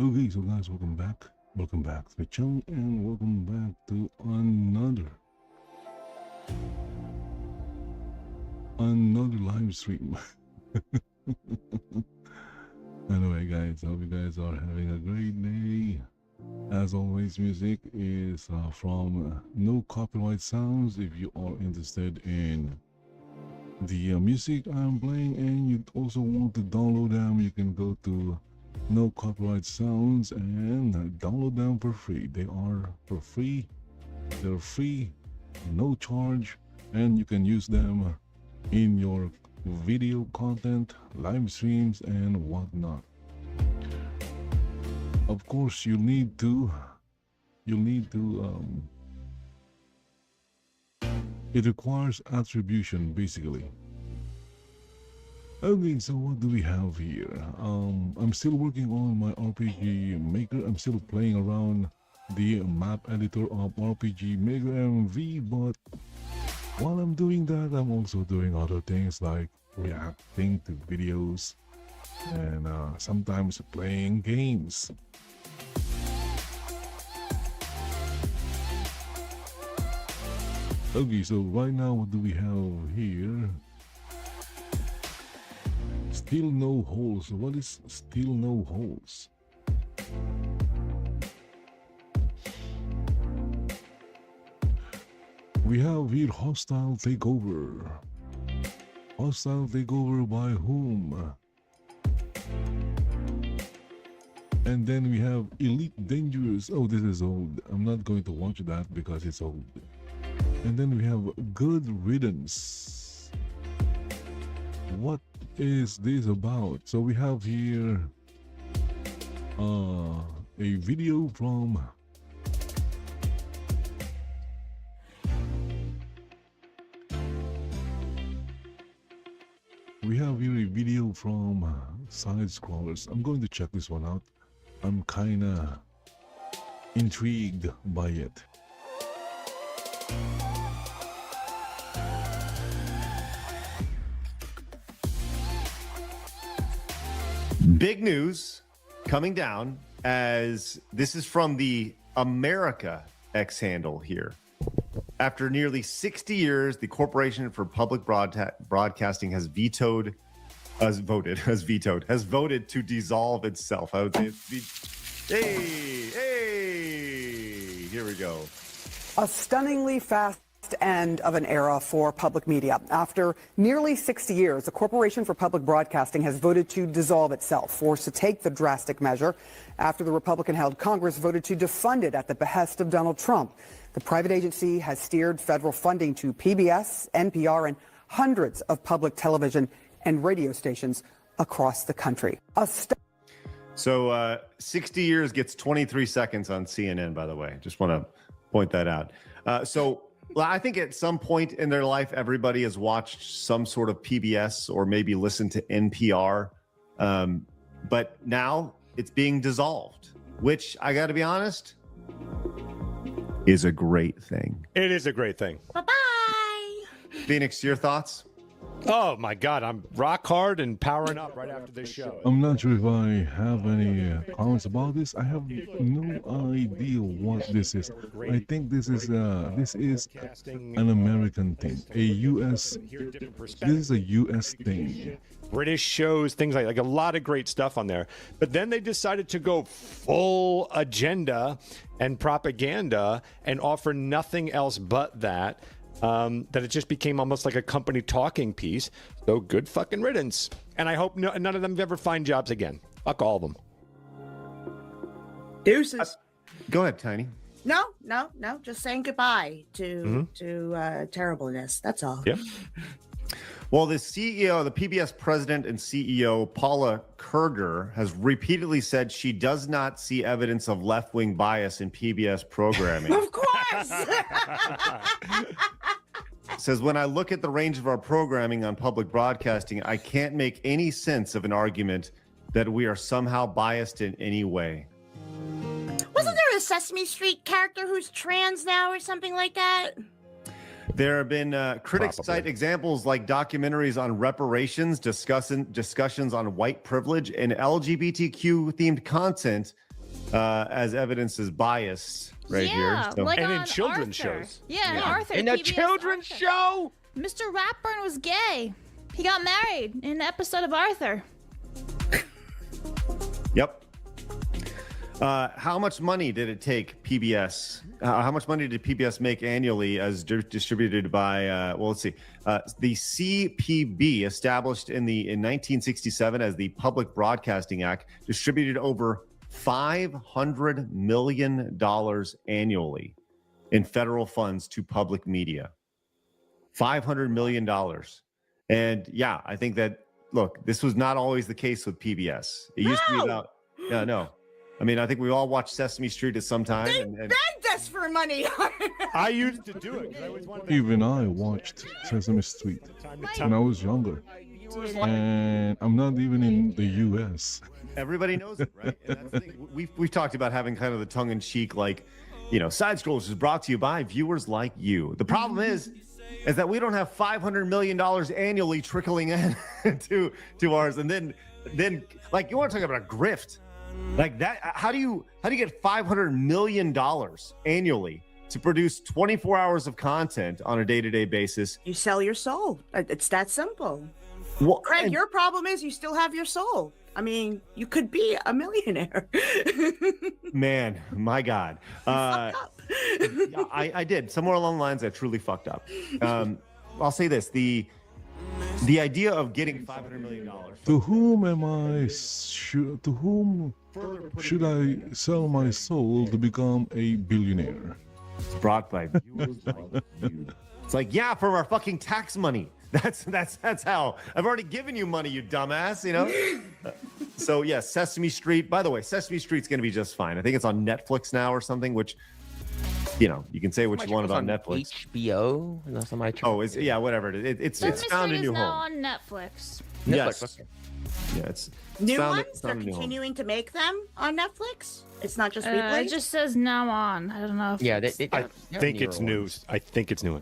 Okay, so guys, welcome back to the channel, and welcome back to another live stream. Anyway guys, hope you guys are having a great day. As always, music is from No Copyright Sounds. If you are interested in the music I'm playing and you also want to download them, you can go to No Copyright Sounds and download them for free. They are for free, they're free, no charge, and you can use them in your video content, live streams, and whatnot. Of course, you need to it requires attribution, basically. Okay, so what do we have here? I'm still working on my RPG Maker. I'm still playing around the map editor of RPG Maker MV, but while I'm doing that, I'm also doing other things like reacting to videos and sometimes playing games. Okay, so right now, what do we have here? Still no holes. What is still no holes? We have here hostile takeover. Hostile takeover by whom? And then we have Elite Dangerous. Oh, this is old. I'm not going to watch that because it's old. And then we have Good Riddance. What is this about? So we have here a video from Side Scrollers. I'm going to check this one out. I'm kinda intrigued by it. Big news coming down, as this is from the America X handle here. After nearly 60 years, the Corporation for Public Broadcasting has voted to dissolve itself. I would say here we go. A stunningly fast end of an era for public media. After nearly 60 years, the Corporation for Public Broadcasting has voted to dissolve itself, forced to take the drastic measure after the Republican-held Congress voted to defund it at the behest of Donald Trump. The private agency has steered federal funding to PBS, NPR, and hundreds of public television and radio stations across the country. So 60 years gets 23 seconds on CNN, by the way. Just want to point that out. Well, I think at some point in their life, everybody has watched some sort of PBS or maybe listened to NPR. But now it's being dissolved, which I got to be honest, is a great thing. It is a great thing. Bye-bye. Phoenix, your thoughts? Oh, my God. I'm rock hard and powering up right after this show. I'm not sure if I have any comments about this. I have no idea what this is. I think this is an American thing, a U.S. This is a U.S. thing. British shows, things like a lot of great stuff on there. But then they decided to go full agenda and propaganda and offer nothing else but that. That it just became almost like a company talking piece. So good fucking riddance. And I hope none of them ever find jobs again. Fuck all of them. Deuces. Go ahead, Tiny. No. Just saying goodbye to terribleness. That's all. Yep. Well, the CEO, the PBS president and CEO, Paula Kerger, has repeatedly said she does not see evidence of left-wing bias in PBS programming. Of course. Says, when I look at the range of our programming on public broadcasting, I can't make any sense of an argument that we are somehow biased in any way. Wasn't there a Sesame Street character who's trans now or something like that? There have been critics Probably. cite examples like documentaries on reparations, discussions on white privilege, and LGBTQ themed content as evidence is biased right here. So- like And in on children's Arthur. shows. Yeah, Arthur. In a PBS children's Arthur. show? Mr. Ratburn was gay. He got married in an episode of Arthur. Yep. How much money did it take PBS? How much money did PBS make annually as distributed by, well, let's see. The CPB, established in 1967 as the Public Broadcasting Act, distributed over $500 million annually in federal funds to public media. $500 million. And yeah, I think that, look, this was not always the case with PBS. It used to be about, yeah, no. I mean, I think we all watched Sesame Street at some time. And Begged us for money. I used to do it 'cause I always wanted to Even I watched Sesame Street time to when time. I was younger, and I'm not even in the U.S. everybody knows it, right? And that's the thing. We've talked about having kind of the tongue-in-cheek, like, Side Scrolls is brought to you by viewers like you. The problem is that we don't have $500 million annually trickling in to ours. And then like, you want to talk about a grift like that? How do you get $500 million annually to produce 24 hours of content on a day-to-day basis? You sell your soul. It's that simple. Well, Craig, and- your problem is you still have your soul. I mean, you could be a millionaire. Man, my God. Fuck up. Yeah, I did. Somewhere along the lines, I truly fucked up. I'll say this: the idea of getting $500 million. To whom am I? To whom should I sell my soul to become a billionaire? It's brought by viewers like you. It's like, yeah, from our fucking tax money. That's how. I've already given you money, you dumbass. So yes, Sesame Street. By the way, Sesame Street's going to be just fine. I think it's on Netflix now or something. Which, you can say what you want about Netflix. HBO? That's on my Oh, yeah, whatever it is. It's Sesame found Street a is new now home. on Netflix. Yes. Okay. Yeah, it's New found- ones? it's They're found a new home. continuing to make them on Netflix? It's not just It replays? just says now on. I don't know. If Yeah, it's- they I have think newer it's new. ones. I think it's new.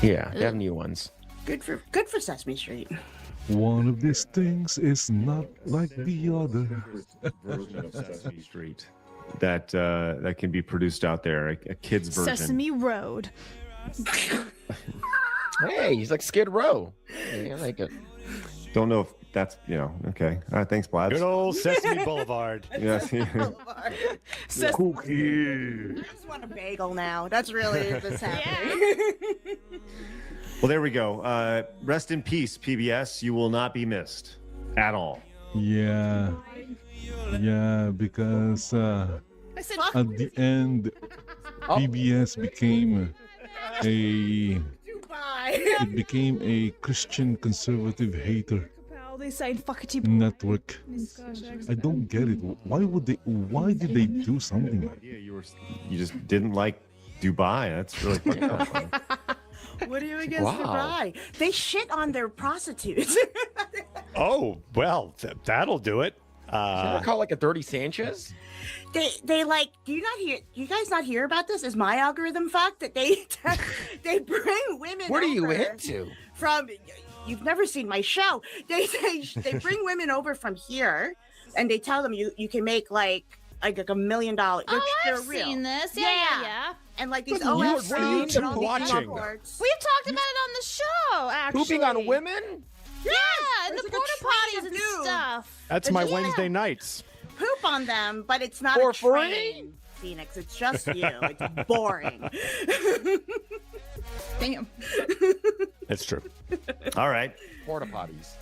Yeah, they have new ones. Good for Sesame Street. One of these things is not like the other. Version of Sesame Street that can be produced out there, a kid's version. Sesame Road. Hey, he's like Skid Row. Yeah, I like it. Don't know if that's okay. All right, thanks, Blabs. Good old Sesame Boulevard. Yes. Cookie. I just want a bagel now. That's really what's happening. Well, there we go. Rest in peace, PBS. You will not be missed at all. Yeah, because I said, at the end, PBS became a Christian conservative hater they signed fuckity. network. I don't get it. Why did they do something like that? Yeah, you just didn't like Dubai. That's really fucked up. What are you against Wow. Dubai? They shit on their prostitutes. Oh well, that'll do it. Did you ever call like a Dirty Sanchez? They like, do you guys not hear about this? Is my algorithm fucked that they bring women What are you over into? from, you've never seen my show. They bring women over from here and they tell them you can make like $1 million. Oh, They're I've real. seen this. Yeah. And like these What are you OFCs two and all these watching? reports. We've talked about it on the show, actually. Pooping on women? Yeah, and the There's like a porta train potties of and dudes. stuff. That's my Yeah. Wednesday nights. Poop on them, but it's not For a train, Phoenix. It's just you. It's boring. Damn. It's true. All right. Porta potties.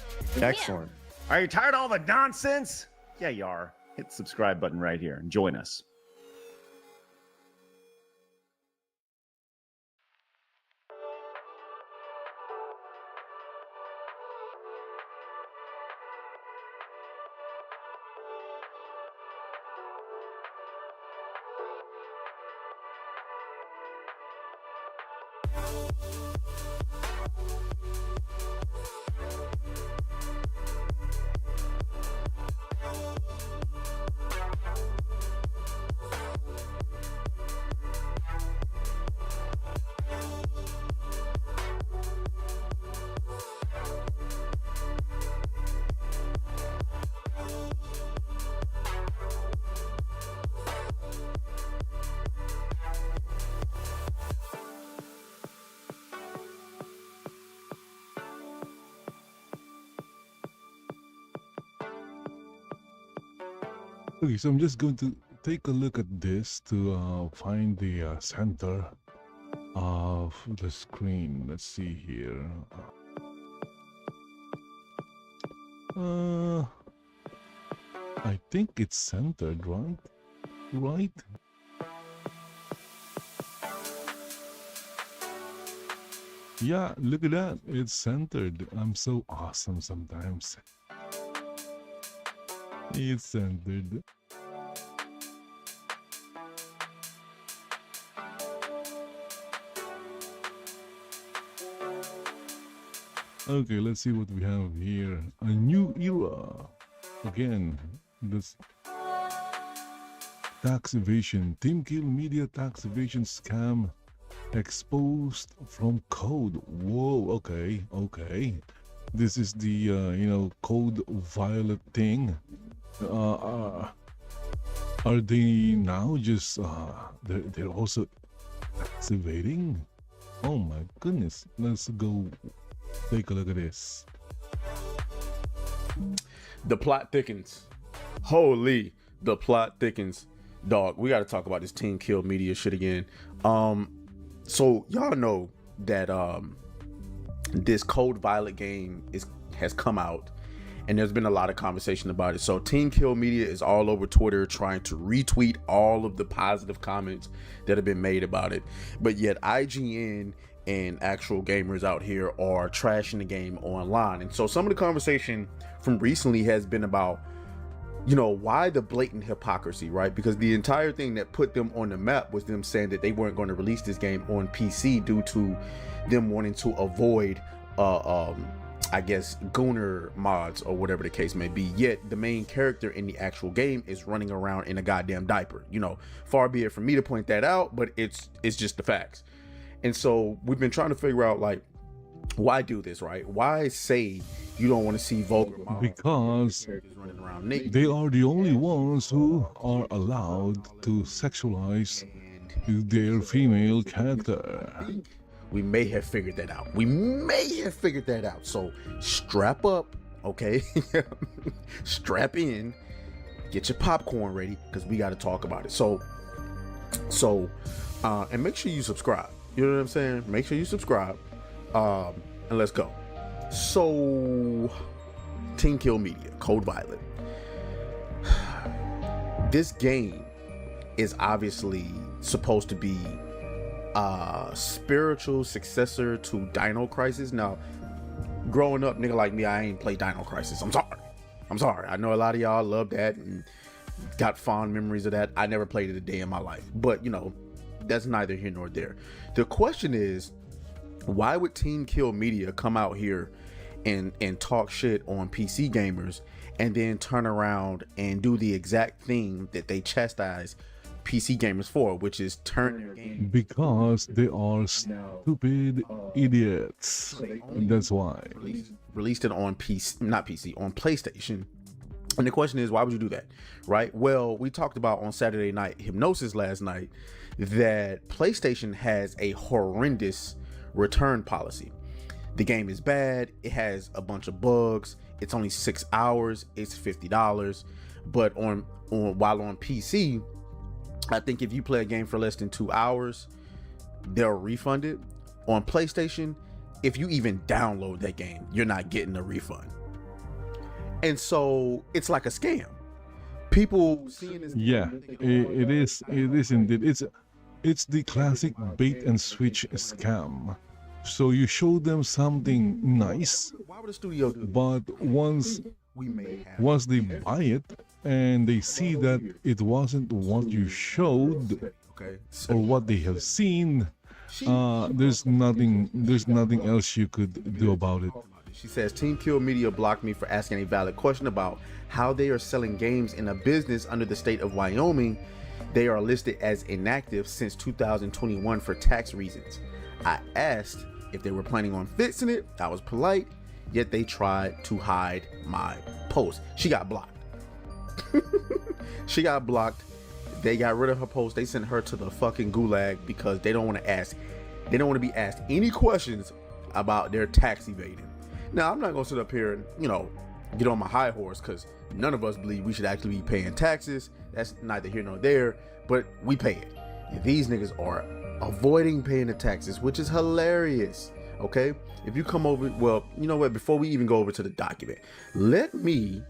Excellent. Are you tired of all the nonsense? Yeah, you are. hit the subscribe button right here and join us. Okay, so I'm just going to take a look at this to find the center of the screen. Let's see here. I think it's centered, right? Right? Yeah, look at that. It's centered. I'm so awesome sometimes. It's centered. Okay, let's see what we have here. A new era. Again, this tax evasion. Team Kill Media tax evasion scam exposed from code. Whoa, okay, okay. This is the, code violet thing. Are they now just, they're also activating? Oh my goodness. Let's go take a look at this. The plot thickens. Holy, the plot thickens. Dog, we got to talk about this Team Kill Media shit again. So y'all know that this Code Violet game has come out, and there's been a lot of conversation about it. So Team Kill Media is all over Twitter trying to retweet all of the positive comments that have been made about it, but yet IGN and actual gamers out here are trashing the game online. And so some of the conversation from recently has been about, why the blatant hypocrisy, right? Because the entire thing that put them on the map was them saying that they weren't going to release this game on PC due to them wanting to avoid I guess Gooner mods or whatever the case may be. Yet the main character in the actual game is running around in a goddamn diaper. Far be it from me to point that out, but it's just the facts. And so we've been trying to figure out, like, why do this, right? Why say you don't want to see vulgar mods? Because running around naked? they are the only ones who are allowed to sexualize their female character. We may have figured that out. So strap up, okay? Strap in, get your popcorn ready, because we got to talk about it. So and make sure you subscribe. You know what I'm saying? Make sure you subscribe. And let's go. So Team Kill Media, Code Violet. This game is obviously supposed to be a spiritual successor to Dino Crisis. Now, growing up, nigga like me, I ain't played Dino Crisis. I'm sorry. I know a lot of y'all love that and got fond memories of that. I never played it a day in my life, but that's neither here nor there. The question is, why would Team Kill Media come out here and talk shit on PC gamers and then turn around and do the exact thing that they chastise PC gamers for, which is turn their game? Because they are stupid idiots. That's why. Released it on PC, not PC, on PlayStation. And the question is, why would you do that, right? Well, we talked about on Saturday Night Hypnosis last night that PlayStation has a horrendous return policy. The game is bad. It has a bunch of bugs. It's only 6 hours. It's $50. But while on PC, I think if you play a game for less than 2 hours, they'll refund it. On PlayStation, if you even download that game, you're not getting a refund. And so it's like a scam. people seeing this. Yeah, it is. It is indeed. It's the classic bait and switch scam. So you show them something nice, Why would a studio do that? but once We may have. once they buy it and they see that it wasn't what you showed Okay. or what they have seen, there's nothing else you could do about it. She says, Team Kill Media blocked me for asking a valid question about how they are selling games in a business under the state of Wyoming. They are listed as inactive since 2021 for tax reasons. I asked if they were planning on fixing it. I was polite, yet they tried to hide my post. She got blocked. She got blocked. They got rid of her post. They sent her to the fucking gulag because they don't want to be asked any questions about their tax evading. Now, I'm not going to sit up here and, get on my high horse, because none of us believe we should actually be paying taxes. That's neither here nor there, but we pay it. And these niggas are avoiding paying the taxes, which is hilarious. Okay? If you come over, well, you know what? Before we even go over to the document, let you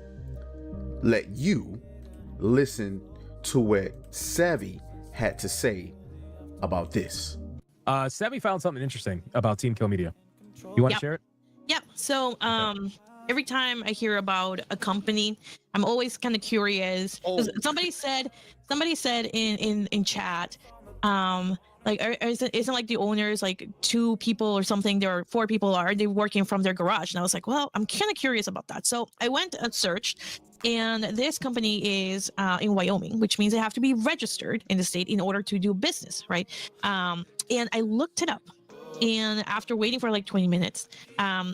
listen to what Savvy had to say about this. Savvy found something interesting about Team Kill Media. You want to Yep. share it? Yep. So every time I hear about a company, I'm always kind of curious. 'Cause somebody said in chat, isn't like the owners like 2 people or something? There are 4 people. Are they working from their garage? And I was like, well, I'm kind of curious about that. So I went and searched, and this company is in Wyoming, which means they have to be registered in the state in order to do business, right? And I looked it up. And after waiting for like 20 minutes,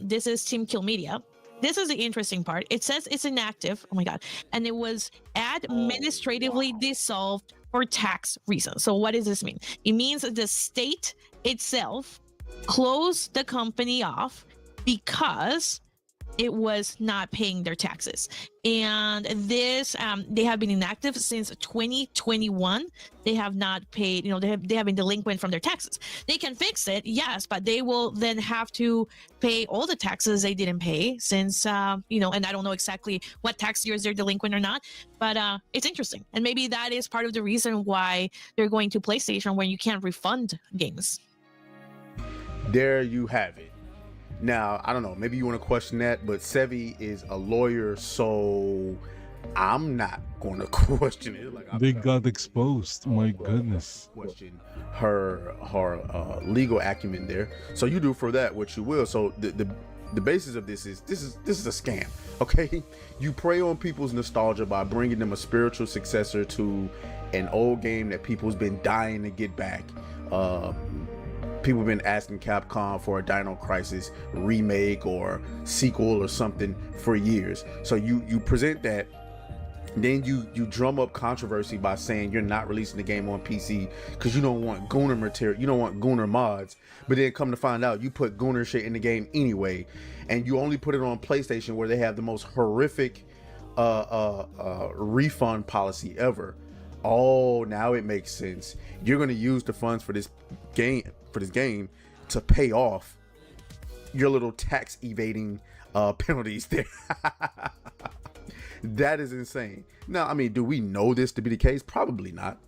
this is Team Kill Media. This is the interesting part. It says it's inactive. Oh my God. And it was administratively dissolved for tax reasons. So what does this mean? It means that the state itself closed the company off because it was not paying their taxes. And this, they have been inactive since 2021. They have not paid, they have been delinquent from their taxes. They can fix it, yes, but they will then have to pay all the taxes they didn't pay since, and I don't know exactly what tax years they're delinquent or not, but it's interesting. And maybe that is part of the reason why they're going to PlayStation, where you can't refund games. There you have it. Now, I don't know, maybe you want to question that, but Sevi is a lawyer, so I'm not going to question it. They got exposed. My goodness. Question her legal acumen there. So you do for that what you will. So the basis of this is a scam. Okay, you prey on people's nostalgia by bringing them a spiritual successor to an old game that people's been dying to get back. People have been asking Capcom for a Dino Crisis remake or sequel or something for years. So you present that, then you drum up controversy by saying you're not releasing the game on PC because you don't want Gooner material, you don't want Gooner mods. But then come to find out, you put Gooner shit in the game anyway, and you only put it on PlayStation, where they have the most horrific refund policy ever. Oh, now it makes sense. You're going to use the funds for this game to pay off your little tax evading penalties there. That is insane. Now, I mean, do we know this to be the case? Probably not.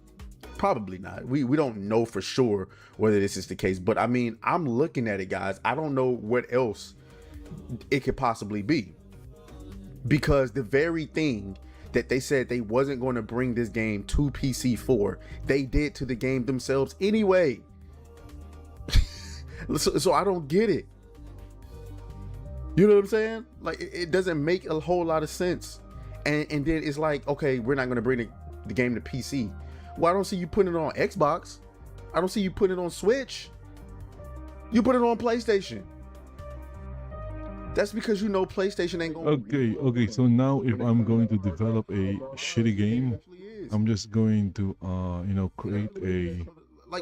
We don't know for sure whether this is the case, but I mean, I'm looking at it, guys. I don't know what else it could possibly be, because the very thing that they said they wasn't going to bring this game to PC for, they did to the game themselves anyway. So I don't get it. You know what I'm saying? Like, it doesn't make a whole lot of sense. And then it's like, okay, we're not going to bring the game to PC. Well, I don't see you putting it on Xbox. I don't see you putting it on Switch. You put it on PlayStation. That's because PlayStation ain't going. Okay. So now, if I'm going to develop a shitty game, I'm just going to, create a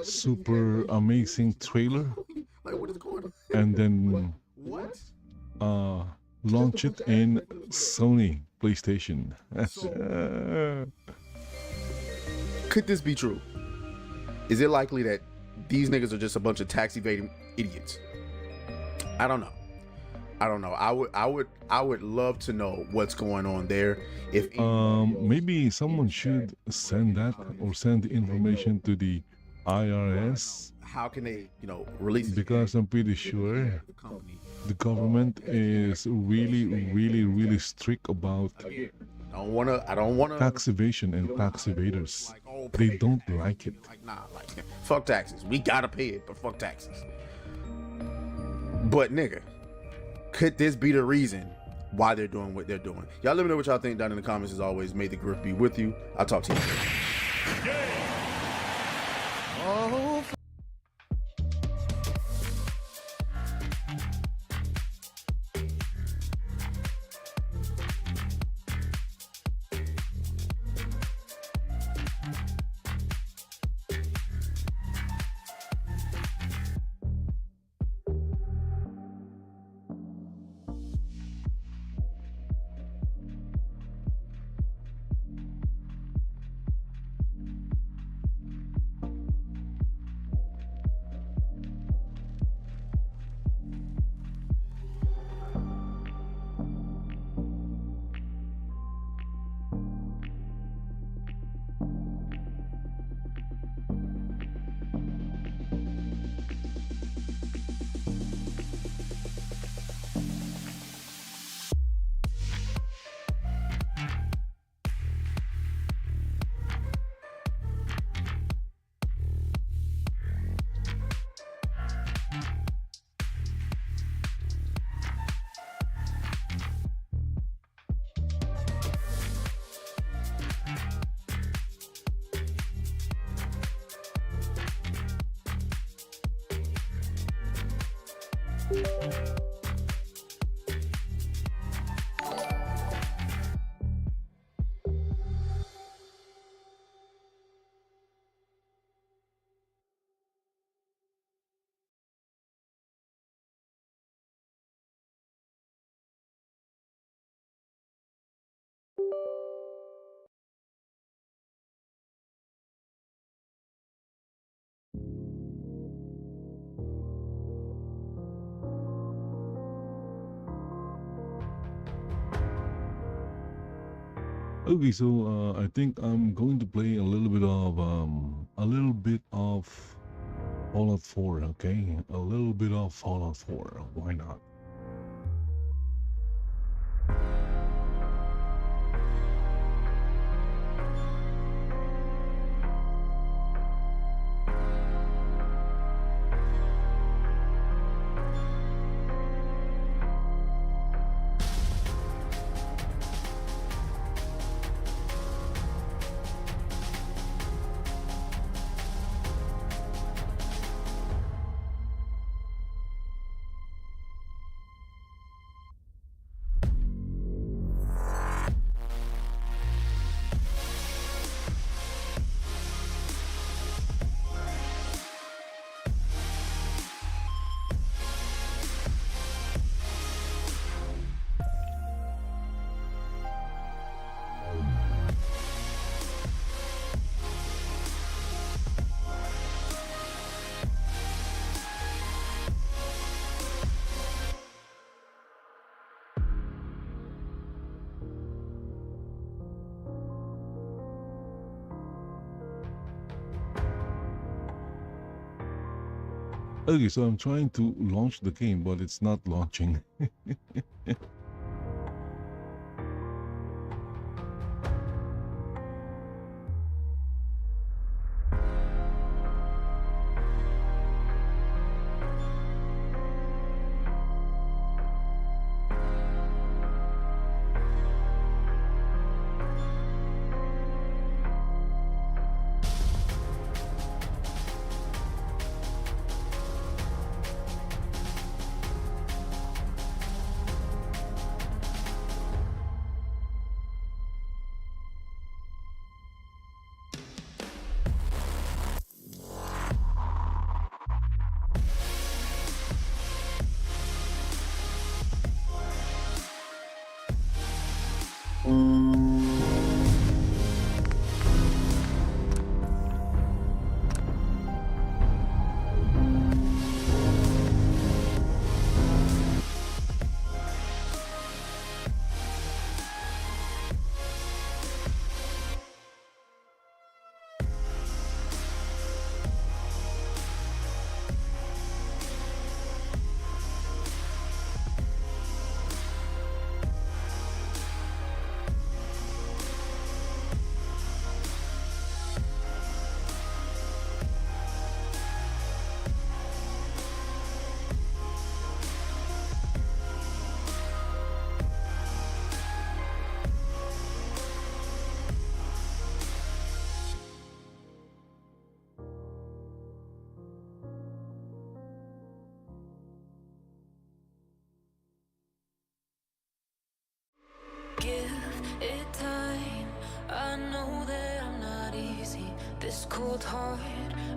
super amazing trailer, and then launch it in Sony PlayStation. Could this be true? Is it likely that these niggas are just a bunch of tax evading idiots? I don't know. I don't know. I would love to know what's going on there. If Maybe someone should send that or send the information to the IRS, how can they, release it? because I'm pretty sure the government is really strict about I don't wanna tax evasion and tax evaders. They don't like it. Like, nah, like, fuck taxes. We gotta pay it, but fuck taxes. But nigga, could this be the reason why they're doing what they're doing? Y'all let me know what y'all think down in the comments. As always, may the grift be with you. I'll talk to you later. Oh, Okay, so I think I'm going to play a little bit of Fallout 4. Okay, a little bit of Fallout 4. Why not? Okay, so I'm trying to launch the game, but it's not launching.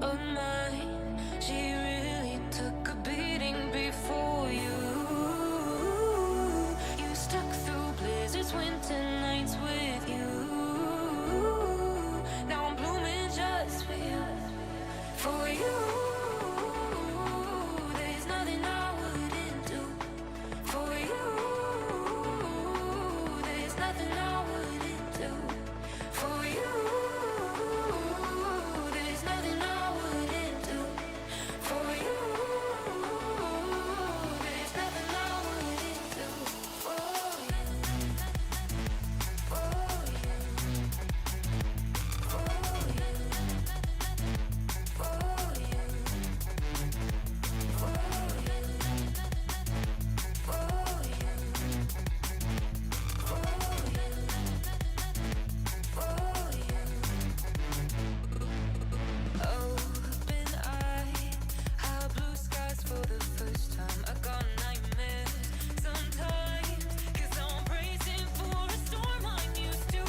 of mine. She really took a beating before you. You stuck through blizzards, winter nights with you. Now I'm blooming just for you. For you. There's nothing I wouldn't do. For you. There's nothing I wouldn't do. For you. There's nothing I wouldn't do. For you. There's nothing I wouldn't do. For you. For you. For you. For you. For you. Open eye, how blue skies for the first time. I got nightmares sometimes, 'cause I'm bracing for a storm I'm used to.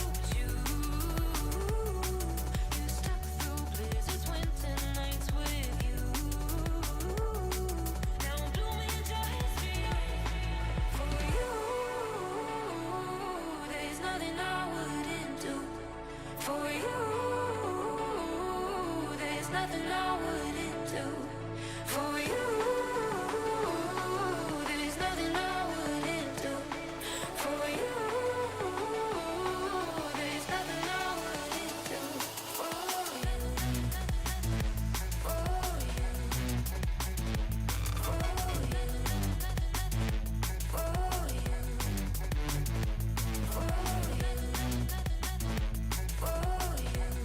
You stuck through blizzards, winter nights with you. Now I'm blooming just for you. For you, there's nothing I wouldn't do. For you, there's nothing I wouldn't do. For you, there's nothing I wouldn't do. For you, there's nothing I wouldn't do. For you, for you, for you, for you, for you,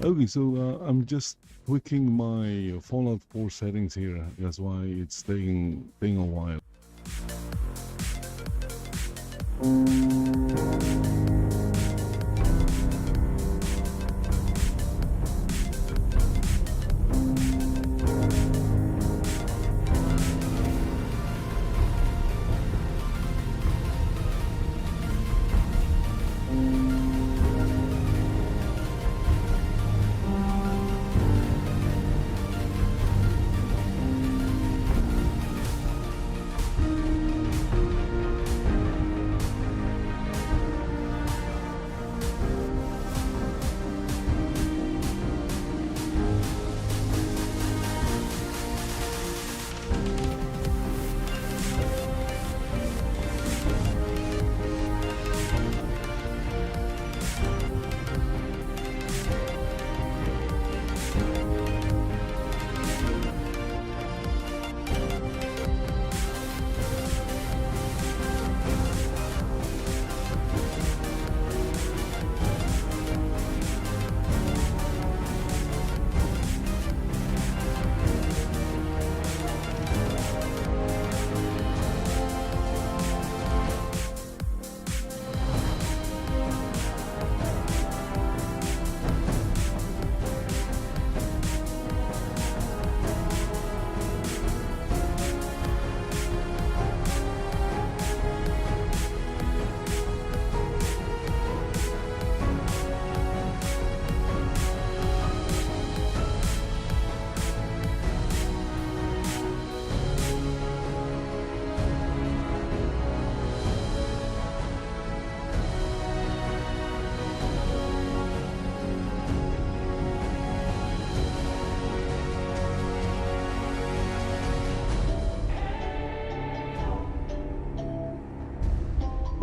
Okay, so I'm just tweaking my Fallout 4 settings here. That's why it's taking a while.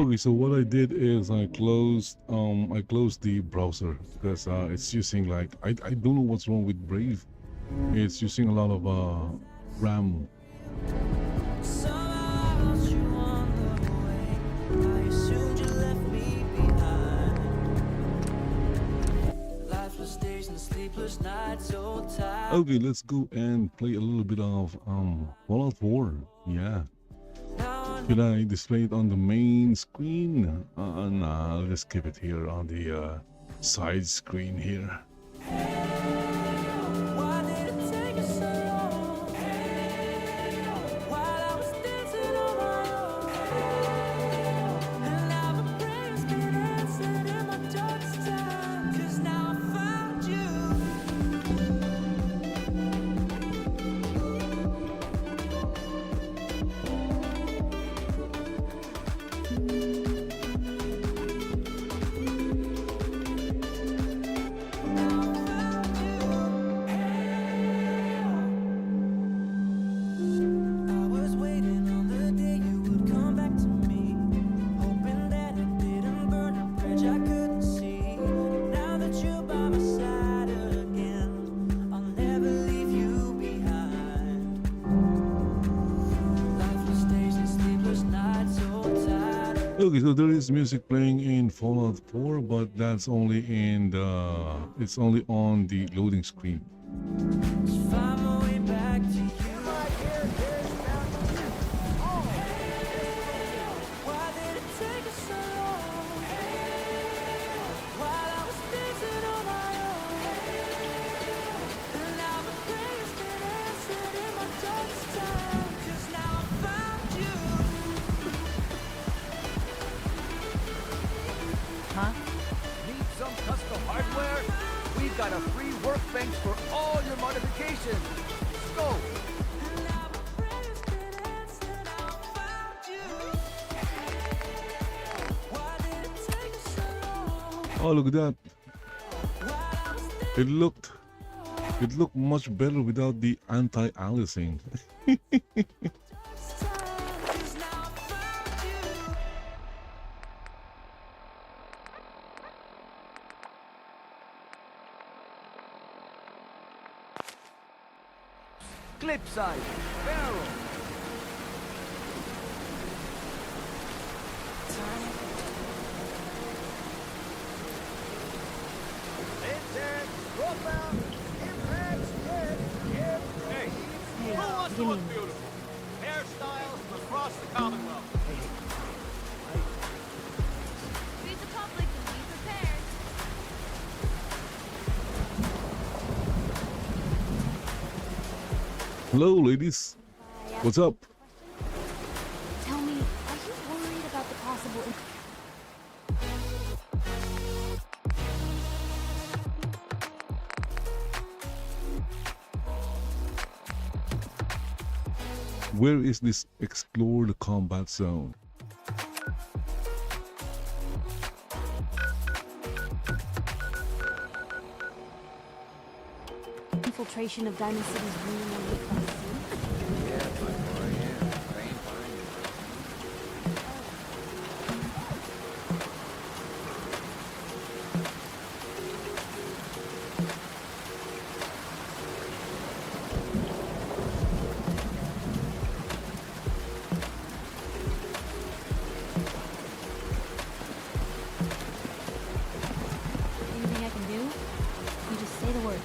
Okay, so what I did is I closed the browser because it's using like I don't know what's wrong with Brave. It's using a lot of RAM. Okay, let's go and play a little bit of Fallout 4. Yeah. Should I display it on the main screen? Nah, let's keep it here on the side screen here. Okay, so there is music playing in Fallout 4, but that's only in the it's only on the loading screen. Need some custom hardware? We've got a free workbench for all your modifications. Let's go. Oh, look at that! It looked much better without the anti-aliasing. Clip size, barrel. Insert, drop out, impact, split, hey, who wants to look beautiful? Hairstyles from across the Commonwealth. Read the public and be prepared. Hello, ladies. What's up? Tell me, are you worried about the possible... Where is this explore the combat zone? Infiltration of Diamond City's ruling on the Anything I can do? You just say the word.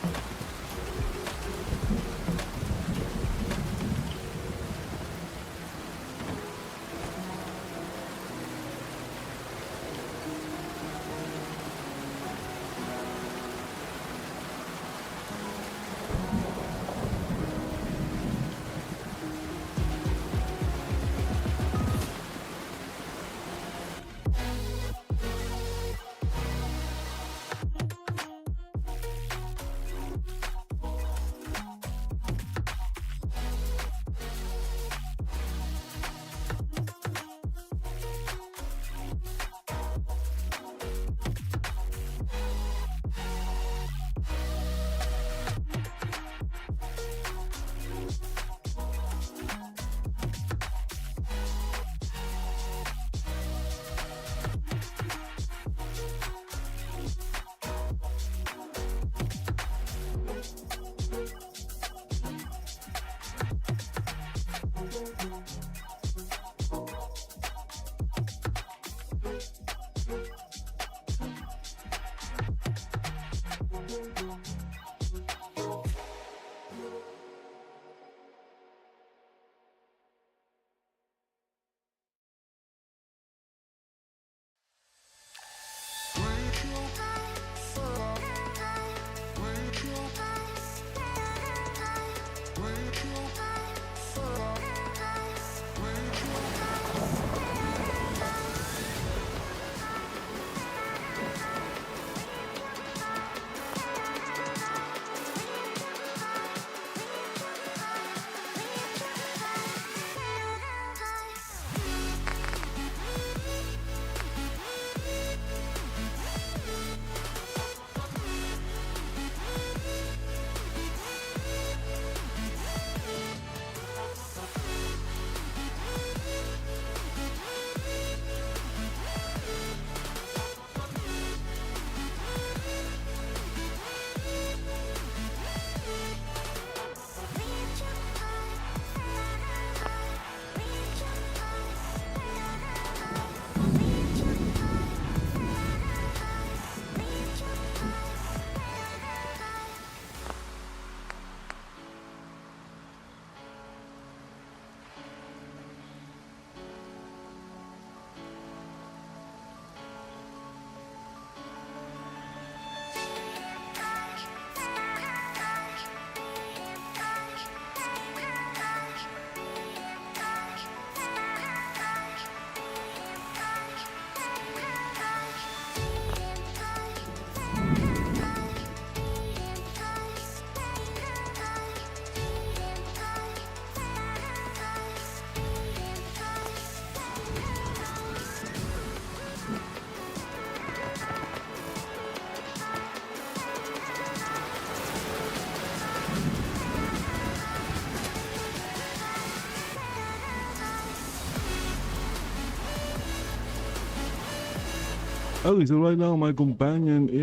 Okay, so right now my companion is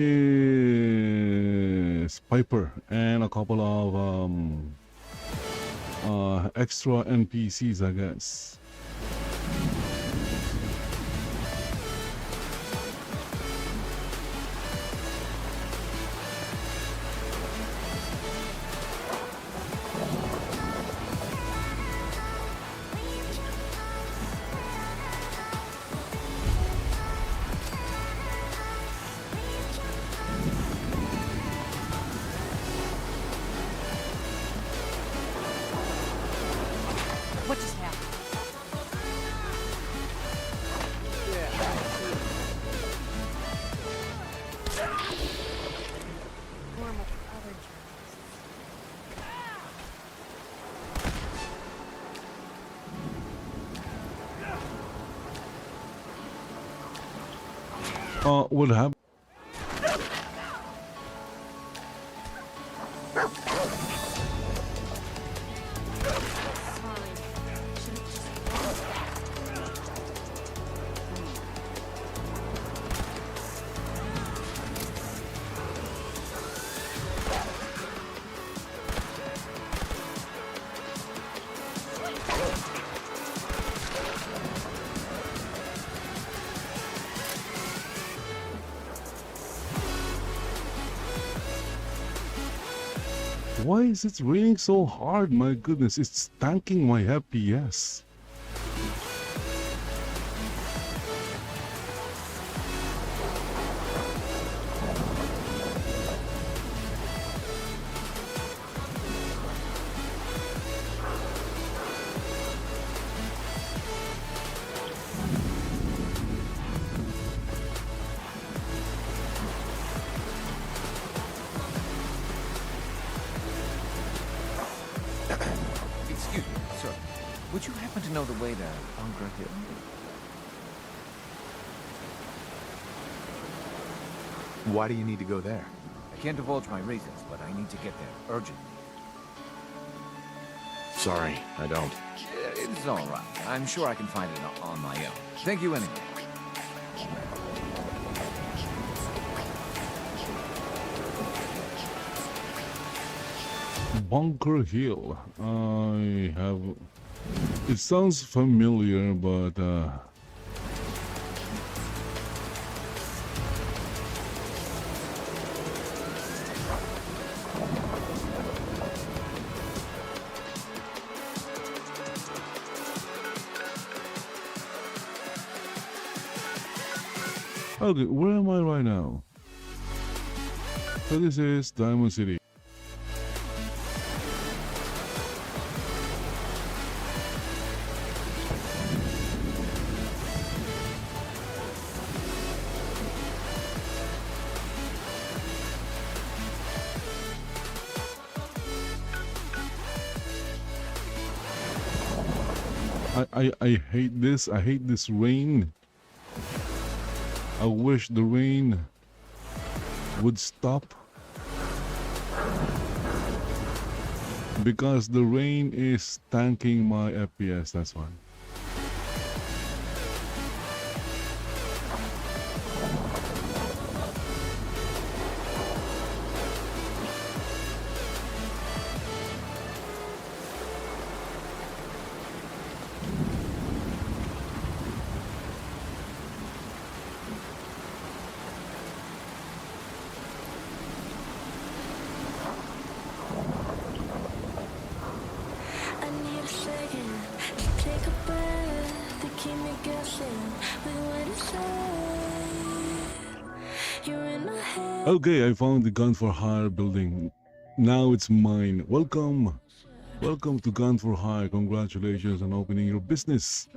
Piper and a couple of extra NPCs, I guess. What just happened? Normal for other What happened? Why is it raining so hard? My goodness, it's tanking my FPS. Excuse me, sir. Would you happen to know the way to Bunker Hill? Why do you need to go there? I can't divulge my reasons, but I need to get there urgently. Sorry, I don't. It's all right. I'm sure I can find it on my own. Thank you anyway. Bunker Hill. I have. It sounds familiar, but Okay, where am I right now? So this is Diamond City. I hate this. I hate this rain. I wish the rain would stop, because the rain is tanking my FPS. That's why. I need a second to take a breath, to keep me guessing with what it said. You're in my head. Okay, I found the gun for hire building. Now it's mine. Welcome. Welcome to Gun for Hire. Congratulations on opening your business.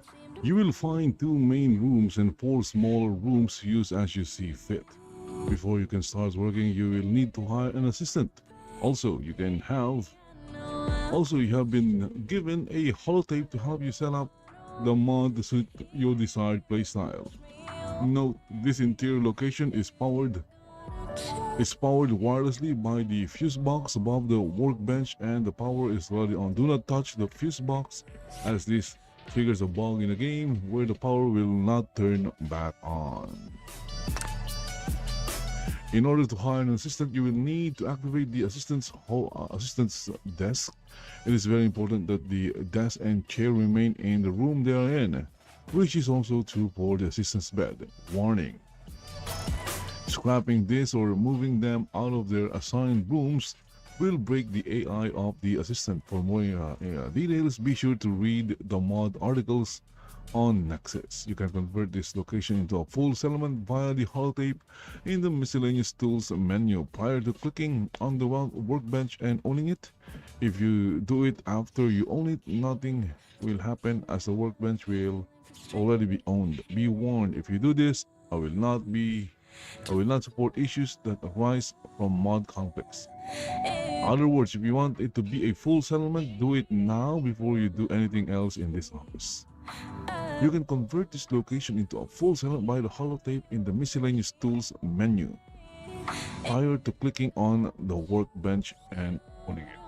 You will find 2 main rooms and 4 smaller rooms, used as you see fit. Before you can start working, you will need to hire an assistant. Also, you have been given a holotape to help you set up the mod to suit your desired playstyle. Note, this interior location is powered wirelessly by the fuse box above the workbench, and the power is already on. Do not touch the fuse box, as this triggers a bug in the game where the power will not turn back on. In order to hire an assistant, you will need to activate the assistant's desk. It is very important that the desk and chair remain in the room they are in, which is also true for the assistant's bed. Warning: scrapping this or removing them out of their assigned rooms will break the AI of the assistant. For more details, be sure to read the mod articles on Nexus. You can convert this location into a full settlement via the holotape in the miscellaneous tools menu prior to clicking on the workbench and owning it. If you do it after you own it, nothing will happen, as the workbench will already be owned. Be warned, if you do this, I will not support issues that arise from mod conflicts. In other words, if you want it to be a full settlement, do it now before you do anything else in this office. You can convert this location into a full settlement by the holotape in the miscellaneous tools menu prior to clicking on the workbench and owning it.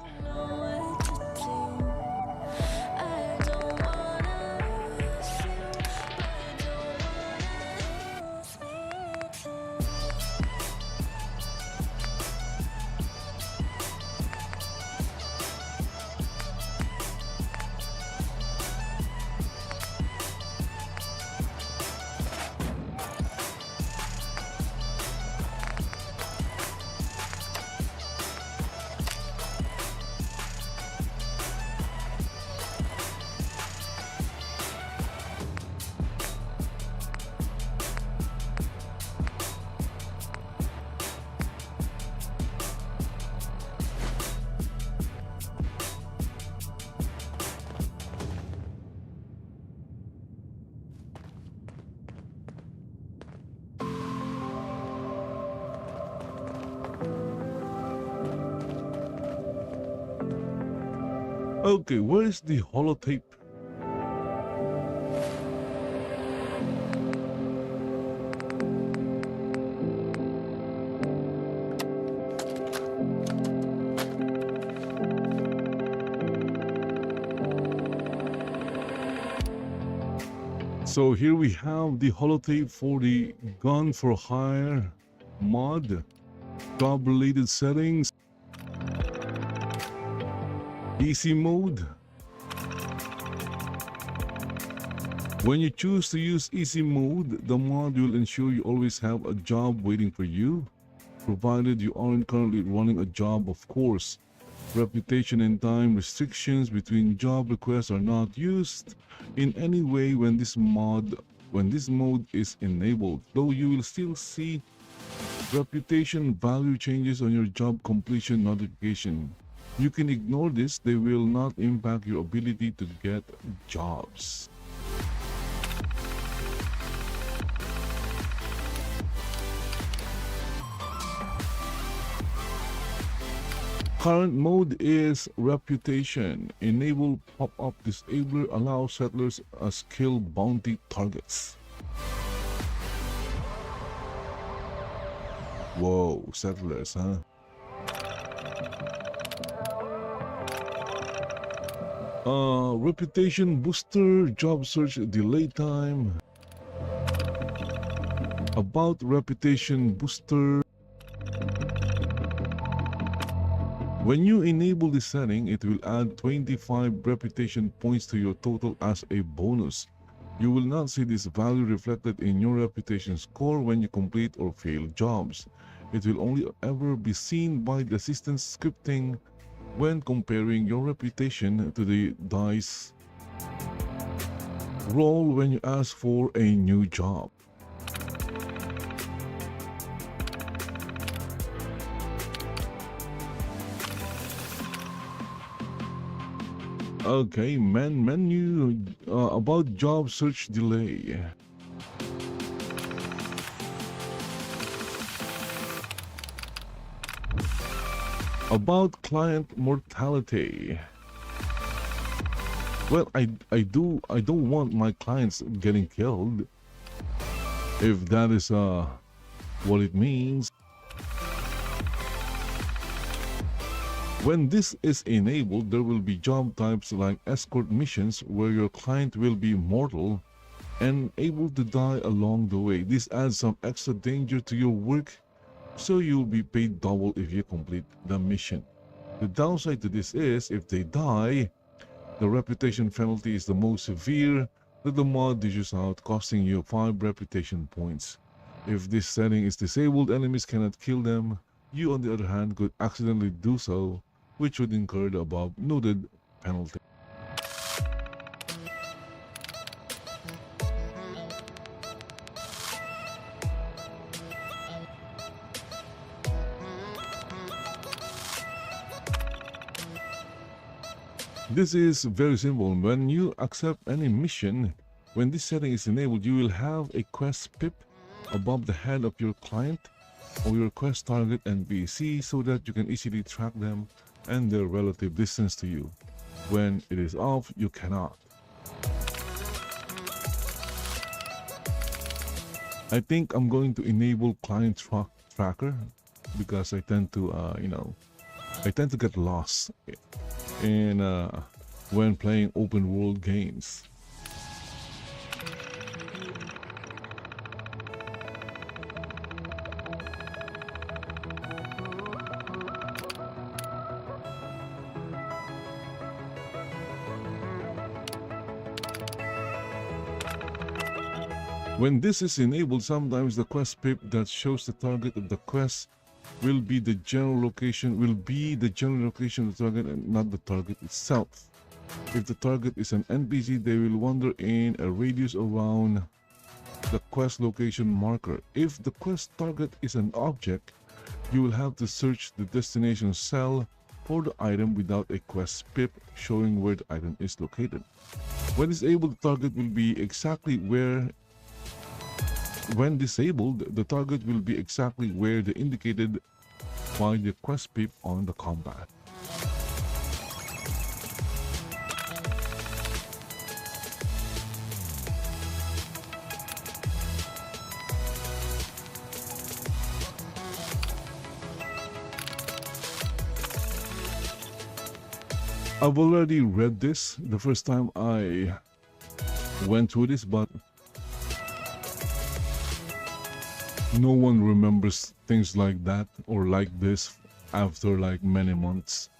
Okay, where is the holotape? So here we have the holotape for the Gun for Hire mod, job-related settings, easy mode. When you choose to use easy mode, the mod will ensure you always have a job waiting for you, provided you aren't currently running a job, of course. Reputation and time restrictions between job requests are not used in any way when this mod when this mode is enabled, though you will still see reputation value changes on your job completion notification. You can ignore this, they will not impact your ability to get jobs. Current mode is reputation. Enable pop-up disabler, allow settlers as skill bounty targets. Whoa, settlers, huh? Reputation booster, job search delay time. About reputation booster. When you enable this setting, it will add 25 reputation points to your total as a bonus. You will not see this value reflected in your reputation score when you complete or fail jobs. It will only ever be seen by the assistant scripting when comparing your reputation to the dice roll when you ask for a new job. Okay, menu about job search delay. About client mortality. Well, I don't want my clients getting killed. If that is what it means. When this is enabled, there will be job types like escort missions where your client will be mortal and able to die along the way. This adds some extra danger to your work, so you'll be paid double if you complete the mission. The downside to this is, if they die, the reputation penalty is the most severe that the mod dishes out, costing you 5 reputation points. If this setting is disabled, enemies cannot kill them. You, on the other hand, could accidentally do so, which would incur the above noted penalty. This is very simple. When you accept any mission, when this setting is enabled, you will have a quest pip above the head of your client or your quest target NPC so that you can easily track them and their relative distance to you. When it is off, you cannot. I think I'm going to enable client tracker because I tend to, I tend to get lost in when playing open world games. When this is enabled, sometimes the quest pip that shows the target of the quest will be the general location of the target and not the target itself. If the target is an NPC, they will wander in a radius around the quest location marker. If the quest target is an object, you will have to search the destination cell for the item without a quest pip showing where the item is located. When disabled, the target will be exactly where When disabled, the target will be exactly where they indicated by the quest pip on the combat. I've already read this the first time I went through this, but no one remembers things like that or like this after like many months.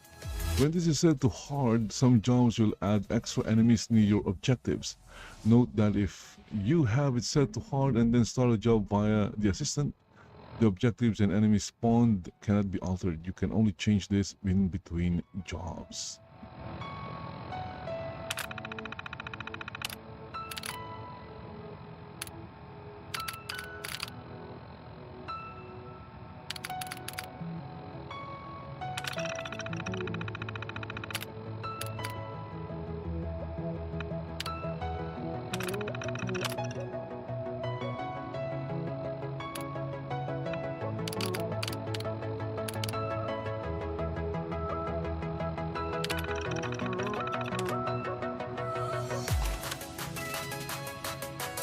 When this is set to hard, some jobs will add extra enemies near your objectives. Note that if you have it set to hard and then start a job via the assistant, the objectives and enemies spawned cannot be altered. You can only change this in between jobs.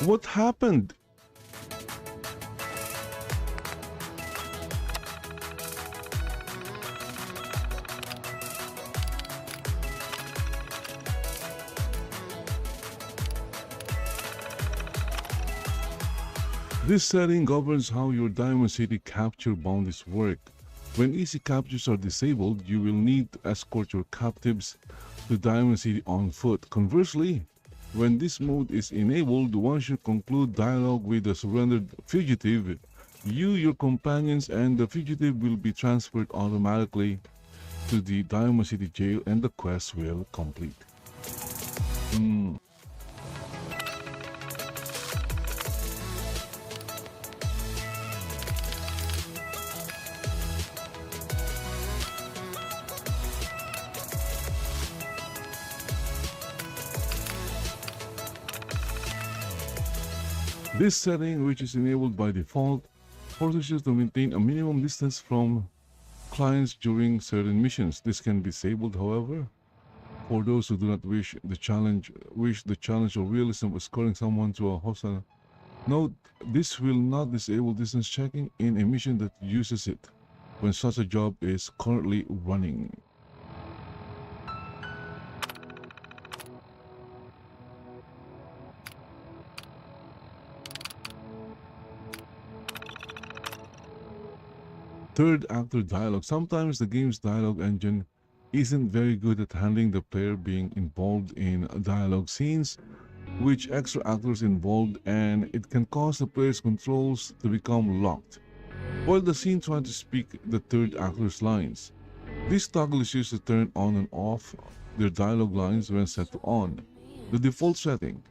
What happened? This setting governs how your Diamond City capture bounties work. When easy captures are disabled, you will need to escort your captives to Diamond City on foot. Conversely, when this mode is enabled, once you conclude dialogue with the surrendered fugitive, you, your companions, and the fugitive will be transferred automatically to the Diamond City jail and the quest will complete. This setting, which is enabled by default, forces you to maintain a minimum distance from clients during certain missions. This can be disabled, however, for those who do not wish the challenge or realism of escorting someone to a hostile. Note, this will not disable distance checking in a mission that uses it when such a job is currently running. Third actor dialogue. Sometimes the game's dialogue engine isn't very good at handling the player being involved in dialogue scenes with extra actors involved, and it can cause the player's controls to become locked while the scene tries to speak the third actor's lines. This toggle is used to turn on and off their dialogue lines when set to on. The default setting.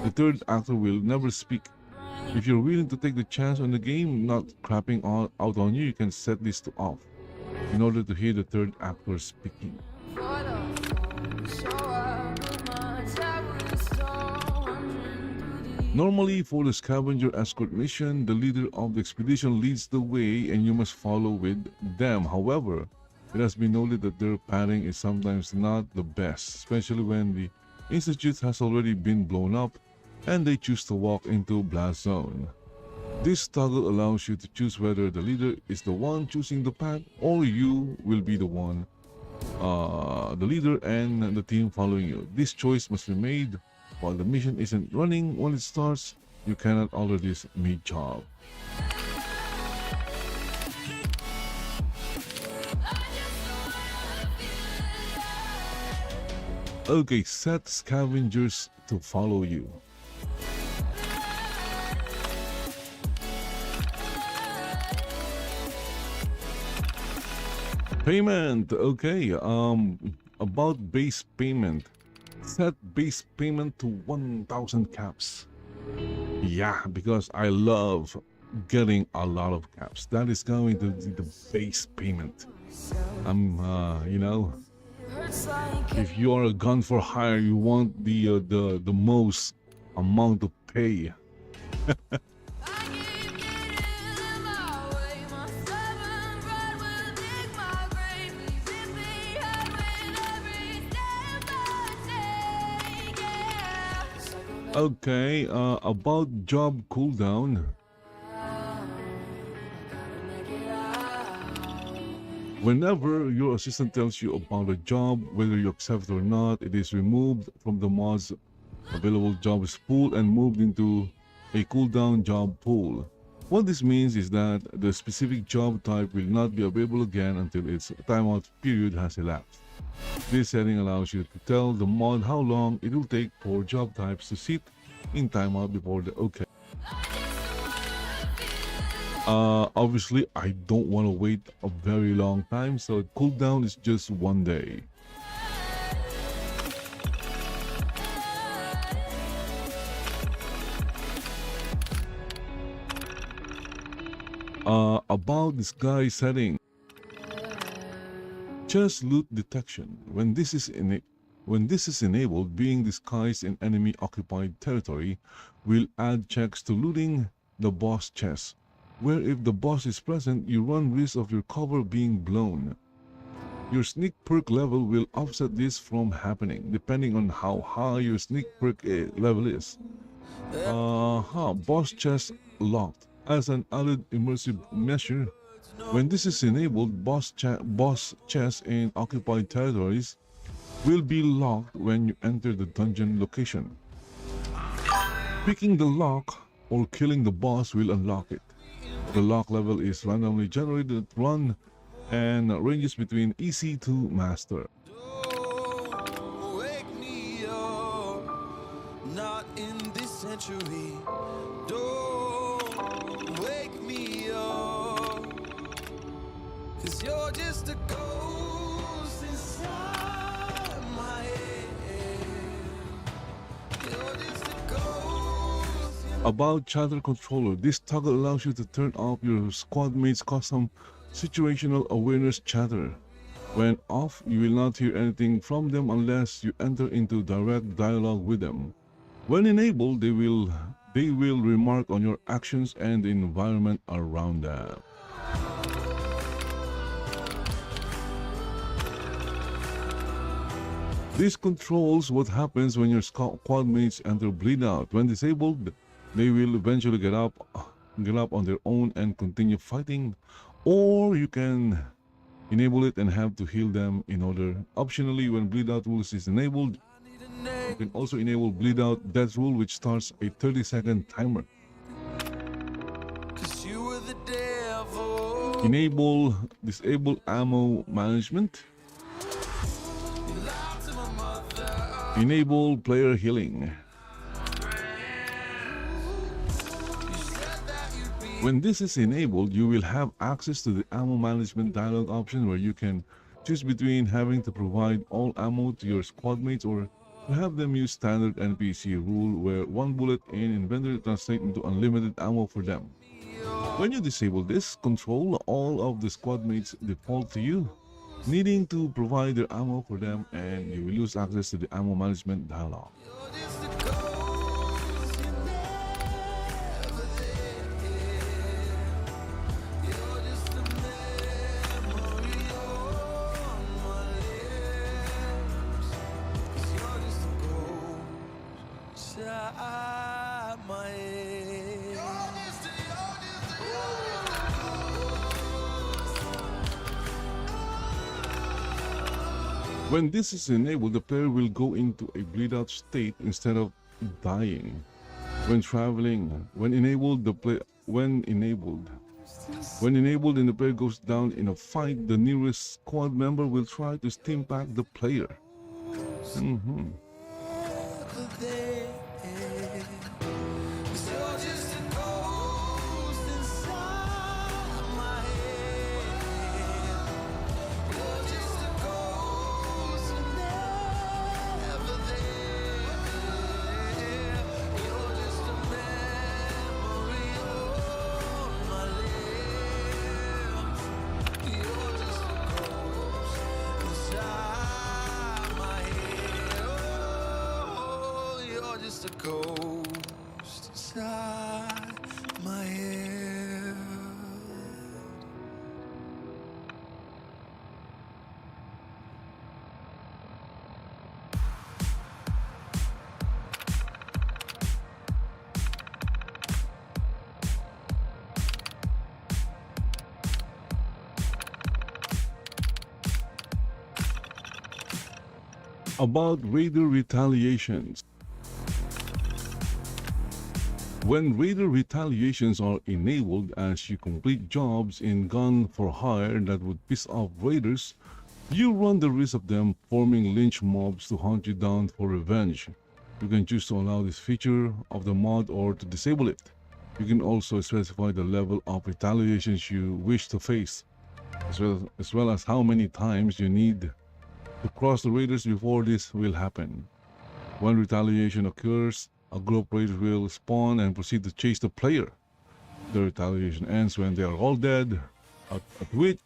The third actor will never speak. If you're willing to take the chance on the game not crapping out on you, you can set this to off in order to hear the third actor speaking. Normally, for the scavenger escort mission, the leader of the expedition leads the way and you must follow with them. However, it has been noted that their padding is sometimes not the best, especially when the institute has already been blown up and they choose to walk into blast zone. This toggle allows you to choose whether the leader is the one choosing the path or you will be the one, the leader and the team following you. This choice must be made while the mission isn't running. When it starts, you cannot alter this mid-job. Okay, set scavengers to follow you. Payment. Okay, about base payment. Set base payment to 1,000 caps. Yeah, because I love getting a lot of caps. That is going to be the base payment. You know, if you are a gun for hire, you want the most amount to pay. Okay, about job cooldown. Whenever your assistant tells you about a job, whether you accept it or not, it is removed from the mod's available jobs pool and moved into a cooldown job pool. What this means is that the specific job type will not be available again until its timeout period has elapsed. This setting allows you to tell the mod how long it will take for job types to sit in timeout before the OK. Obviously, I don't want to wait a very long time, so cooldown is just 1 day. About this guy setting. Chest loot detection. When this is enabled, being disguised in enemy occupied territory will add checks to looting the boss chest, where if the boss is present, you run risk of your cover being blown. Your sneak perk level will offset this from happening, depending on how high your sneak perk level is. Boss chest locked. As an added immersive measure, when this is enabled, boss chests in occupied territories will be locked when you enter the dungeon location. Picking the lock or killing the boss will unlock it. The lock level is randomly generated at run and ranges between easy to master. Not in this century. Don't wake me up. 'Cause you're just a ghost inside my head. You're just a ghost. About chatter controller, this toggle allows you to turn off your squad mates' custom situational awareness chatter. When off, you will not hear anything from them unless you enter into direct dialogue with them. When enabled, they will remark on your actions and the environment around them. This controls what happens when your squad mates enter bleed out. When disabled, they will eventually get up on their own and continue fighting, or you can enable it and have to heal them in order. Optionally, when bleed out rules is enabled, you can also enable bleed out death rule, which starts a 30-second timer. Disable ammo management. Enable player healing. When this is enabled, you will have access to the ammo management dialog option, where you can choose between having to provide all ammo to your squad mates or to have them use standard NPC rule, where one bullet in inventory translates into unlimited ammo for them. When you disable this control, all of the squad mates default to you, needing to provide their ammo for them, and you will lose access to the ammo management dialog. When this is enabled, the player will go into a bleed out state instead of dying. When traveling, when enabled and the player goes down in a fight, the nearest squad member will try to stim pack the player. About raider retaliations. When raider retaliations are enabled, as you complete jobs in gun for hire that would piss off raiders, you run the risk of them forming lynch mobs to hunt you down for revenge. You can choose to allow this feature of the mod or to disable it. You can also specify the level of retaliations you wish to face, as well as how many times you need to cross the raiders before this will happen. When retaliation occurs, a group of raiders will spawn and proceed to chase the player. The retaliation ends when they are all dead, at which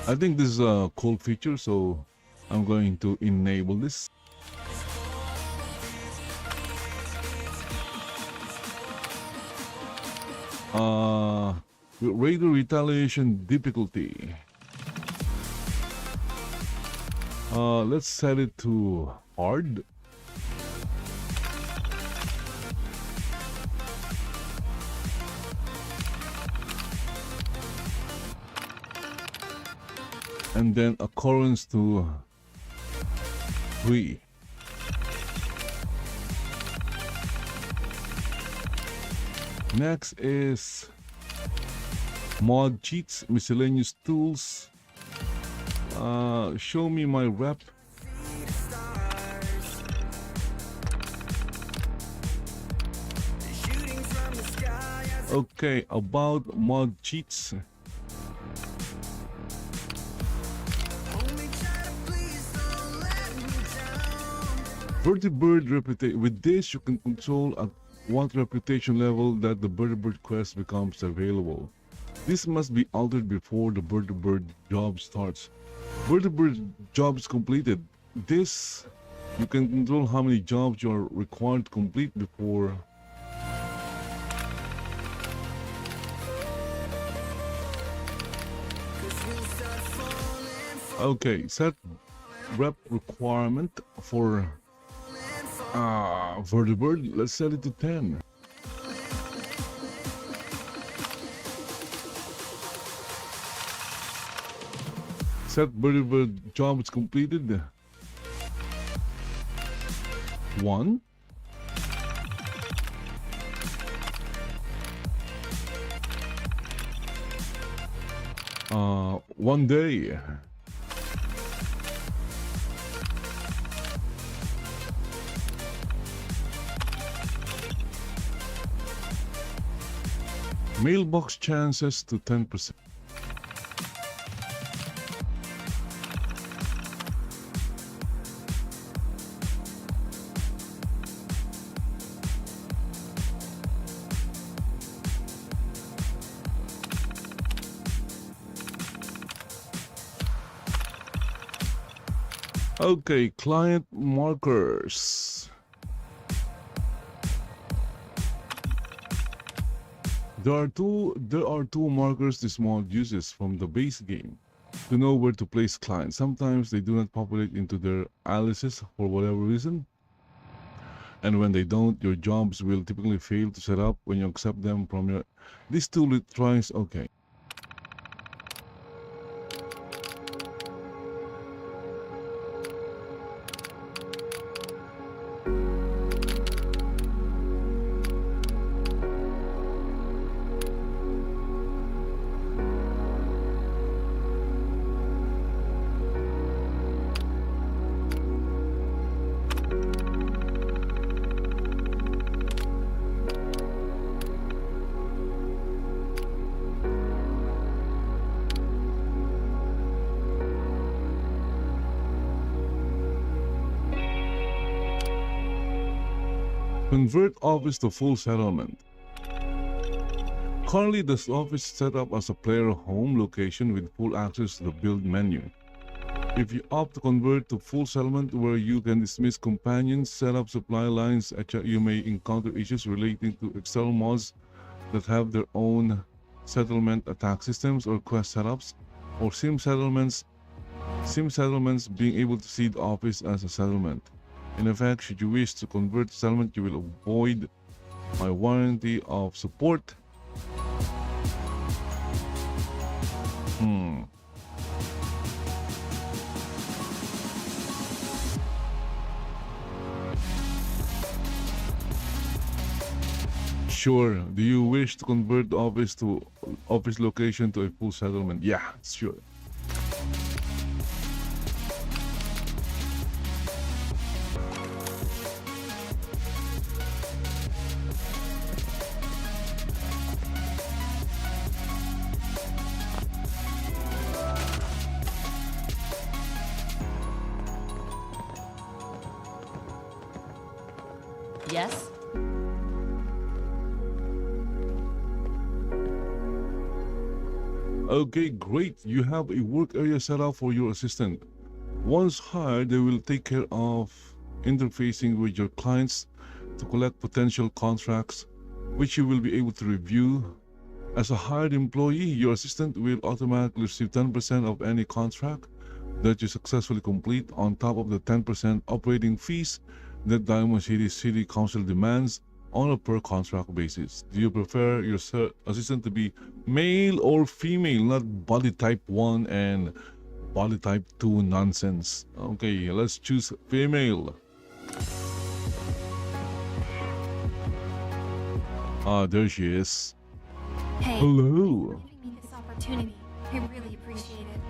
I think this is a cool feature, so I'm going to enable this. Raider retaliation difficulty. Let's set it to hard. And then occurrence to 3. Next is mod cheats, miscellaneous tools. Show me my rep. Okay, about mod cheats. Vertibird reputation. With this, you can control at what reputation level that the Vertibird quest becomes available. This must be altered before the Vertibird job starts. Vertibird jobs completed. This, you can control how many jobs you are required to complete before. Okay, set rep requirement for Vertibird. Let's set it to 10. Set Vertibird jobs completed. 1. One day. Mailbox chances to 10%. Okay, client markers. There are two markers this mod uses from the base game to know where to place clients. Sometimes they do not populate into their aliases for whatever reason. And when they don't, your jobs will typically fail to set up when you accept them from your... This tool tries... Okay. Convert office to full settlement. Currently, this office is set up as a player home location with full access to the build menu. If you opt to convert to full settlement where you can dismiss companions, set up supply lines, etc., you may encounter issues relating to external mods that have their own settlement attack systems or quest setups, or sim settlements being able to see the office as a settlement. In effect, should you wish to convert to settlement, you will avoid my warranty of support. Sure. Do you wish to convert the office location to a full settlement? Yeah, sure. Yes? Okay, great. You have a work area set up for your assistant. Once hired, they will take care of interfacing with your clients to collect potential contracts, which you will be able to review. As a hired employee, your assistant will automatically receive 10% of any contract that you successfully complete on top of the 10% operating fees that Diamond City Council demands on a per contract basis. Do you prefer your assistant to be male or female, not body type 1 and body type 2 nonsense? Okay, let's choose female. Ah, there she is. Hey, Hello. thanks for giving me this opportunity. I really appreciate it.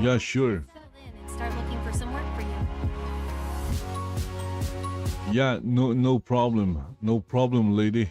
Yeah, sure. Settle in and start looking for some work for you. Yeah, no problem. No problem, lady.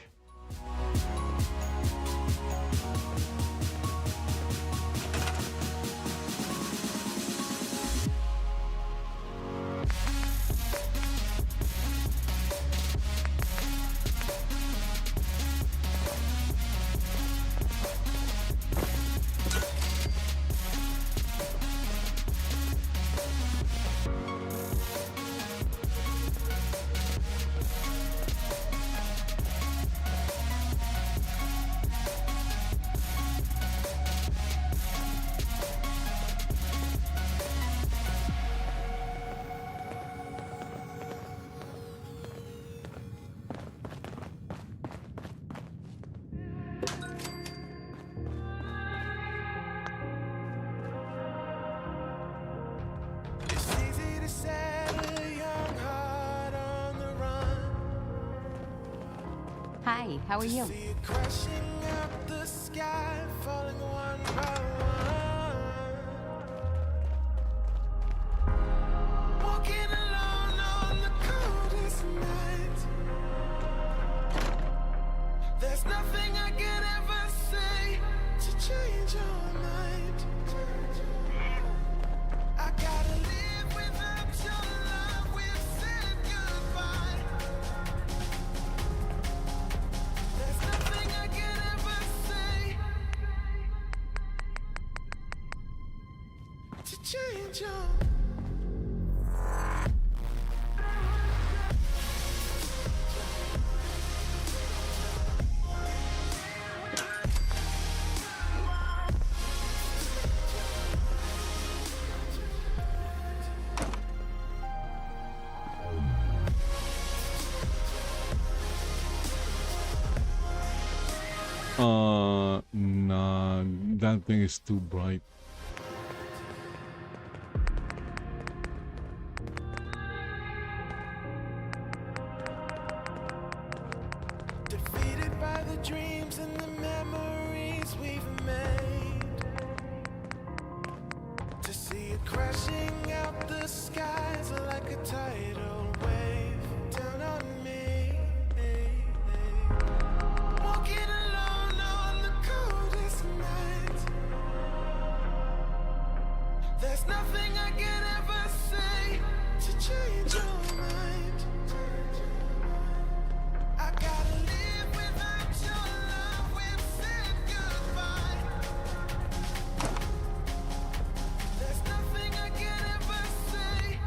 Hi, how are you? There's nothing I can ever say to change your mind. I gotta live without your love. We've said goodbye. There's nothing I can ever say to change your Nah, that thing is too bright. defeated by the dreams and the memories we've made. To see it crashing out the skies like a tidal wave down on me. Walking alone on the coldest night. There's nothing I can ever say to change your mind. I gotta live without your love. We've said goodbye. There's nothing I can ever say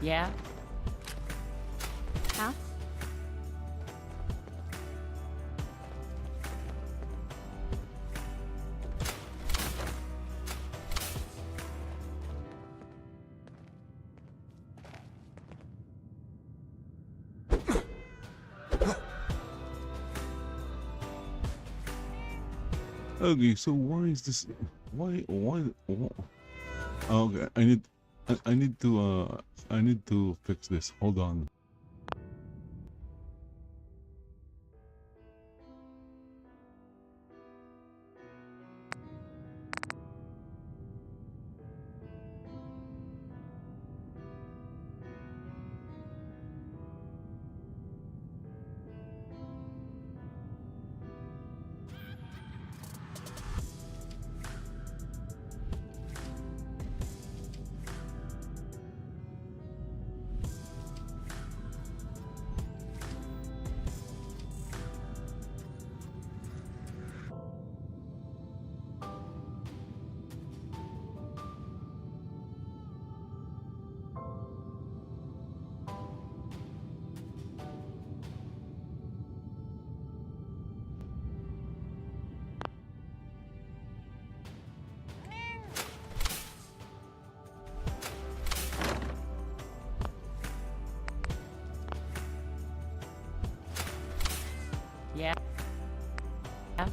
Yeah. Huh? Okay, so why is this? Why? Okay, I need to fix this. Hold on. Yeah. Yeah.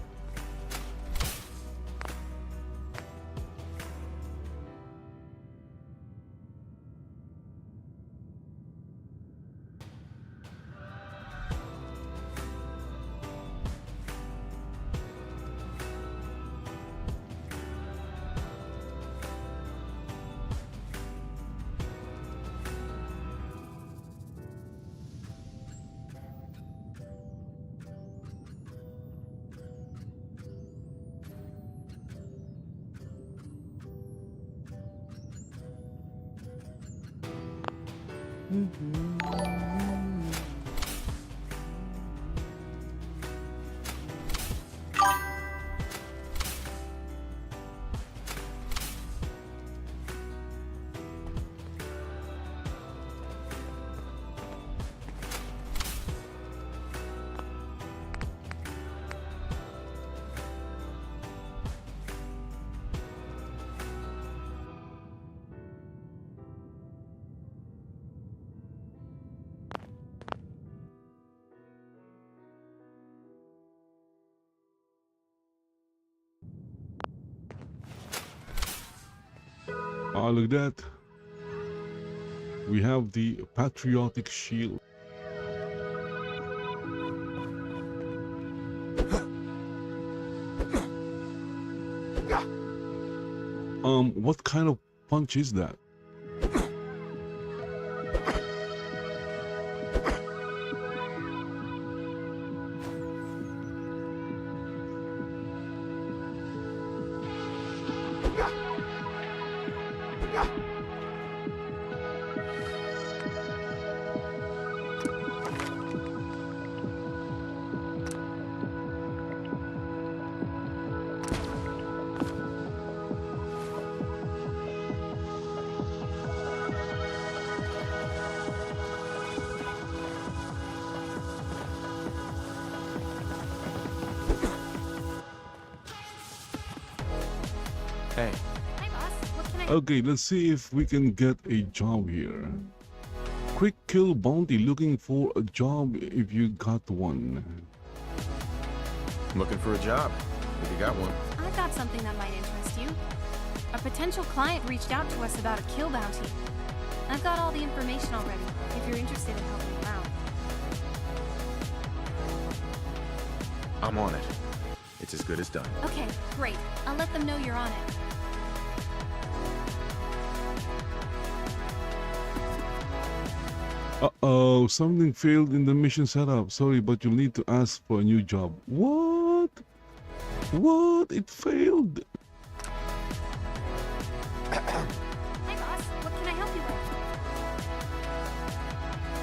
Oh, look at that. We have the patriotic shield. What kind of punch is that? Hey. Hi, boss. What can I... Okay, let's see if we can get a job here. Quick kill bounty, looking for a job if you got one. I'm looking for a job. If you got one. I've got something that might interest you. A potential client reached out to us about a kill bounty. I've got all the information already, if you're interested in helping them out. I'm on it. It's as good as done. Okay, great. I'll let them know you're on it. Uh-oh, something failed in the mission setup. Sorry, but you'll need to ask for a new job. What? What? It failed. Hi, boss. What can I help you with?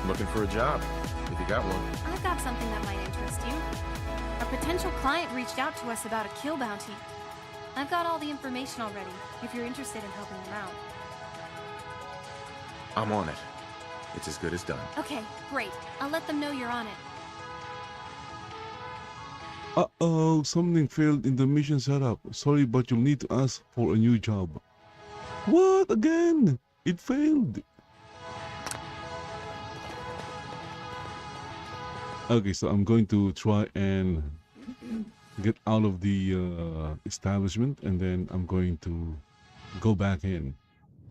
I'm looking for a job. If you got one. I've got something that might interest you. A potential client reached out to us about a kill bounty. I've got all the information already, if you're interested in helping them out. I'm on it. It's as good as done. Okay, great. I'll let them know you're on it. Uh-oh, something failed in the mission setup. Sorry, but you'll need to ask for a new job. What? Again? It failed. Okay, so I'm going to try and get out of the establishment, and then I'm going to go back in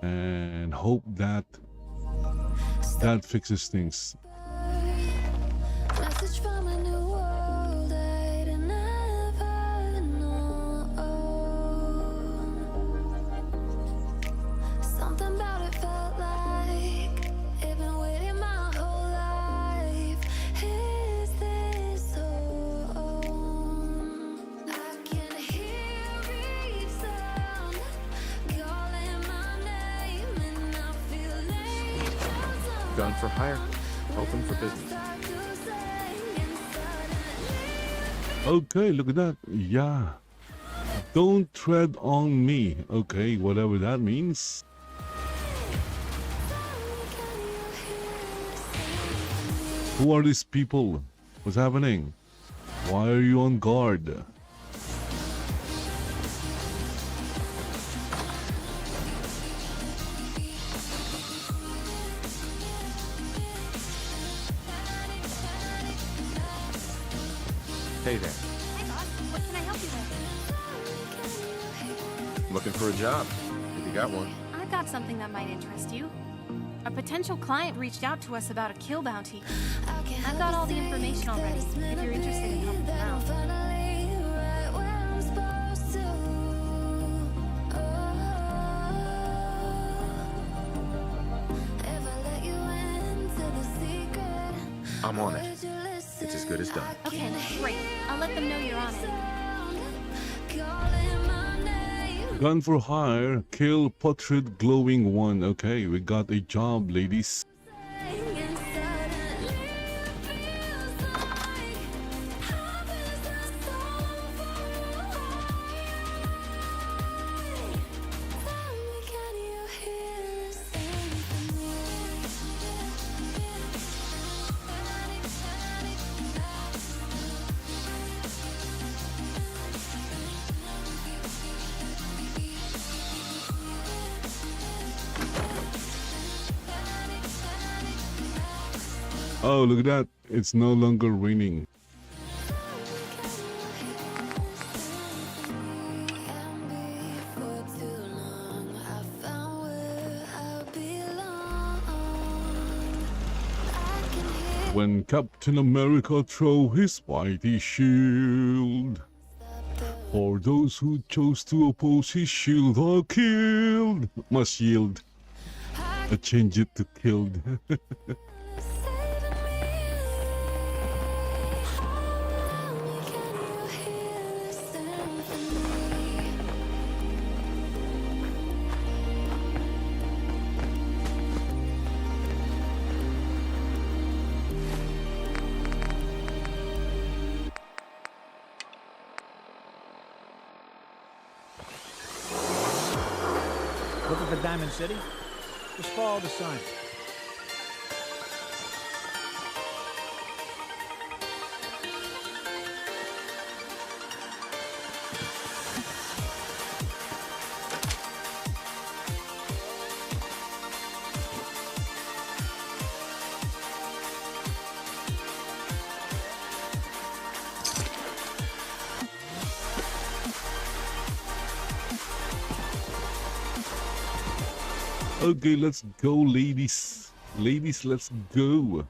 and hope that that fixes things. Message from a new world I'd never known. Something about it felt like I've been waiting my whole life. Is this home? I can hear each sound calling my name, and I feel angels. Gun for hire. Open for business. Okay, look at that. Yeah. Don't tread on me. Okay, whatever that means. Who are these people? What's happening? Why are you on guard? Hey there. Hey, boss. What can I help you with? Looking for a job. If you got one. I've got something that might interest you. A potential client reached out to us about a kill bounty. I've got all the information already, if you're interested in helping them out. I'm on it. It's as good as done. Okay, great. I'll let them know you're on it. Gun for hire, kill portrait glowing one. Okay, we got a job, ladies. Oh, look at that. It's no longer raining. When Captain America throw his mighty shield, for those who chose to oppose his shield are killed. Must yield. I change it to killed. Looking for Diamond City? Just follow the sign. Okay, let's go, ladies. Ladies, let's go.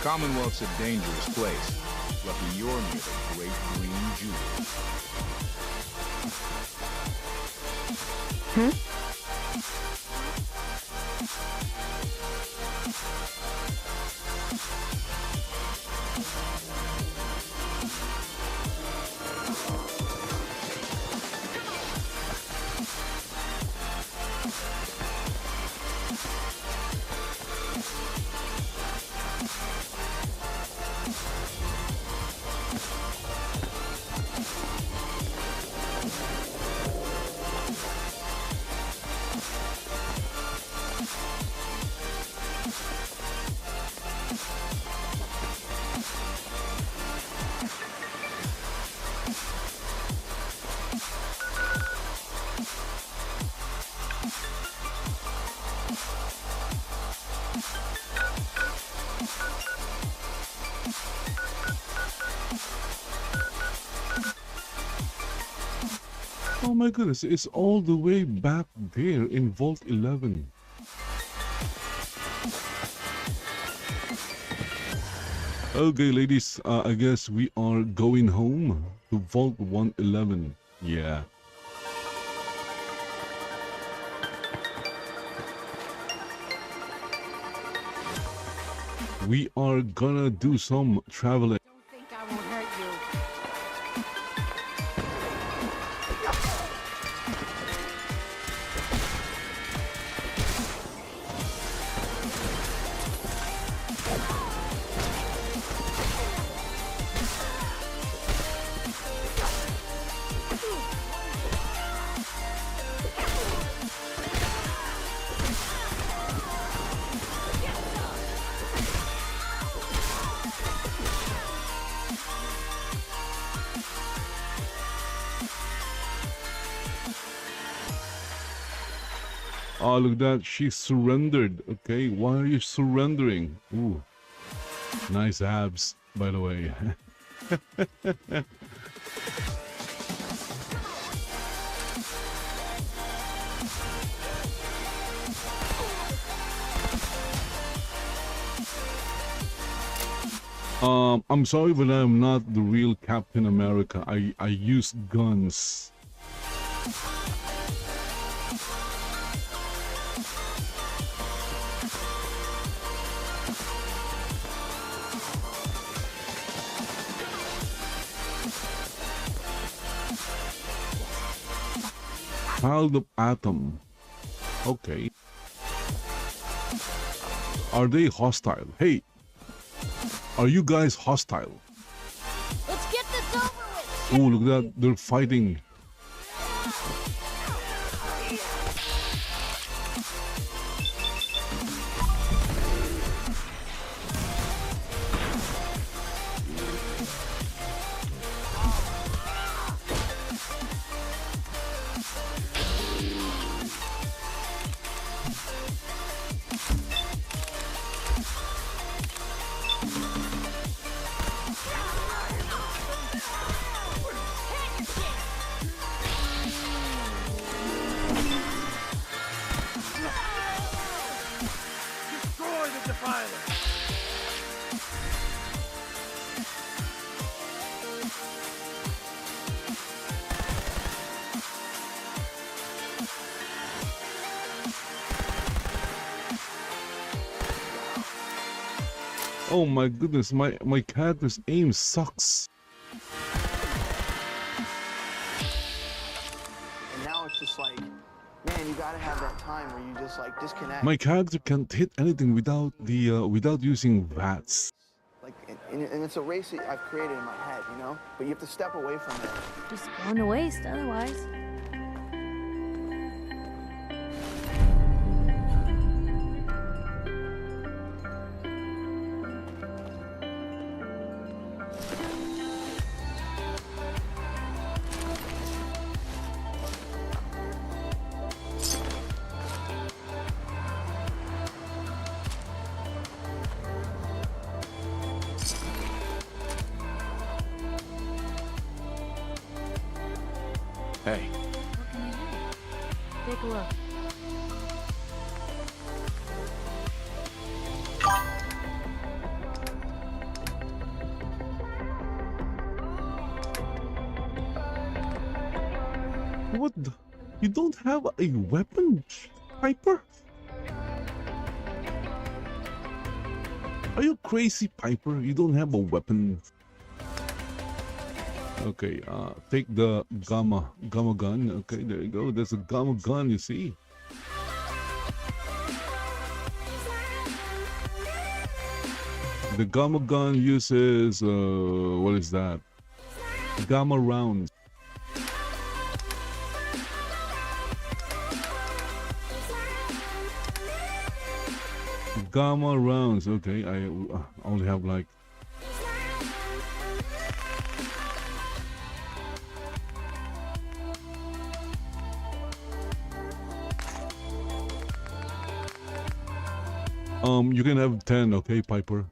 Commonwealth's a dangerous place. Lucky you're near the great green jewel. Oh my goodness, it's all the way back there in Vault 11. Okay, ladies, I guess we are going home to Vault 111. Yeah. We are gonna do some traveling. Think I won't hurt you. Oh, look at that. She surrendered. Okay, why are you surrendering? Ooh. Nice abs, by the way. I'm sorry, but I'm not the real Captain America. I use guns. Child of Atom. Okay. Are they hostile? Hey, are you guys hostile? Let's get this over with. Oh, look at that. They're fighting. Destroy the Defiler! Oh my goodness, my character's aim sucks. And now it's just like, man, you gotta have that time where you just like disconnect. My character can't hit anything without the without using VATS. Like, and it's a race that I've created in my head, you know? But you have to step away from it. Just going to waste otherwise. Hey. What can I do? Take a look. What? You don't have a weapon, Piper? Are you crazy, Piper? You don't have a weapon. Okay, take the gamma gun. Okay, there you go. There's a gamma gun, you see. The gamma gun uses what is that? Gamma rounds. Gamma rounds. Okay, I only have like. You can have 10, okay, Piper?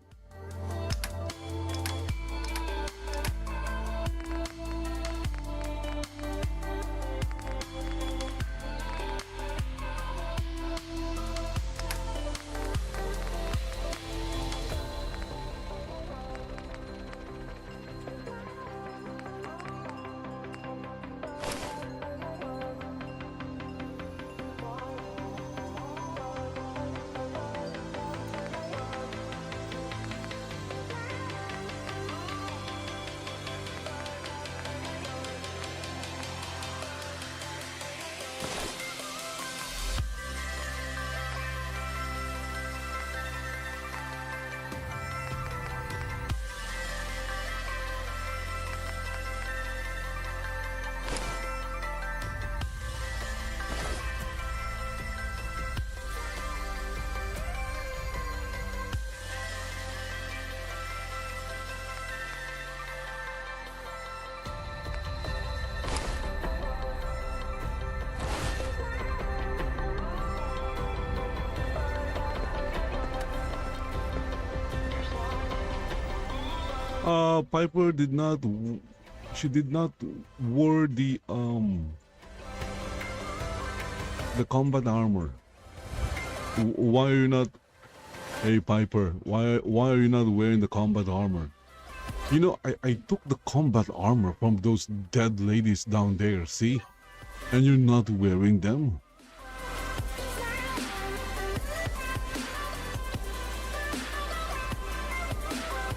Piper did not. She did not wear the combat armor. Why are you not? Hey Piper, why are you not wearing the combat armor? You know, I took the combat armor from those dead ladies down there, see? And you're not wearing them?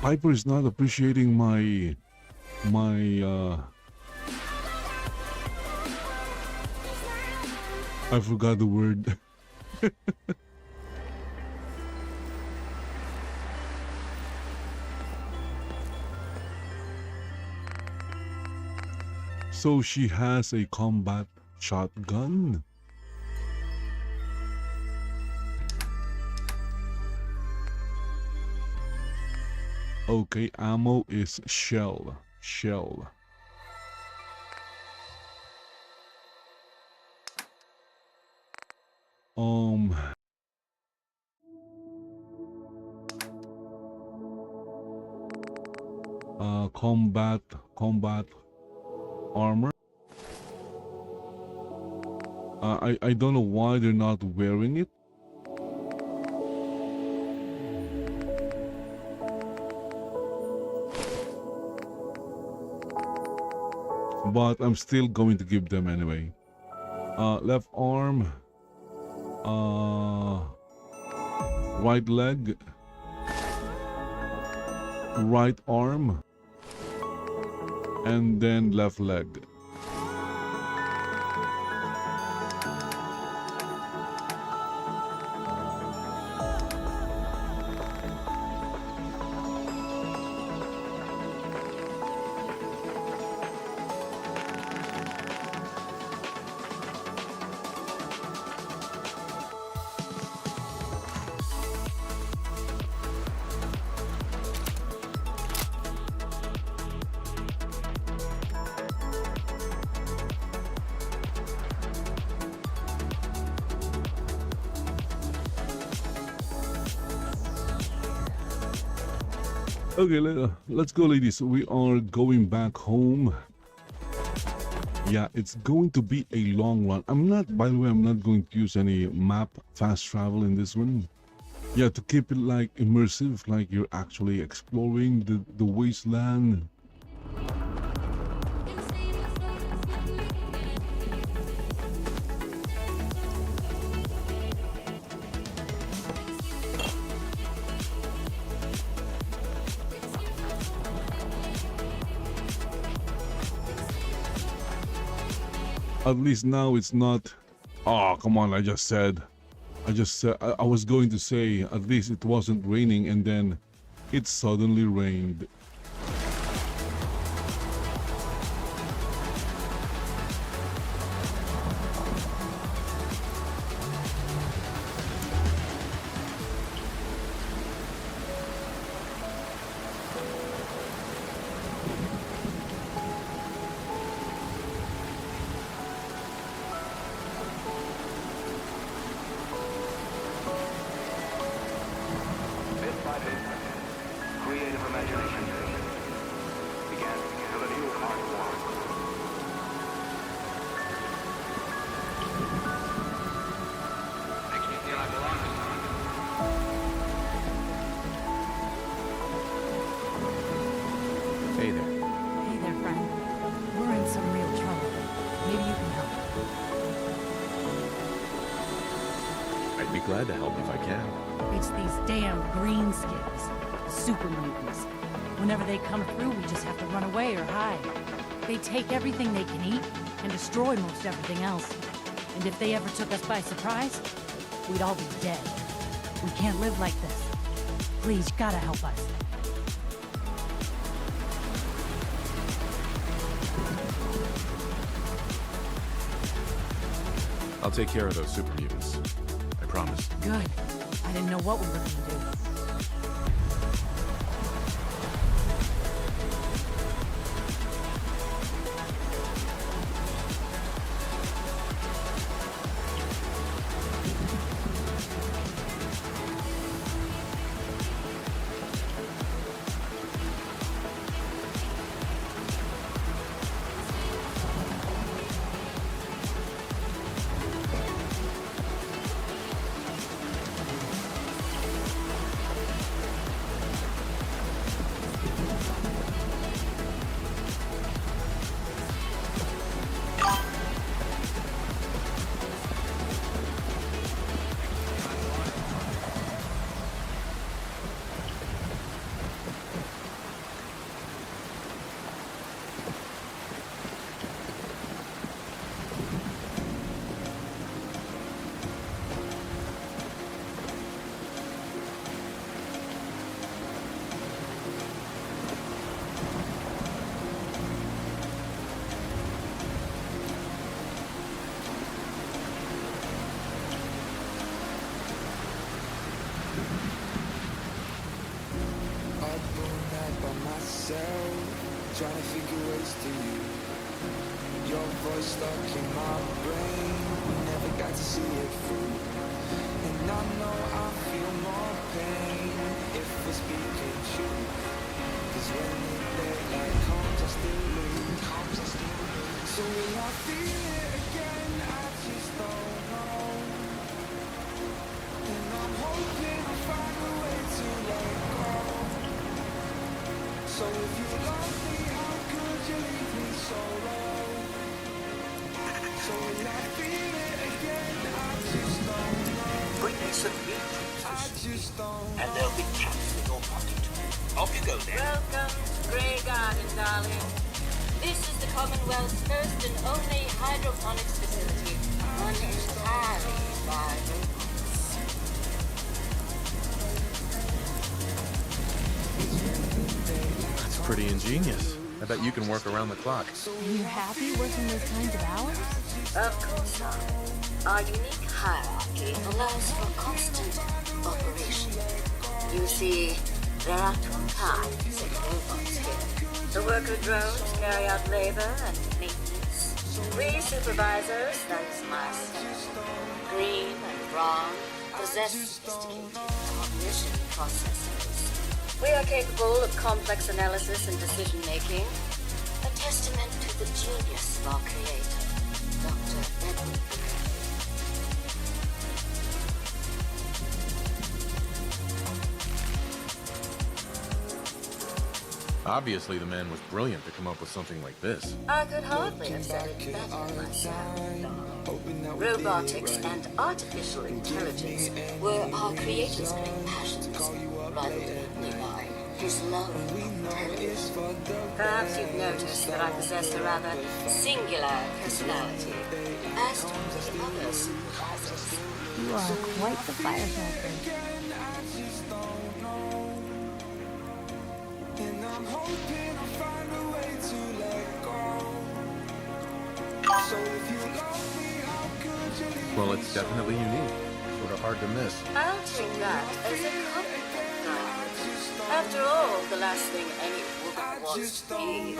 Piper is not appreciating my I forgot the word. So she has a combat shotgun. Okay, ammo is shell. Combat armor. I don't know why they're not wearing it. But I'm still going to give them anyway. Left arm, right leg, right arm, and then left leg. Okay, let's go, ladies. We are going back home. Yeah, it's going to be a long run. By the way, I'm not going to use any map fast travel in this one. Yeah, to keep it like immersive, like you're actually exploring the wasteland. At least now it's not. Oh, come on! I just said. I was going to say at least it wasn't raining and then it suddenly rained. Glad to help if I can. It's these damn greenskins, super mutants. Whenever they come through, we just have to run away or hide. They take everything they can eat and destroy most everything else. And if they ever took us by surprise, we'd all be dead. We can't live like this. Please, you gotta help us. I'll take care of those super mutants. Promise. Good. I didn't know what we were going to do. trying to figure ways to you. Your voice stuck in my brain, never got to see it through. And I know I feel more pain if we're speaking true. Cause when it late like comes, I still lose. So will I feel it again? I just don't know. And I'm hoping I'll find a way to let go. So if you love me, how could you leave me so low? So will I feel it again? I just don't know. Bring me some meat, I just don't and there'll be cats for your pocket. Off you go then. Welcome to Grey Garden, darling. This is the Commonwealth's first and only hydroponics facility, run entirely by robots. That's pretty ingenious. I bet you can work around the clock. Are you happy working those kinds of hours? Of course not. Our unique hierarchy allows for constant operation. You see, there are two kinds of robots here. The worker drones carry out labor and maintenance. We supervisors, that is myself, green and brown, possess sophisticated cognition processors. We are capable of complex analysis and decision-making, a testament to the genius of our creator, Dr. Edward. Obviously, the man was brilliant to come up with something like this. I could hardly have said it better myself. Robotics and artificial intelligence were our creator's great passions, rather than by his love of intelligence. Perhaps you've noticed that I possess a rather singular personality, as do the other supervisors. You are quite the firecracker. And I'm hoping I'll find a way to let go. So if you love me, how could you leave Well, it's definitely unique. Sort of hard to miss. I'll take that as a compliment, darling. After all, the last thing any woman wants is food.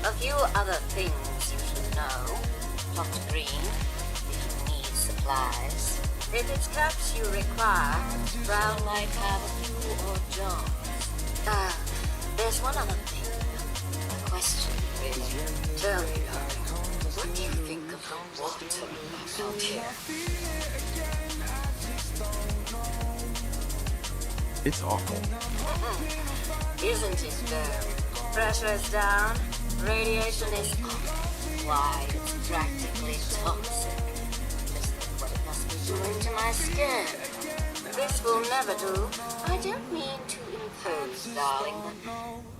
A few other things you should know. Dr. Green, if you need supplies. If it's cups you require, Brown might have a few or jars. There's one other thing. A question, really. Tell me, darling, what do you think of the water out here? It's awful. Isn't it though? Pressure is down, radiation is up. Why, it's practically toxic. Just think what it must be doing to my skin. This will never do. I don't mean to impose, darling, but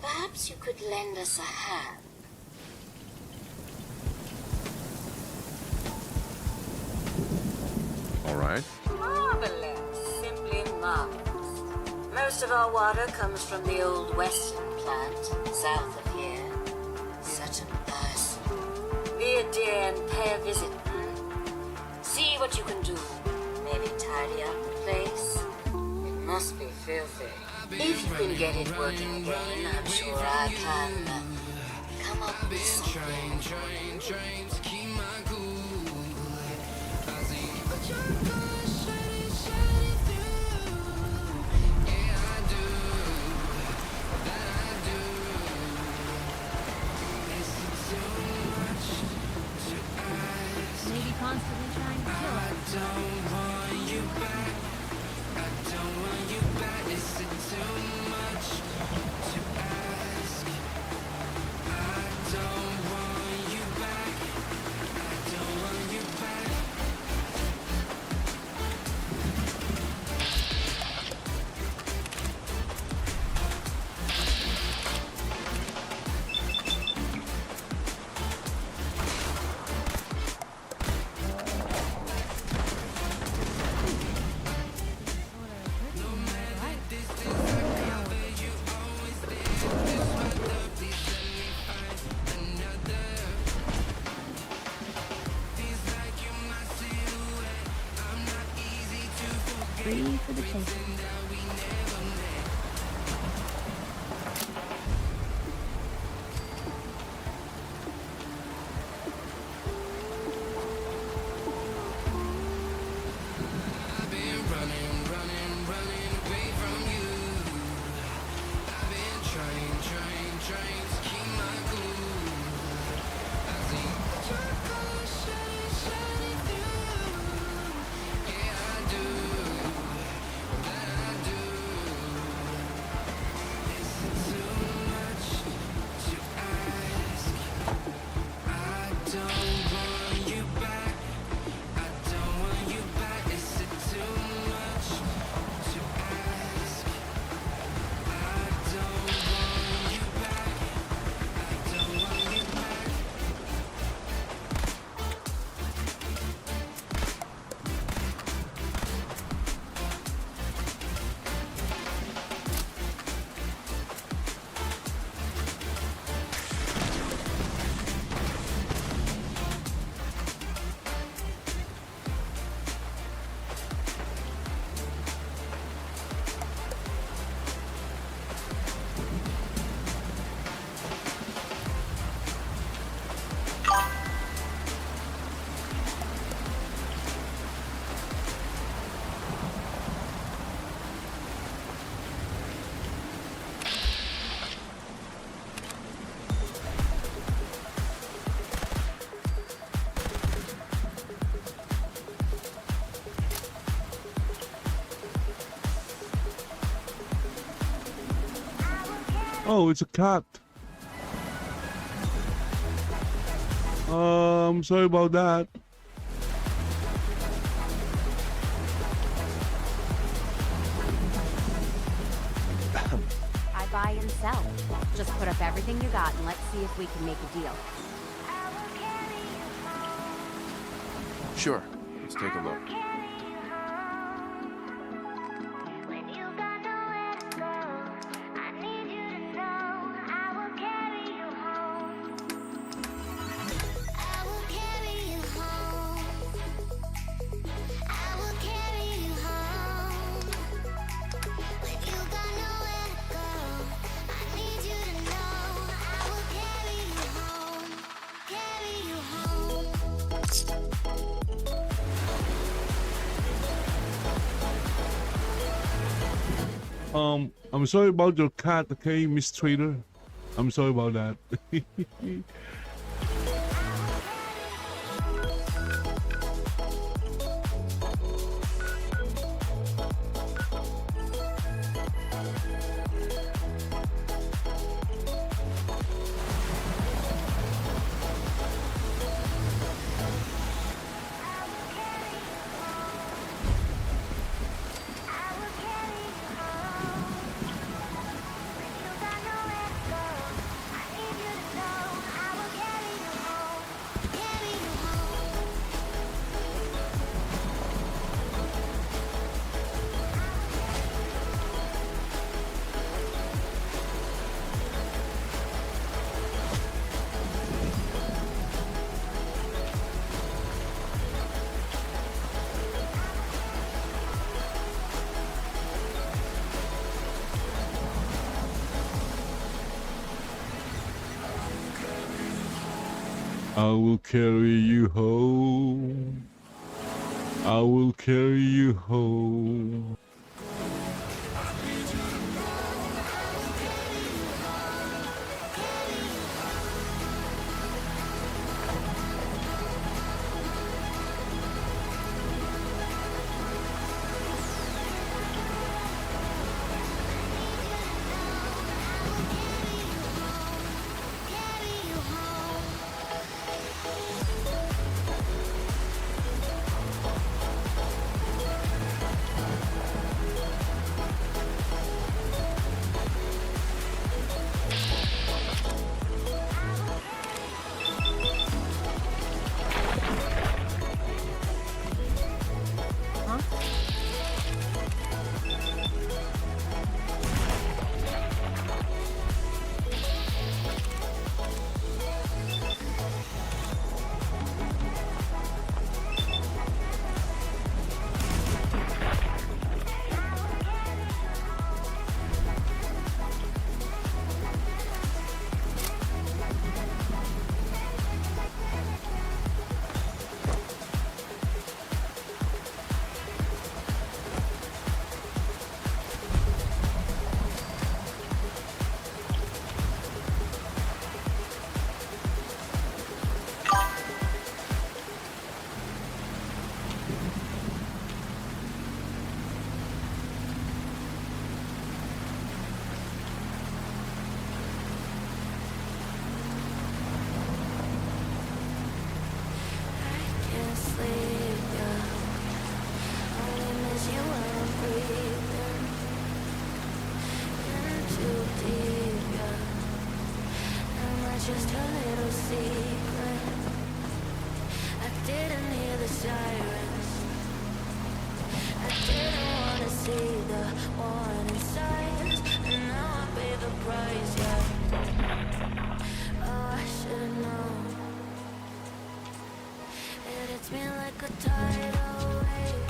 perhaps you could lend us a hand. All right. Marvelous. Simply marvelous. Most of our water comes from the old western plant, south of here. Such a person. Be a dear and pay a visit. See what you can do. Maybe tidy up the place. It must be filthy. If you can get it working again, I'm sure I can come up with something. Maybe constantly trying to kill us. I don't want you back. I don't want you back. Is it too much to ask? I don't want you back. I don't want you back. Free for the taking. Oh, it's a cat. I'm sorry about that. I buy and sell. Just put up everything you got and let's see if we can make a deal. Sure. Let's take a look. I'm sorry about your cat, okay, Miss Trader? I'm sorry about that. I will carry you home. I will carry you home. Just a little secret. I didn't hear the sirens. I didn't want to see the warning signs, and now I pay the price. Yeah. Oh, I should have known. It hits me like a tidal wave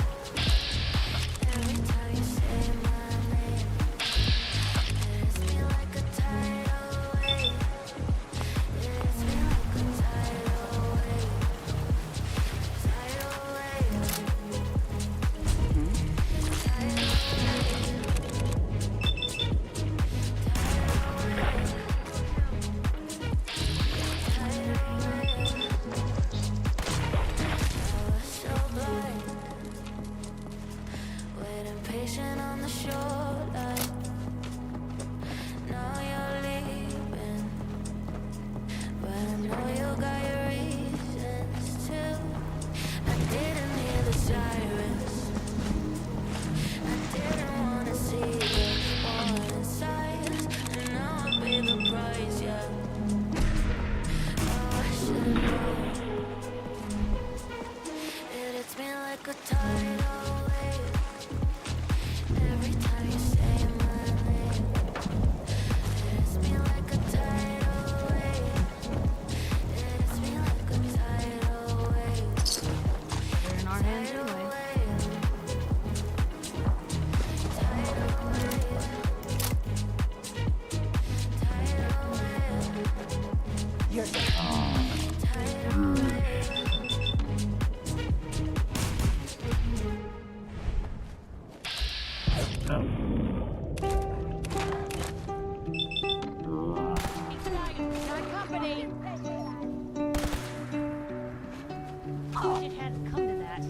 every time you say my name. It hits me like a tidal wave. You're company. It hadn't come to that.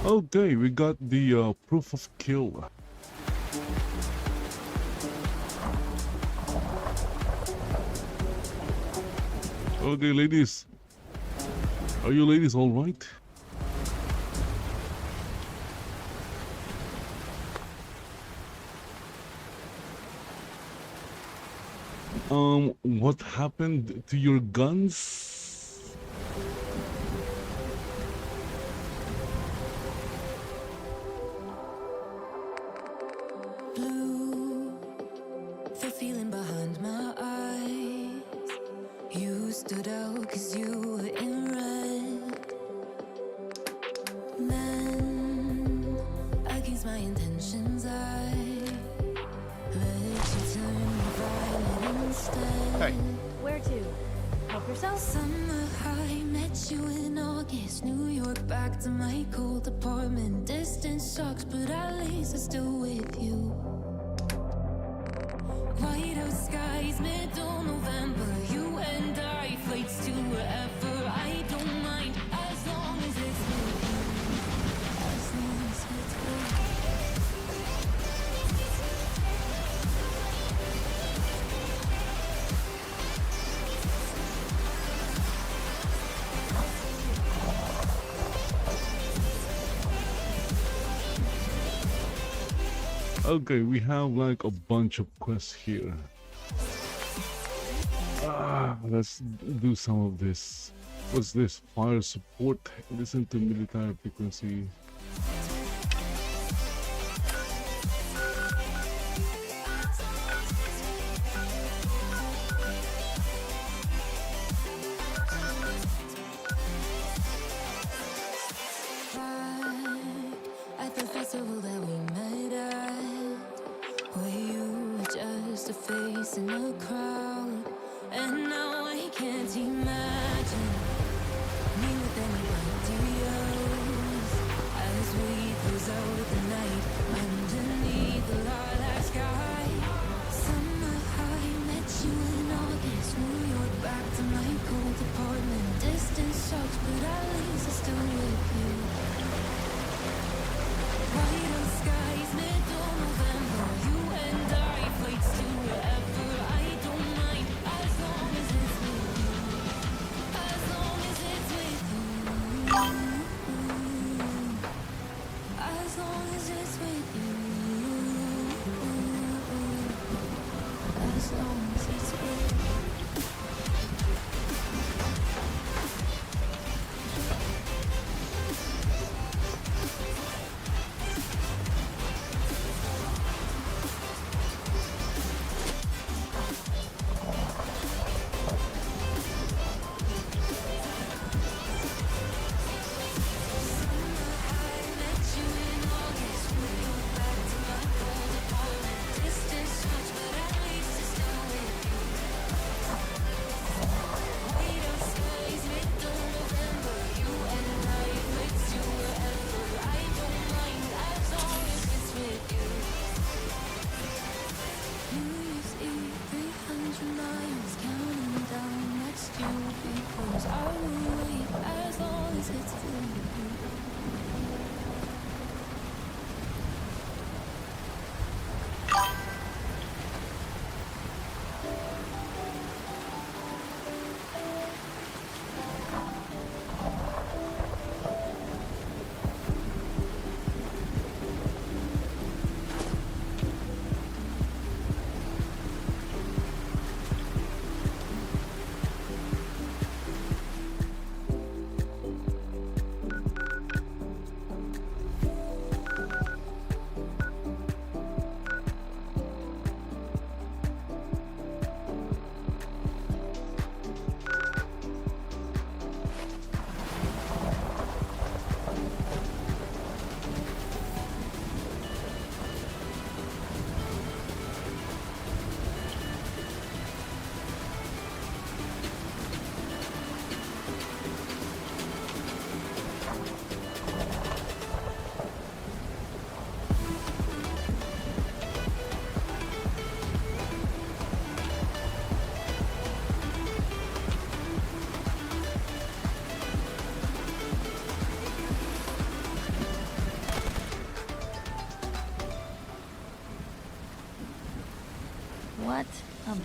Okay, we got the proof of kill. Okay, ladies. Are you ladies all right? What happened to your guns? Blue, the feeling behind my eyes. You stood out 'cause you were in red. Then, against my intentions, I let you turn violet instead. Hey. Where to? Help yourself? Summer high, met you in August. New York, back to my cold apartment. Distance sucks, but at least I'm still with you. White out skies, middle November. You and I, flights to wherever. I don't mind as long as it's with you. As long as it's with you. Okay, we have like a bunch of quests here. Let's do some of this. What's this? Fire support. Listen to military frequency.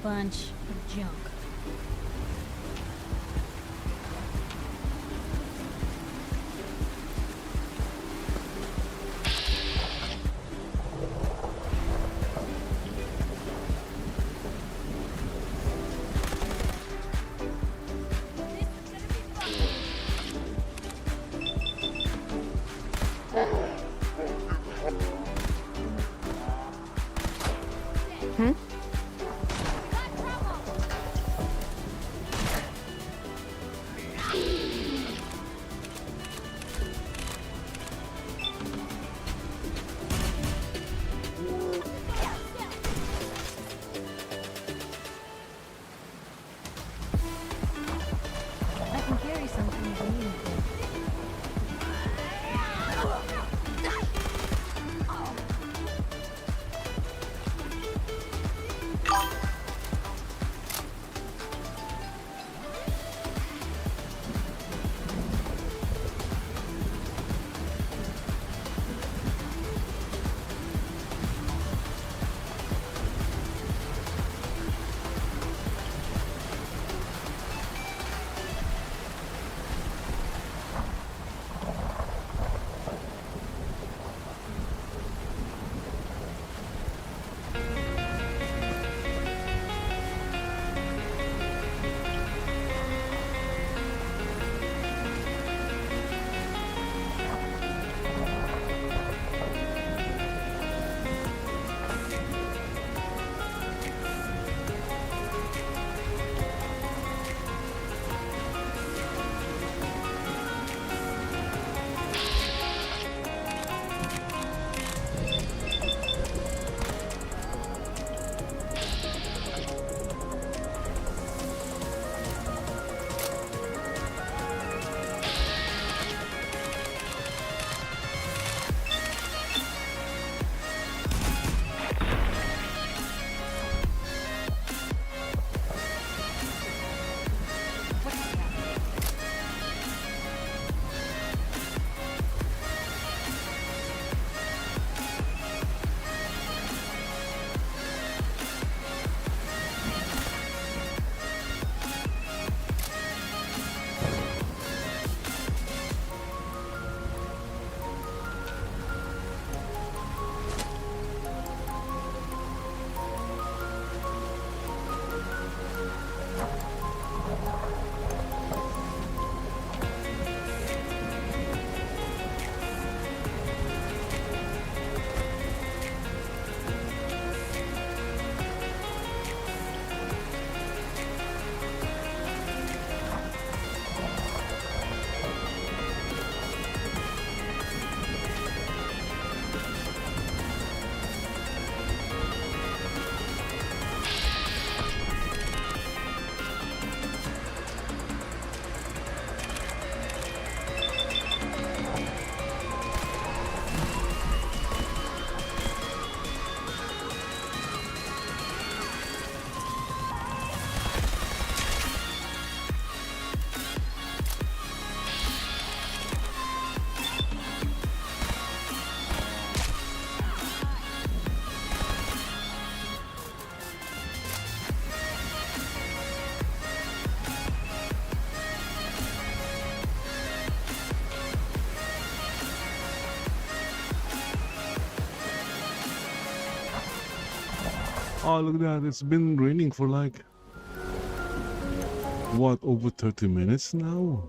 bunch of junk. I can carry something if you need to. Oh, look at that. It's been raining for like, what, over 30 minutes now?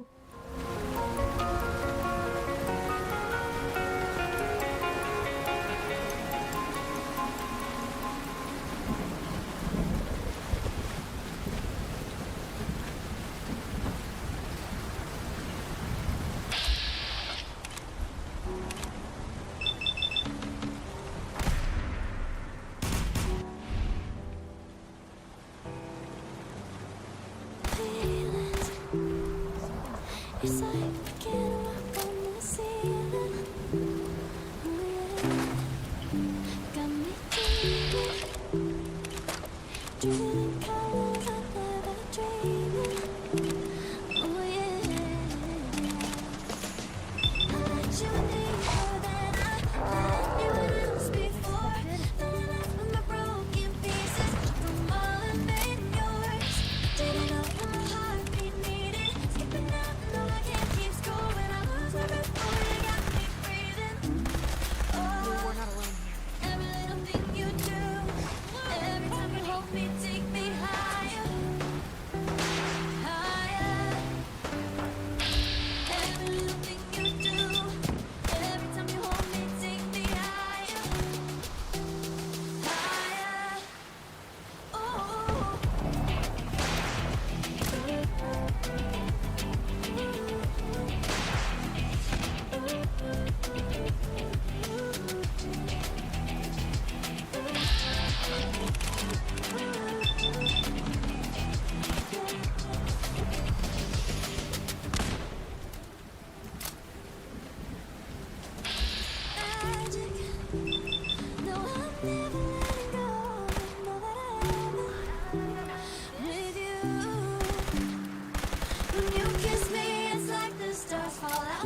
It's like we can't walk on the ceiling. Got me dreaming colors I've never dreamed. Oh yeah. I let you deeper than I let anyone else before. Then I left with my broken pieces from all I made.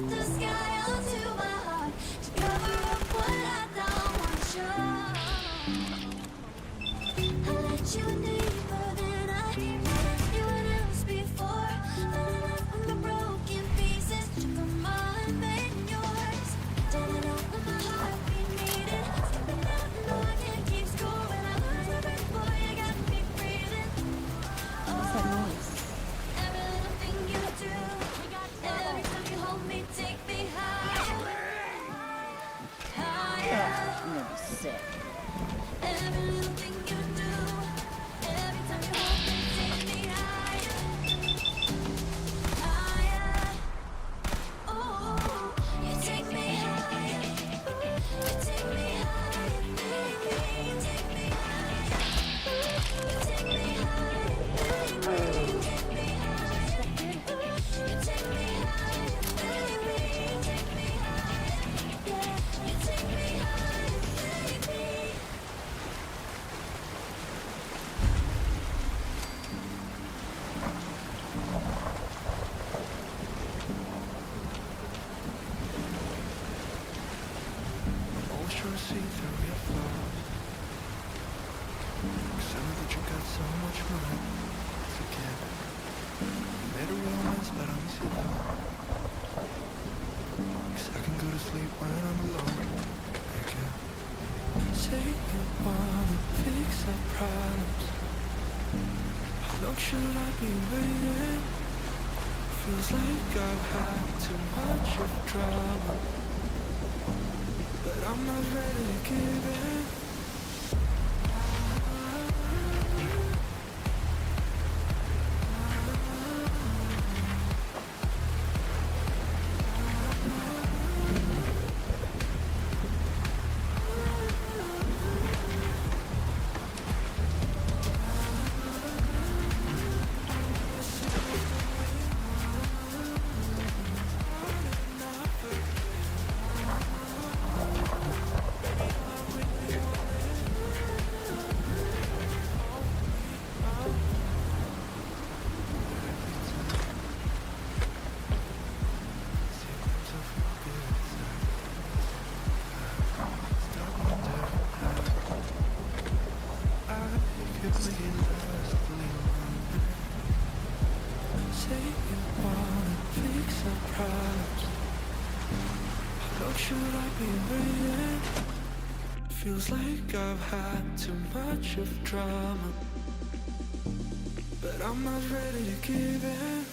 the sky onto my heart to cover up what I don't want to show. I let you deeper than I gave anyone else before. From the broken pieces to the mind made yours. Turning up when my heart beat needed. Stepping out and no, I can't keep score. When I lose my breath, boy, you got me breathing. What's that noise? Every little thing you do, every time you hold me, take me higher. Higher. I'm gonna be sick. Every little thing you do, every time you hold me, take me higher. Higher. Oh, you take me higher. You take me higher, baby. You take me higher. You take me higher, baby. You take me higher. You take me higher, baby. You take me higher. Yeah, you take me higher, baby. Always trying to see through your flaws. 'Cause I know that you got so much more to give. You made a real mess, but I miss you though. 'Cause I can go to sleep when I'm alone. Again. Say you wanna fix our problems. How long should I be waiting? Feels like I've had too much of drama, but I'm not ready to give in. Should I be waiting? Feels like I've had too much of drama, but I'm not ready to give in.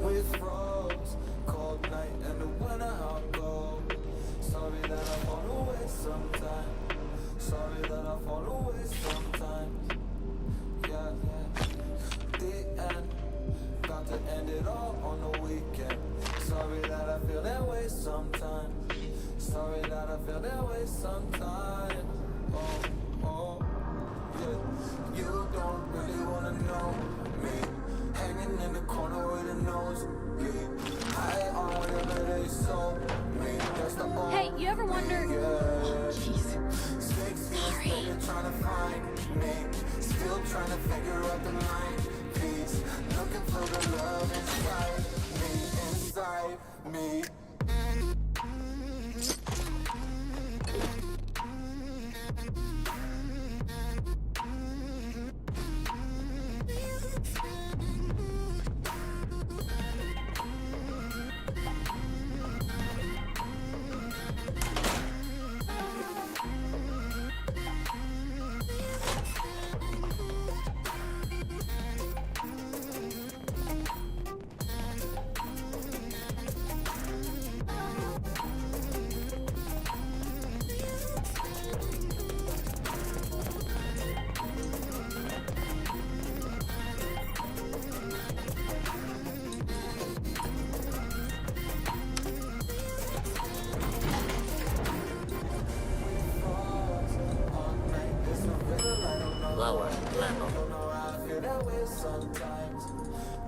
With frogs, cold night and the winter I'll go. Sorry that I fall away sometimes. Sorry that I fall away sometimes. Yeah, the end. Got to end it all on the weekend. Sorry that I feel that way sometimes. Sorry that I feel that way sometimes. Oh, yeah. You don't really wanna know me. Hanging in the corner with a nose. I on whatever they sold me. That's the only. Hey, you ever wonder? Jeez. 6 years later, trying to find me. Still trying to figure out the line. Peace. Looking for the love inside me. power level. Don't know how I feel that way sometimes.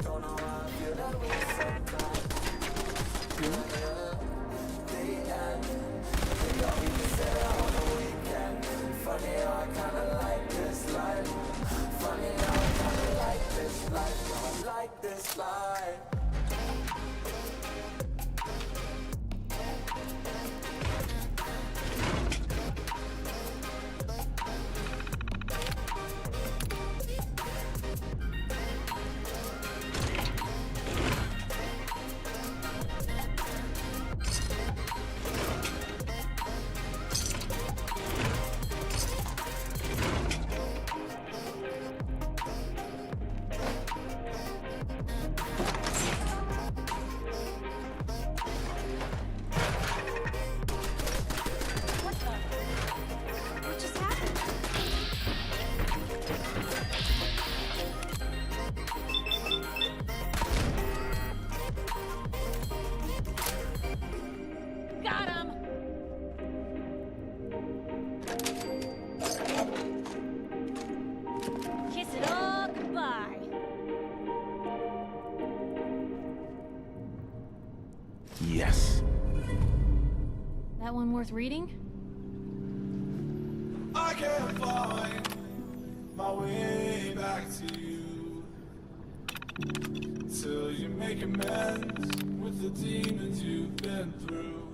Don't know how I feel that way sometimes. They got me to say on the weekend. Funny how I kinda like this life. Funny how I kinda like this life. I like this life. Got him! Kiss it all goodbye. Yes. That one worth reading? I can't find my way back to you till you make amends with the demons you've been through.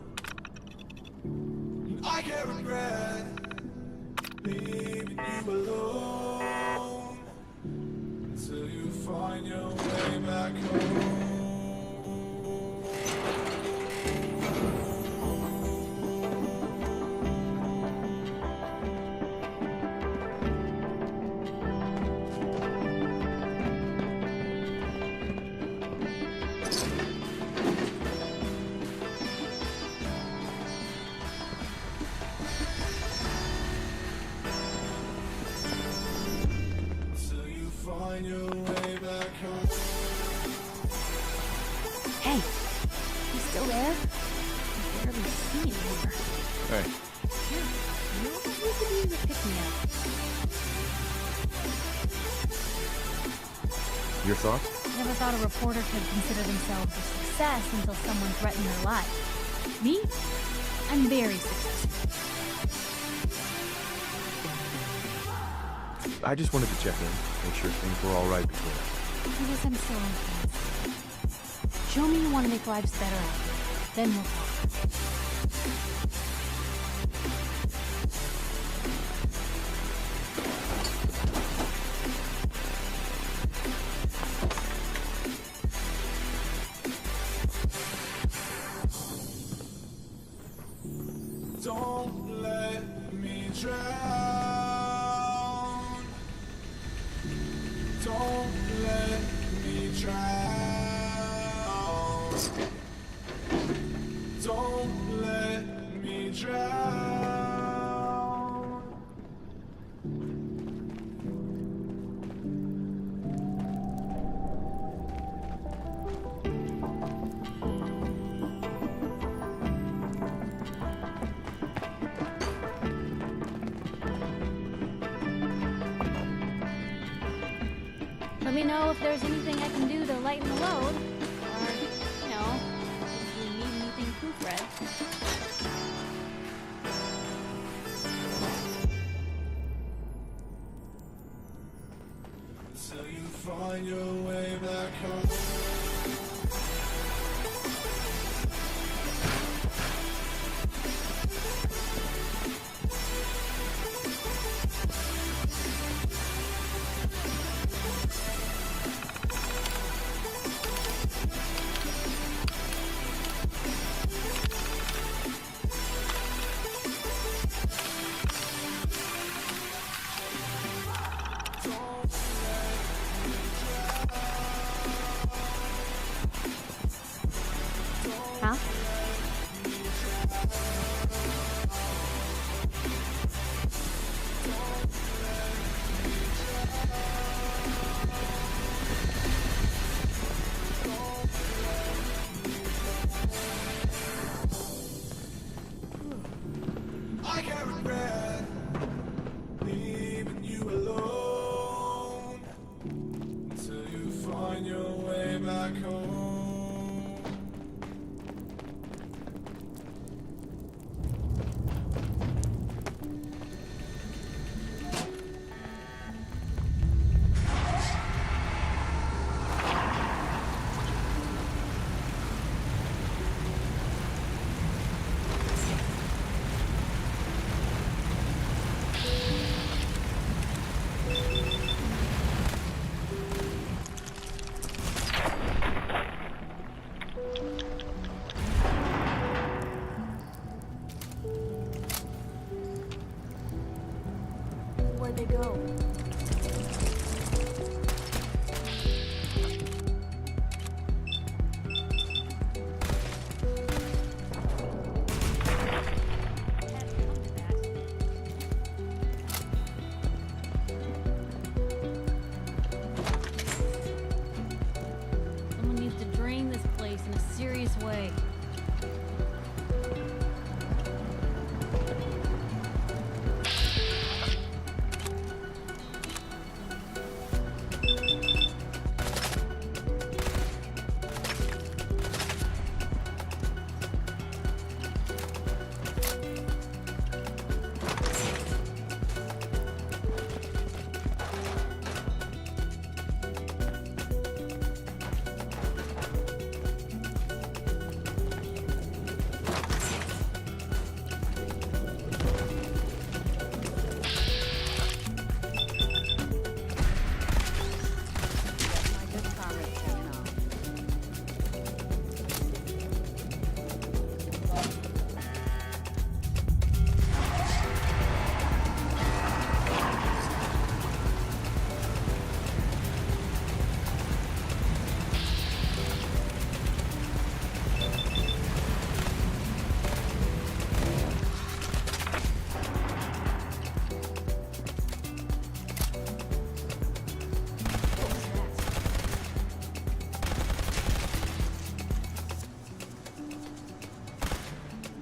And I can't regret leaving you alone until you find your way back home. Find your way back home. Hey, you still there? I barely see you anymore. Hey, You could use a pick-me-up. your thoughts? Never thought a reporter could consider themselves a success until someone threatened their life. Me? I'm very successful. I just wanted to check in, make sure things were all right before that. I guess I'm still on the fence. Show me you want to make lives better out here. Then we'll talk. Don't let me drown. Don't let me drown. Don't let me drown. Let me know if there's anything I can do to lighten the load. Or, you know, if you need anything proofread. Till you find your way back home. Don't let me drown. Where'd they go? Someone needs to drain this place in a serious way.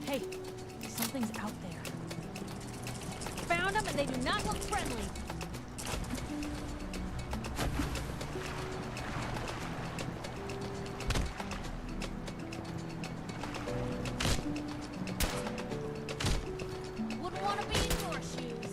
Hey, something's out there. Found them and they do not look friendly. Wouldn't want to be in your shoes.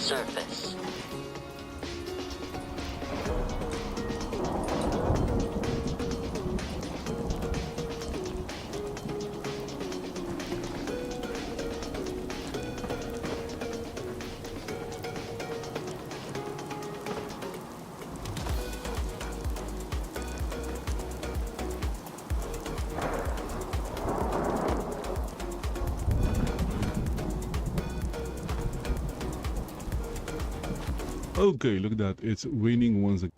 surface. Okay, look at that. It's raining once again.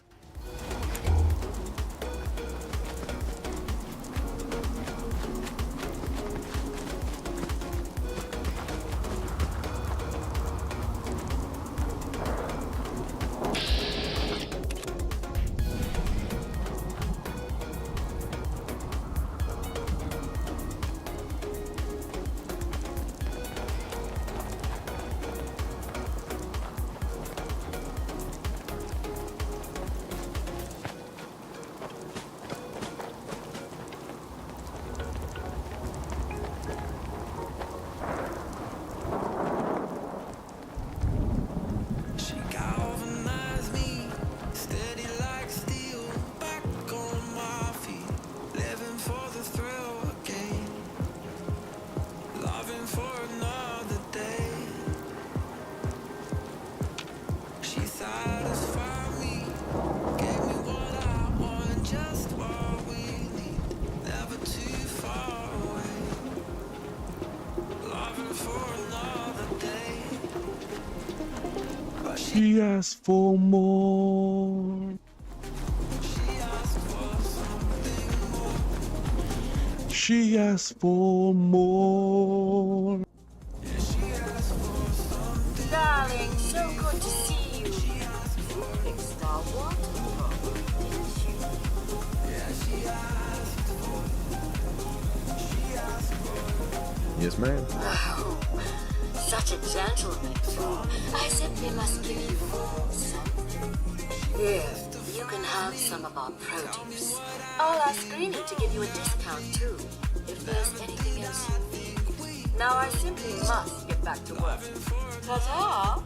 She galvanized me, steady like steel, back on my feet, living for the thrill again, loving for another day. She satisfied me, gave me what I want, just what we need, never too far away, loving for another day. She asked for more. She asked for more. Darling, so good to see you. Fixed our water problem, didn't you? Yes, ma'am. Oh, such a gentleman, too. I simply must give you something. Here, you can have some of our produce. I'll ask Greenie to give you a discount, too, if there's anything else you need. Now I simply must get back to work. Ta-ta!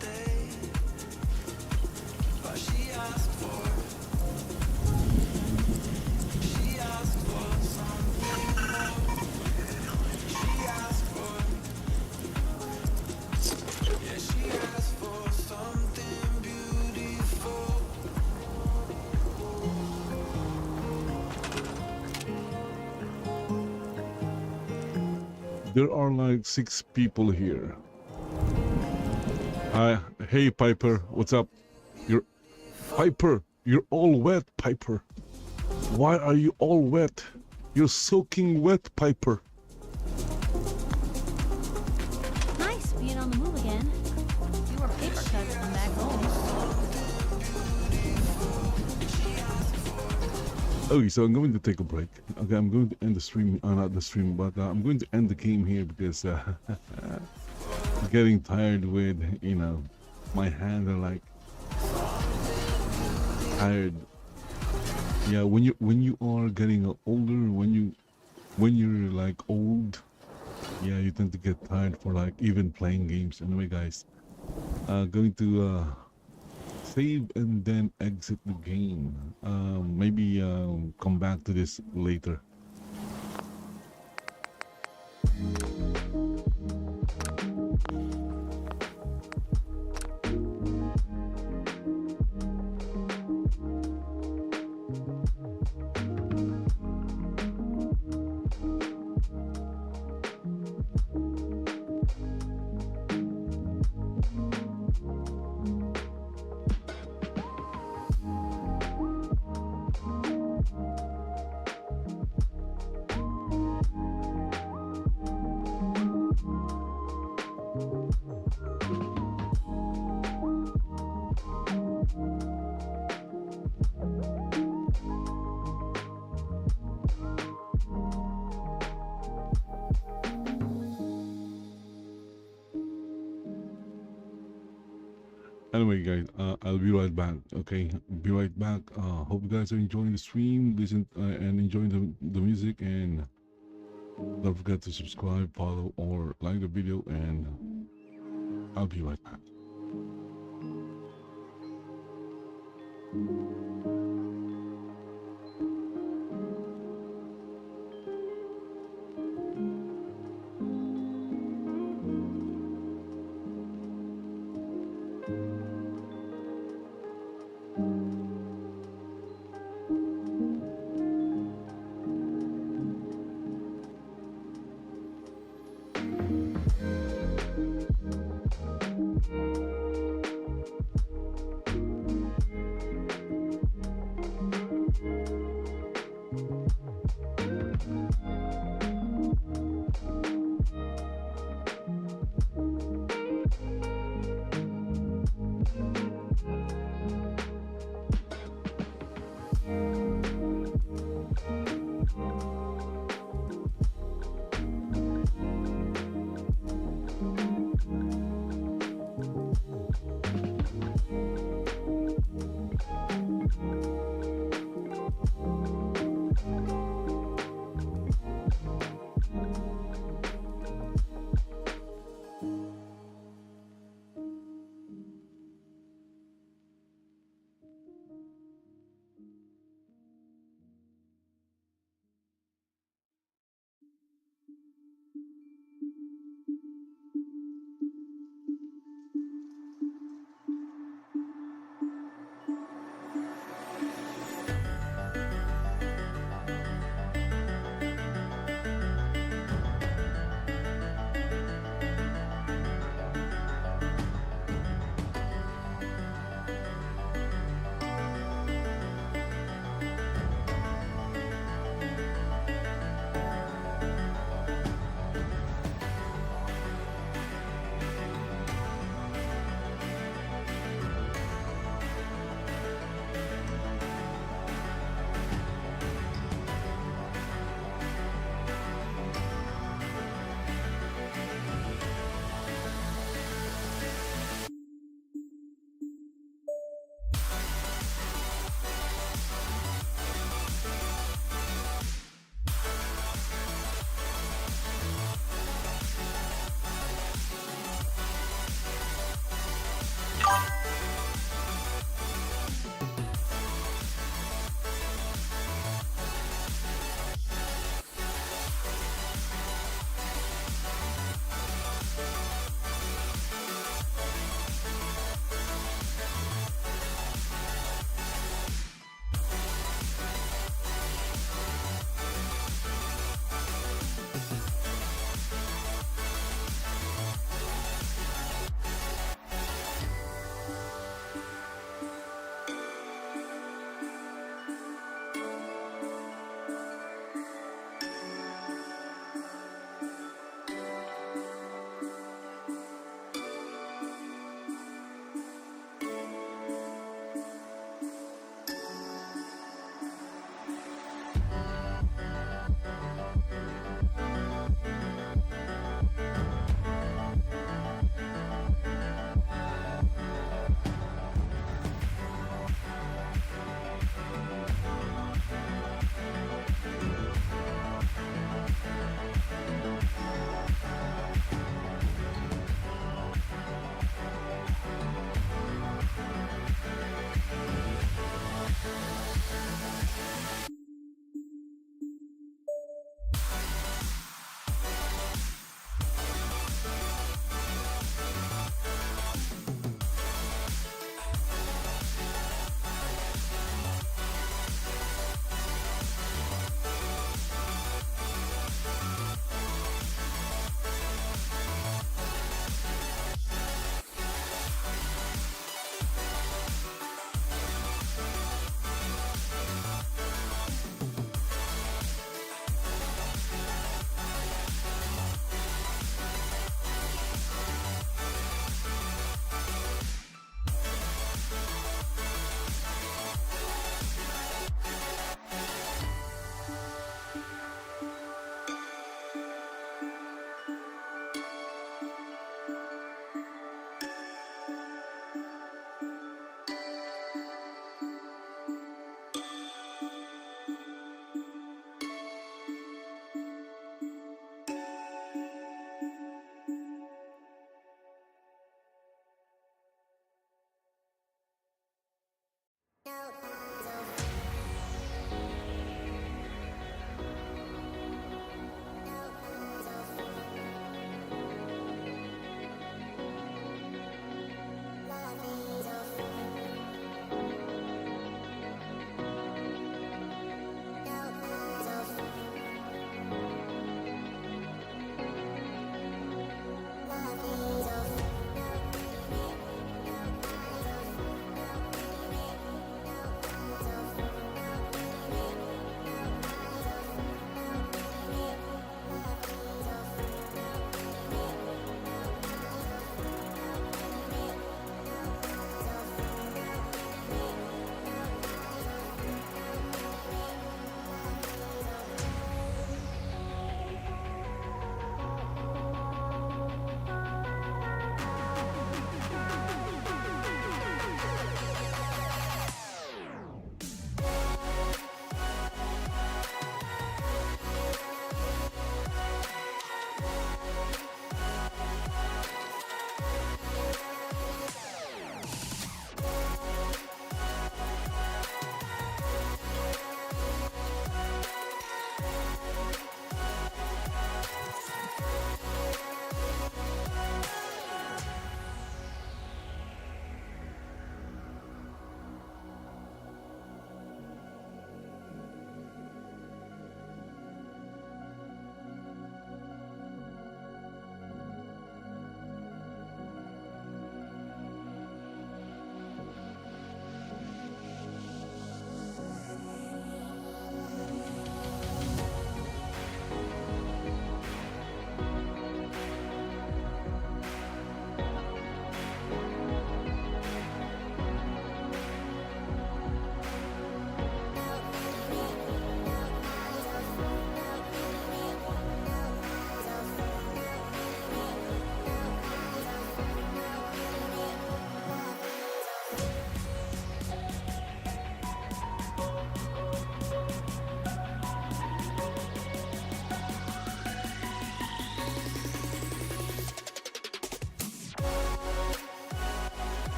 There are like 6 people here. Hi, hey Piper, what's up? Piper, you're all wet, Piper. Why are you all wet? You're soaking wet, Piper. Nice being on the move again. You were paper cuts come back home. Okay, so I'm going to take a break. Okay, I'm going to end the stream, not the stream, but I'm going to end the game here because getting tired with, you know, my hands are like tired. Yeah, when you are getting older, when you're like old, yeah, you tend to get tired for like even playing games. Anyway, guys, going to save and then exit the game. Maybe come back to this later. Anyway, guys, I'll be right back. Okay, be right back. Hope you guys are enjoying the stream, listen and enjoying the music, and don't forget to subscribe, follow, or like the video, and I'll be right back.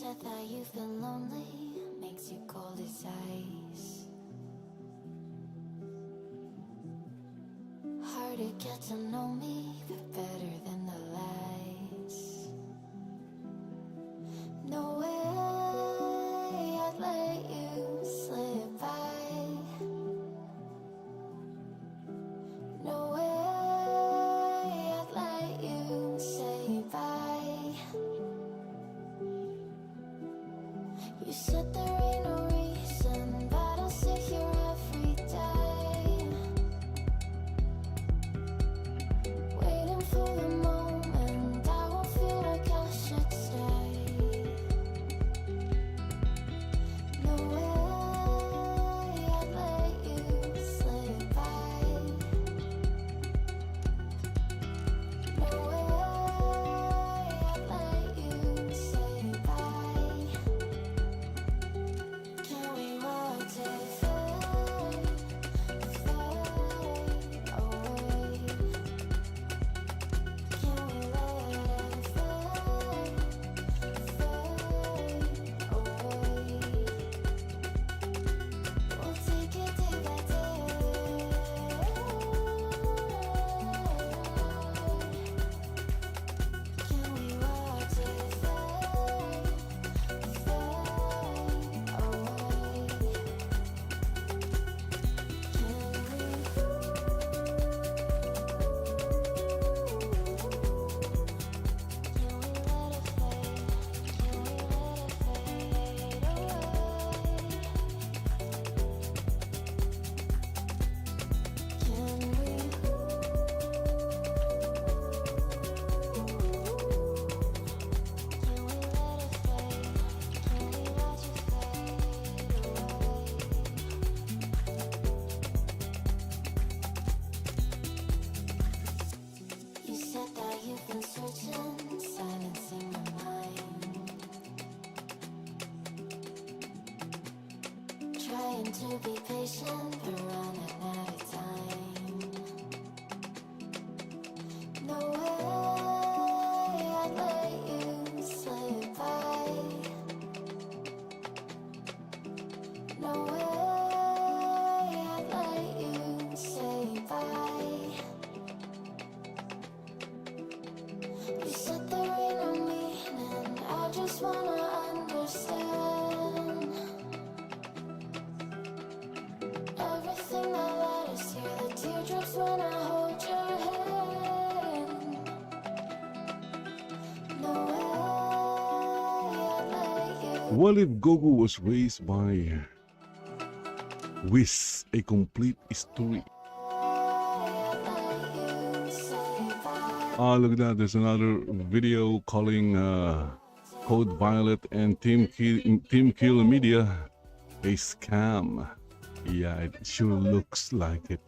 said that you've been lonely, makes you cold as ice. Hard to get to know me, but better than the lies. No way I'd let you slip by. No way I'd let you say bye. You said there ain't no reason, but I'll sit here every day, waiting for the moment I won't feel like I should stay. No way I'd let you slip by. No way I'd let you say bye. Can we watch it fade, fade away? Can we let it fade, fade away? We'll take it day by day. Can we watch it fade, fade away? You said that you've been searching, silencing my mind, trying to be patient, but running out of time. No way I'd let you slip by. No way I'd let you say bye. You said there ain't no meaning, I just wanna understand everything that led us here, the teardrops when I hold your hand. No way I'd let you. What if Gogo was raised by Whis, a complete story? Look at that. There's another video calling Code Violet and Team Kill Media a scam. Yeah, it sure looks like it.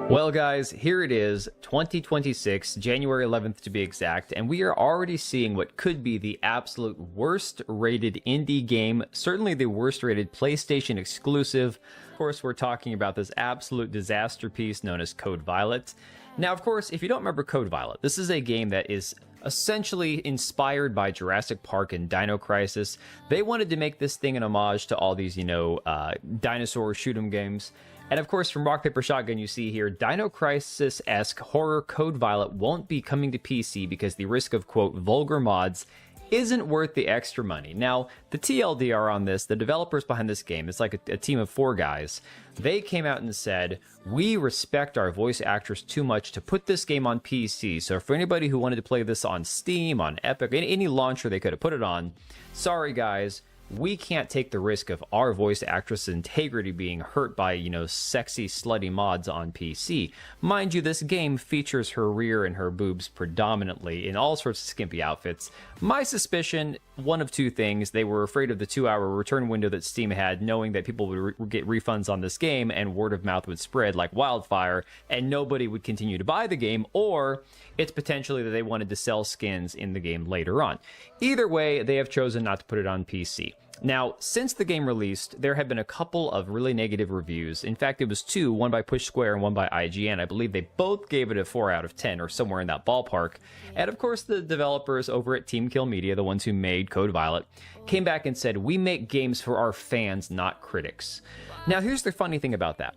Well, guys, here it is, 2026, January 11th to be exact, and we are already seeing what could be the absolute worst rated indie game, certainly the worst rated PlayStation exclusive. Of course, we're talking about this absolute disaster piece known as Code Violet. Now, of course, if you don't remember Code Violet, this is a game that is essentially inspired by Jurassic Park and Dino Crisis. They wanted to make this thing an homage to all these, dinosaur shoot 'em games. And of course, from Rock Paper Shotgun, you see here, Dino Crisis-esque horror Code Violet won't be coming to PC because the risk of, quote, vulgar mods isn't worth the extra money. Now, the TLDR on this, the developers behind this game, it's like a team of 4 guys. They came out and said, we respect our voice actress too much to put this game on PC. So for anybody who wanted to play this on Steam, on Epic, any launcher they could have put it on, sorry guys, we can't take the risk of our voice actress' integrity being hurt by, sexy, slutty mods on PC. Mind you, this game features her rear and her boobs predominantly in all sorts of skimpy outfits. My suspicion, one of 2 things: they were afraid of the 2-hour return window that Steam had, knowing that people would get refunds on this game and word of mouth would spread like wildfire and nobody would continue to buy the game, or it's potentially that they wanted to sell skins in the game later on. Either way, they have chosen not to put it on PC. Now, since the game released, there have been a couple of really negative reviews. In fact, it was 2, one by Push Square and one by IGN. I believe they both gave it a 4 out of 10 or somewhere in that ballpark. And of course, the developers over at Team Kill Media, the ones who made Code Violet, came back and said, we make games for our fans, not critics. Now, here's the funny thing about that.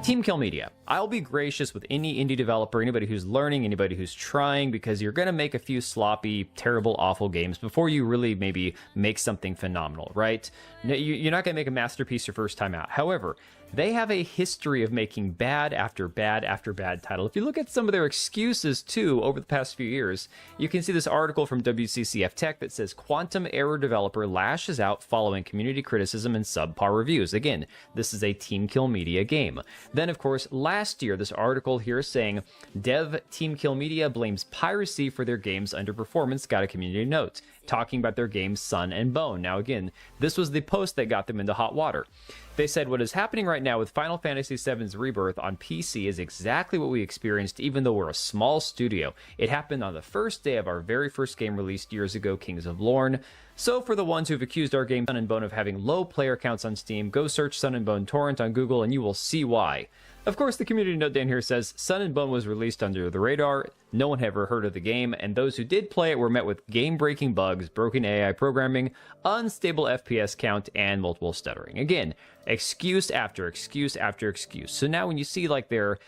Team Kill Media, I'll be gracious with any indie developer, anybody who's learning, anybody who's trying, because you're going to make a few sloppy, terrible, awful games before you really maybe make something phenomenal, right? You're not going to make a masterpiece your first time out. However, they have a history of making bad after bad after bad title. If you look at some of their excuses, too, over the past few years, you can see this article from WCCF Tech that says Quantum Error developer lashes out following community criticism and subpar reviews. Again, this is a Team Kill Media game. Then, of course, last year, this article here saying Dev Team Kill Media blames piracy for their game's underperformance, got a community note, talking about their game Sun and Bone. Now, again, this was the post that got them into hot water. They said, what is happening right now with Final Fantasy VII's Rebirth on PC is exactly what we experienced even though we're a small studio. It happened on the first day of our very first game released years ago, Kings of Lorne. So for the ones who've accused our game Sun and Bone of having low player counts on Steam, go search Sun and Bone Torrent on Google and you will see why. Of course, the community note down here says, Sun and Bone was released under the radar, no one had ever heard of the game, and those who did play it were met with game-breaking bugs, broken AI programming, unstable FPS count, and multiple stuttering. Again, excuse after excuse after excuse. So now when you see like their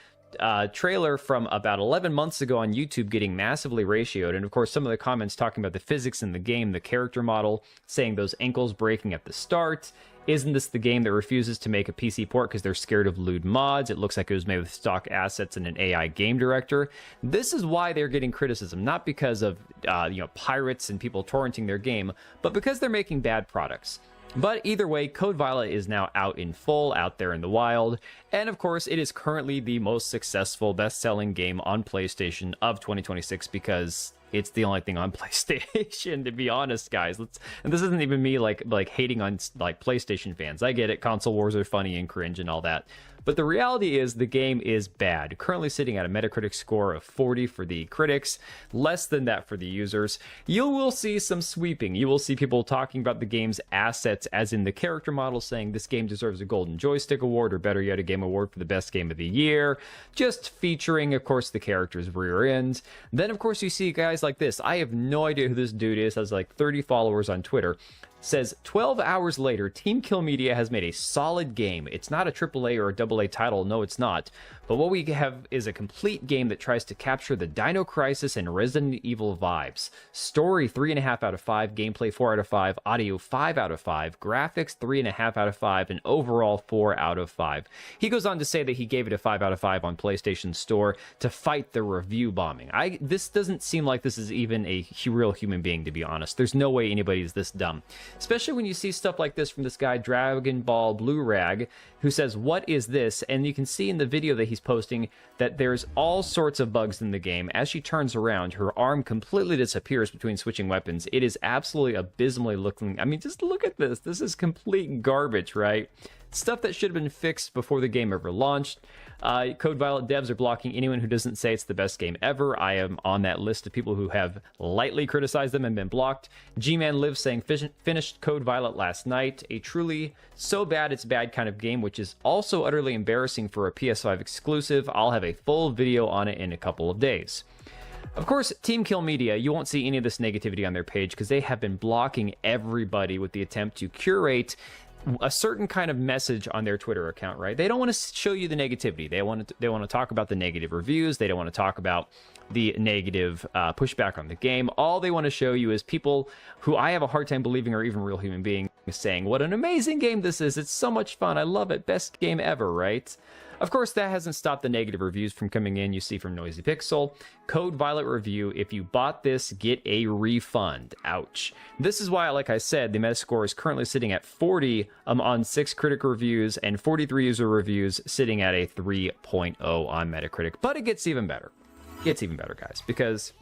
trailer from about 11 months ago on YouTube getting massively ratioed, and of course some of the comments talking about the physics in the game, the character model, saying those ankles breaking at the start, isn't this the game that refuses to make a PC port because they're scared of lewd mods? It looks like it was made with stock assets and an AI game director. This is why they're getting criticism, not because of pirates and people torrenting their game, but because they're making bad products. But either way, Code Violet is now out in full, out there in the wild, and of course it is currently the most successful, best-selling game on PlayStation of 2026 because it's the only thing on PlayStation, to be honest, guys. And this isn't even me like hating on like PlayStation fans. I get it, console wars are funny and cringe and all that. But the reality is the game is bad. Currently sitting at a Metacritic score of 40 for the critics, less than that for the users. You will see some sweeping. You will see people talking about the game's assets, as in the character model, saying this game deserves a Golden Joystick Award, or better yet, a Game Award for the best game of the year. Just featuring, of course, the character's rear end. Then, of course, you see guys like this. I have no idea who this dude is. Has like 30 followers on Twitter. Says 12 hours later, Team Kill Media has made a solid game. It's not a AAA or a AA title, no it's not. But what we have is a complete game that tries to capture the Dino Crisis and Resident Evil vibes. Story 3.5 out of 5, gameplay 4 out of 5, audio 5 out of 5, graphics 3.5 out of 5, and overall 4 out of 5. He goes on to say that he gave it a 5 out of 5 on PlayStation Store to fight the review bombing. This doesn't seem like this is even a real human being, to be honest. There's no way anybody is this dumb. Especially when you see stuff like this from this guy, Dragon Ball Blue Rag, who says, what is this? And you can see in the video that he's posting that there's all sorts of bugs in the game. As she turns around, her arm completely disappears between switching weapons. It is absolutely abysmally looking. I mean, just look at this. This is complete garbage, right? Stuff that should have been fixed before the game ever launched. Code Violet devs are blocking anyone who doesn't say it's the best game ever. I am on that list of people who have lightly criticized them and been blocked. G-Man Lives saying finished Code Violet last night. A truly so bad it's bad kind of game, which is also utterly embarrassing for a PS5 exclusive. I'll have a full video on it in a couple of days. Of course, Team Kill Media, you won't see any of this negativity on their page because they have been blocking everybody with the attempt to curate a certain kind of message on their Twitter account, right? They don't want to show you the negativity. They want to talk about the negative reviews. They don't want to talk about the negative pushback on the game. All they want to show you is people who I have a hard time believing are even real human beings saying, what an amazing game this is. It's so much fun. I love it. Best game ever, right? Of course, that hasn't stopped the negative reviews from coming in. You see from Noisy Pixel, Code Violet review, if you bought this, get a refund. Ouch. This is why, like I said, the Metascore is currently sitting at 40 on 6 critic reviews and 43 user reviews, sitting at a 3.0 on Metacritic. But it gets even better. It gets even better, guys, because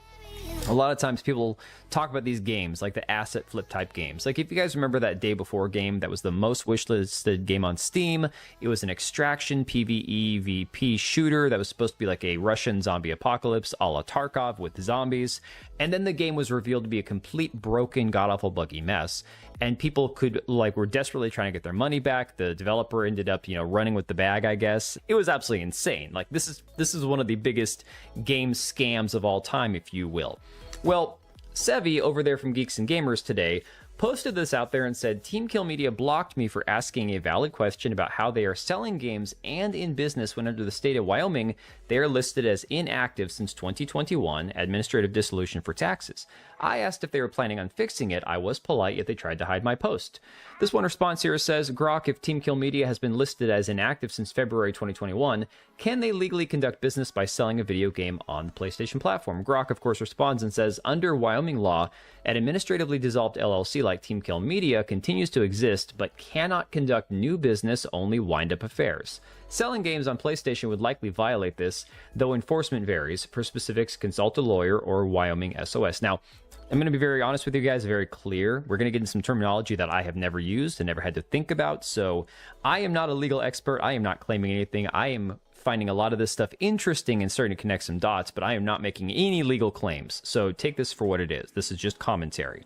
a lot of times people talk about these games, like the asset flip type games. Like if you guys remember that Day Before game that was the most wishlisted game on Steam, it was an extraction PvE VP shooter that was supposed to be like a Russian zombie apocalypse a la Tarkov with zombies. And then the game was revealed to be a complete broken, god-awful, buggy mess. And people were desperately trying to get their money back. The developer ended up, running with the bag, I guess. It was absolutely insane. Like this is one of the biggest game scams of all time, if you will. Well, Sevi over there from Geeks and Gamers today posted this out there and said, Team Kill Media blocked me for asking a valid question about how they are selling games and in business when under the state of Wyoming, they are listed as inactive since 2021, administrative dissolution for taxes. I asked if they were planning on fixing it. I was polite, yet they tried to hide my post. This one response here says, Grok, if Team Kill Media has been listed as inactive since February 2021, can they legally conduct business by selling a video game on the PlayStation platform? Grok, of course, responds and says, under Wyoming law, an administratively dissolved LLC like Team Kill Media continues to exist, but cannot conduct new business, only wind-up affairs. Selling games on PlayStation would likely violate this, though enforcement varies. For specifics, consult a lawyer or Wyoming SOS. Now, I'm going to be very honest with you guys, very clear. We're going to get into some terminology that I have never used and never had to think about. So I am not a legal expert. I am not claiming anything. I am finding a lot of this stuff interesting and starting to connect some dots, but I am not making any legal claims. So take this for what it is. This is just commentary.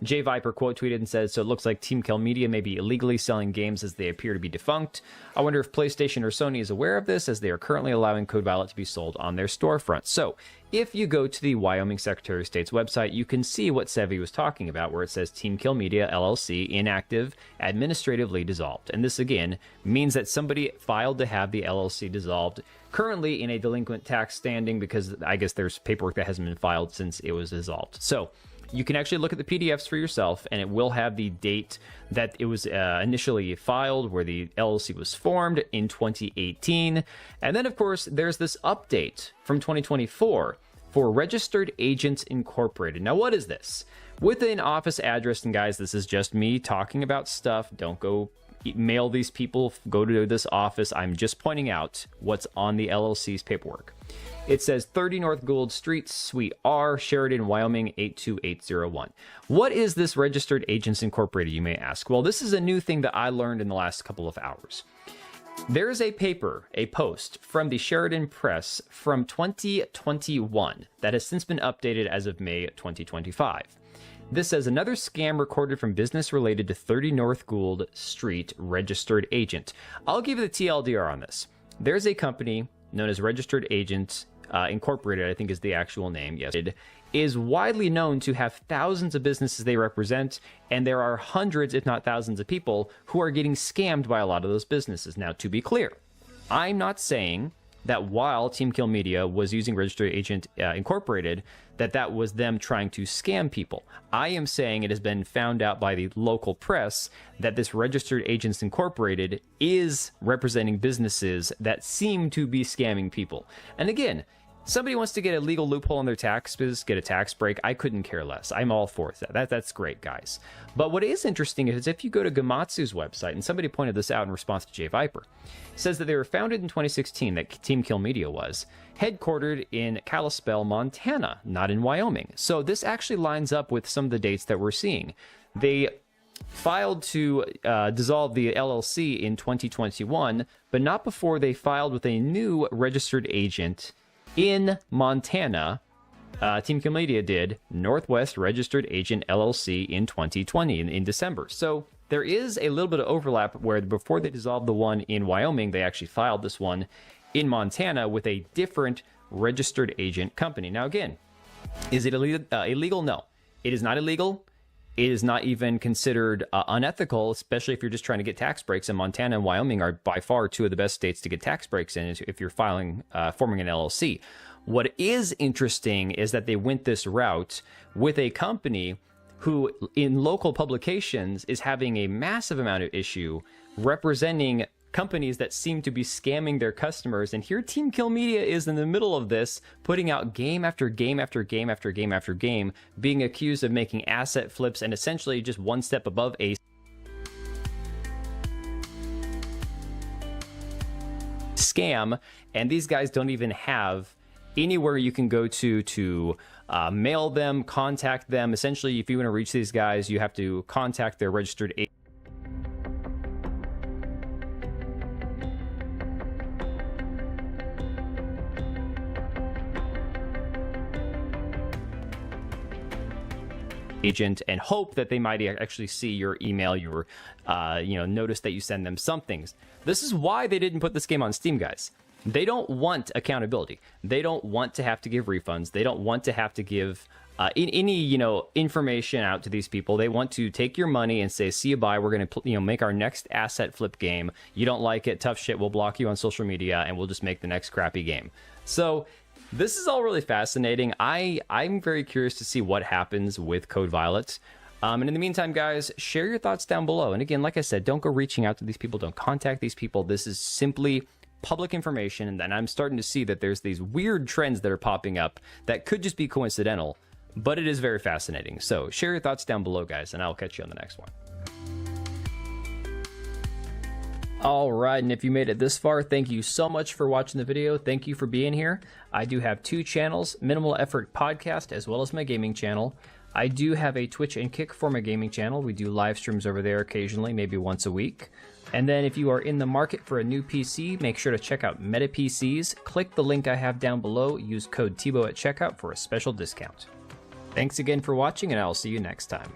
Jay Viper quote tweeted and says, so it looks like Team Kill Media may be illegally selling games as they appear to be defunct. I wonder if PlayStation or Sony is aware of this, as they are currently allowing Code Violet to be sold on their storefront. So if you go to the Wyoming Secretary of State's website, you can see what Sevi was talking about, where it says Team Kill Media LLC inactive, administratively dissolved. And this again means that somebody filed to have the LLC dissolved, currently in a delinquent tax standing, because I guess there's paperwork that hasn't been filed since it was dissolved. So you can actually look at the PDFs for yourself, and it will have the date that it was initially filed, where the LLC was formed in 2018. And then, of course, there's this update from 2024 for Registered Agents Incorporated. Now, what is this? With an office address, and guys, this is just me talking about stuff. Don't go mail these people, go to this office. I'm just pointing out what's on the LLC's paperwork. It says 30 North Gould Street, Suite R, Sheridan, Wyoming, 82801. What is this Registered Agents Incorporated, you may ask? Well, this is a new thing that I learned in the last couple of hours. There is a post from the Sheridan Press from 2021 that has since been updated as of May 2025. This says, another scam recorded from business related to 30 North Gould Street registered agent. I'll give you the TLDR on this. There's a company known as Registered Agents Incorporated, I think is the actual name. Yes, it is widely known to have thousands of businesses they represent, and there are hundreds, if not thousands of people who are getting scammed by a lot of those businesses. Now, to be clear, I'm not saying that while Team Kill Media was using Registered Agent Incorporated, that was them trying to scam people. I am saying it has been found out by the local press that this Registered Agents Incorporated is representing businesses that seem to be scamming people. And again, somebody wants to get a legal loophole on their taxes, get a tax break, I couldn't care less. I'm all for that. That's great, guys. But what is interesting is if you go to Gamatsu's website, and somebody pointed this out in response to Jay Viper, says that they were founded in 2016, that Team Kill Media was, headquartered in Kalispell, Montana, not in Wyoming. So this actually lines up with some of the dates that we're seeing. They filed to dissolve the LLC in 2021, but not before they filed with a new registered agent in Montana. Team Kill Media did Northwest Registered Agent LLC in 2020 in December. So there is a little bit of overlap where before they dissolved the one in Wyoming, they actually filed this one in Montana with a different registered agent company. Now, again, Is it illegal? No, it is not illegal. It is not even considered unethical, especially if you're just trying to get tax breaks. And Montana and Wyoming are by far two of the best states to get tax breaks in if you're forming an LLC. What is interesting is that they went this route with a company who in local publications is having a massive amount of issue representing companies that seem to be scamming their customers. And here Team Kill Media is in the middle of this, putting out game after game after game after game after game, being accused of making asset flips and essentially just one step above a scam. And these guys don't even have anywhere you can go to mail them, contact them. Essentially, if you want to reach these guys, you have to contact their registered agent and hope that they might actually see your email, your notice that you send them some things. This is why they didn't put this game on Steam, guys. They don't want accountability. They don't want to have to give refunds. They don't want to have to give any information out to these people. They want to take your money and say, see you, bye. We're going to make our next asset flip game. You don't like it, tough shit. We'll block you on social media and we'll just make the next crappy game. So this is all really fascinating. I'm very curious to see what happens with Code Violet. And in the meantime, guys, share your thoughts down below. And again, like I said, don't go reaching out to these people. Don't contact these people. This is simply public information. And then I'm starting to see that there's these weird trends that are popping up that could just be coincidental, but it is very fascinating. So share your thoughts down below, guys, and I'll catch you on the next one. All right, and if you made it this far, thank you so much for watching the video. Thank you for being here. I do have two channels, Minimal Effort Podcast, as well as my gaming channel. I do have a Twitch and Kick for my gaming channel. We do live streams over there occasionally, maybe once a week. And then if you are in the market for a new PC, make sure to check out Meta PCs. Click the link I have down below. Use code TBO at checkout for a special discount. Thanks again for watching, and I'll see you next time.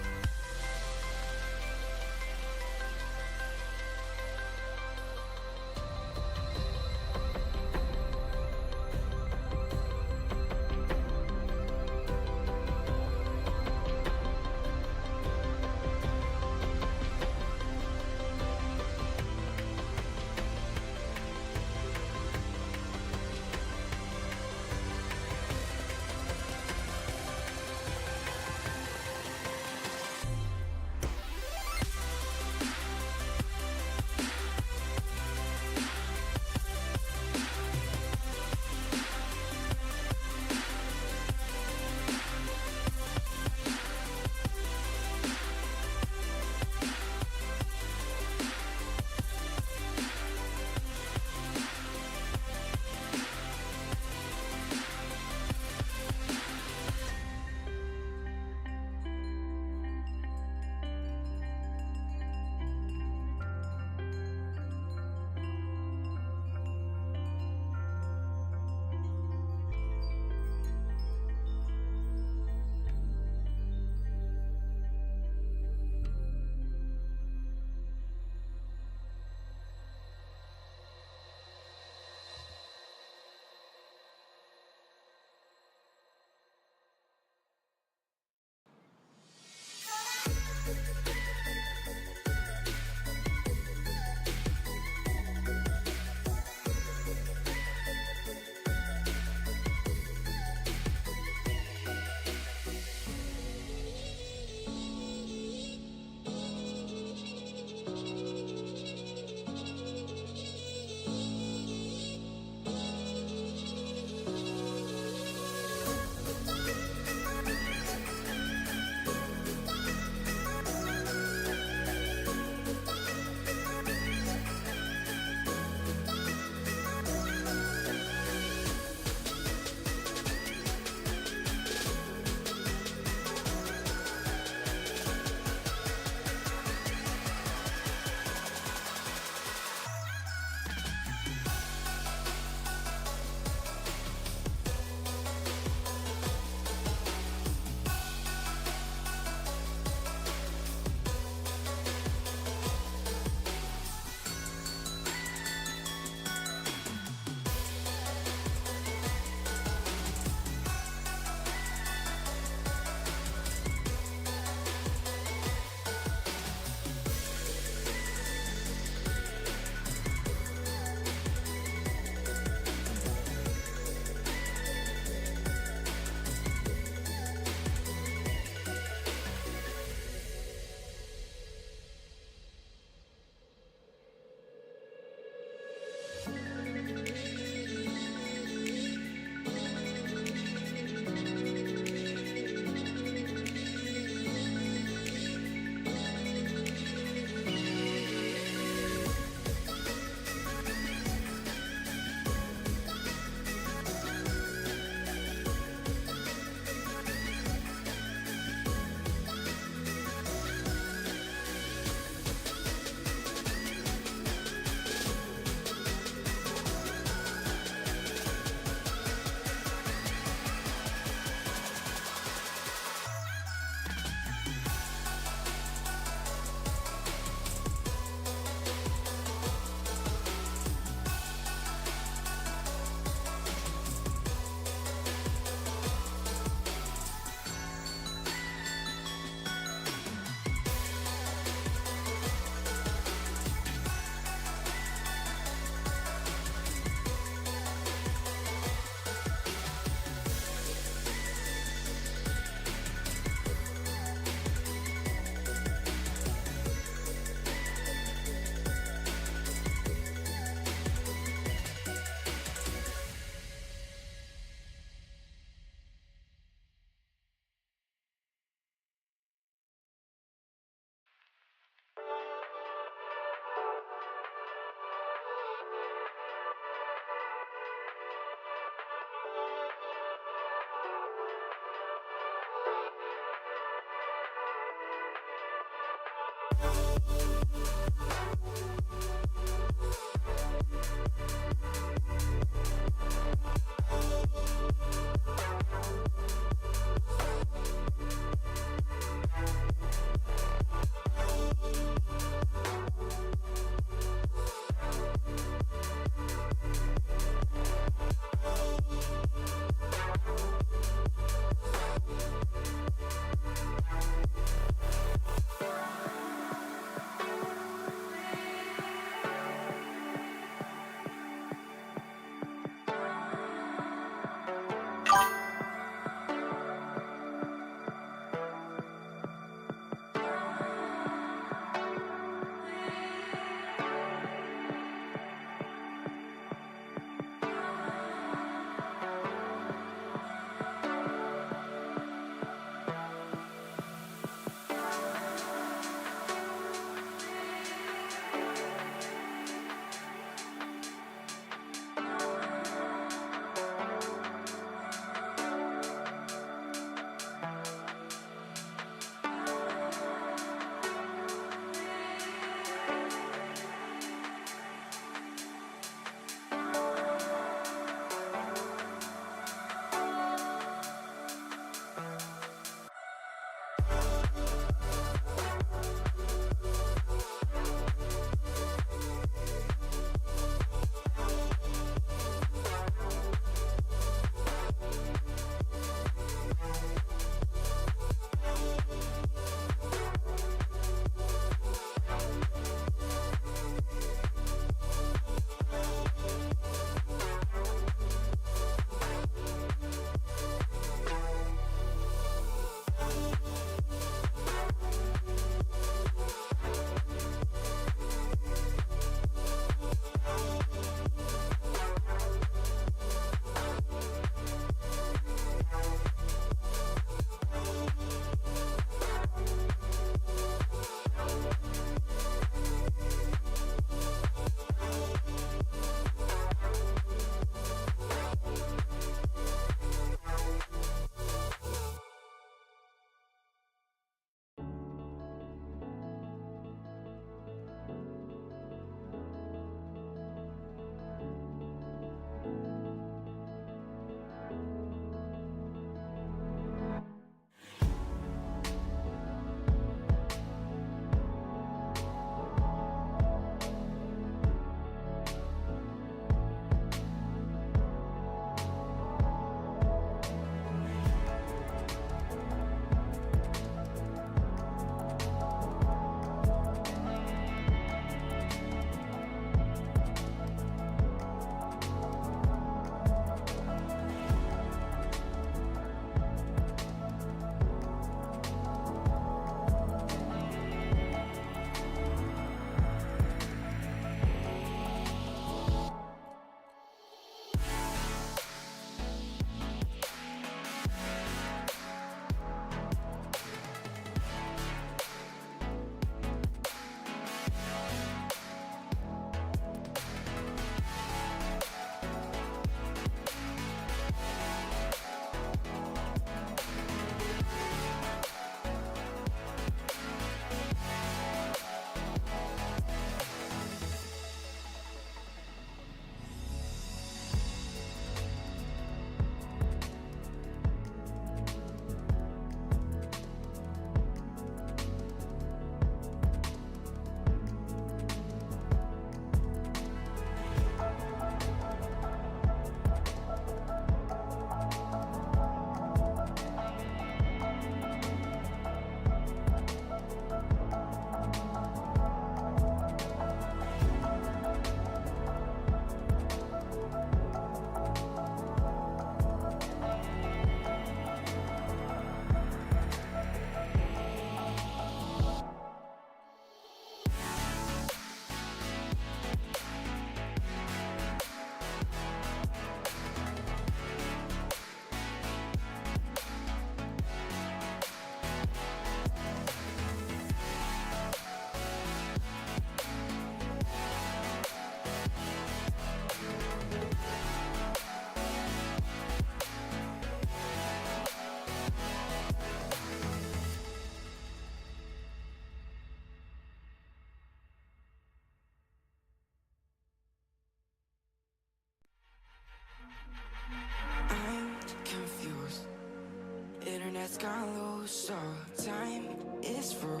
time is through.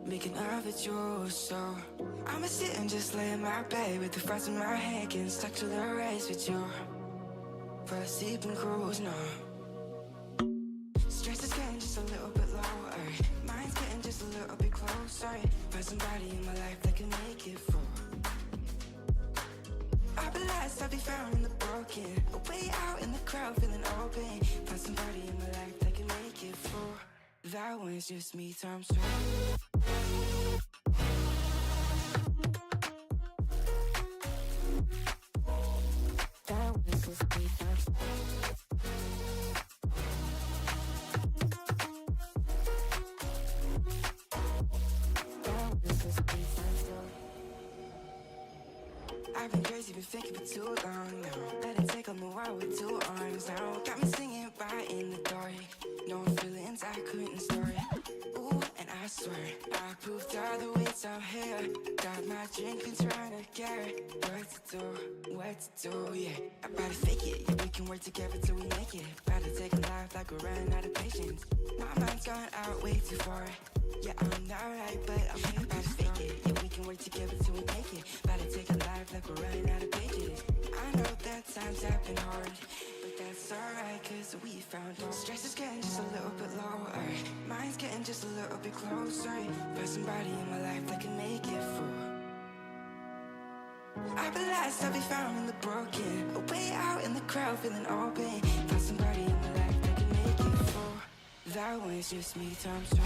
Making of it yours, so I'ma sit and just lay in my bed with the frost in my hand, getting stuck to the race with you. For a sleeping cruise, no. Stress is getting just a little bit lower. Mind's getting just a little bit closer. Find somebody in my life that can make it through. I'll be lost, I'll be found in the broken. Way out in the crowd, feeling open. Find somebody in my life that can make it through. That one's just me times two. That one's just me times two. I've been crazy, been thinking for too long now. Let it take on the world with two arms now. Got me singing right in the dark. No feelings I couldn't store it. Ooh, and I swear I proved all the ways I'm here. Got my drink and trying to get what to do, yeah. I better fake it, yeah, we can work together till we make it. Better take a life like we're running out of patience. My mind's gone out way too far. Yeah, I'm not right, but I'm here. Better fake it, yeah, we can work together till we make it. Better take a life like we're running out of pages. I know that times have been hard, but that's alright, cause we found out. Stress is getting just a little bit lower. Mine's getting just a little bit closer. Find somebody in my life that can make it through. I'll be lost, I'll be found in the broken. Way out in the crowd, feeling open. Find somebody in my life that can make it through. That one's just me times two.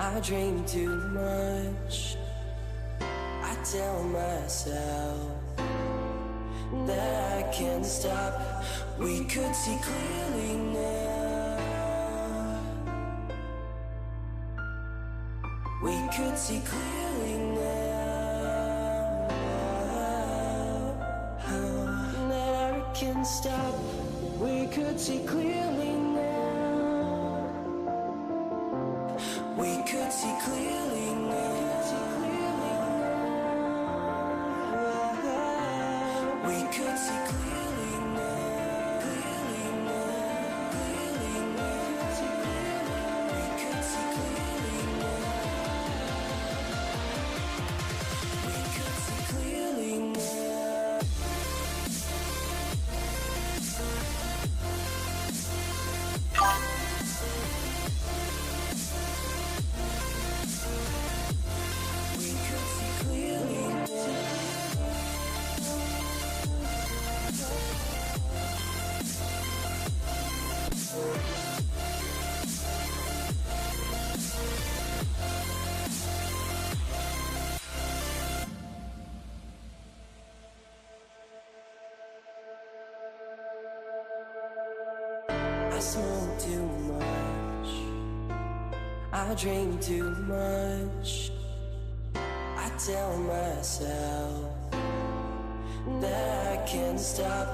I dream too much. I tell myself that I can't stop. We could see clearly now. We could see clearly now. That I can't stop. We could see clearly now. We could see clearly now. We could see clearly now. Clearly now. Clearly now. We could see clearly now. We could see clearly now. We could see clearly now. I smoke too much. I drink too much. I tell myself that I can't stop.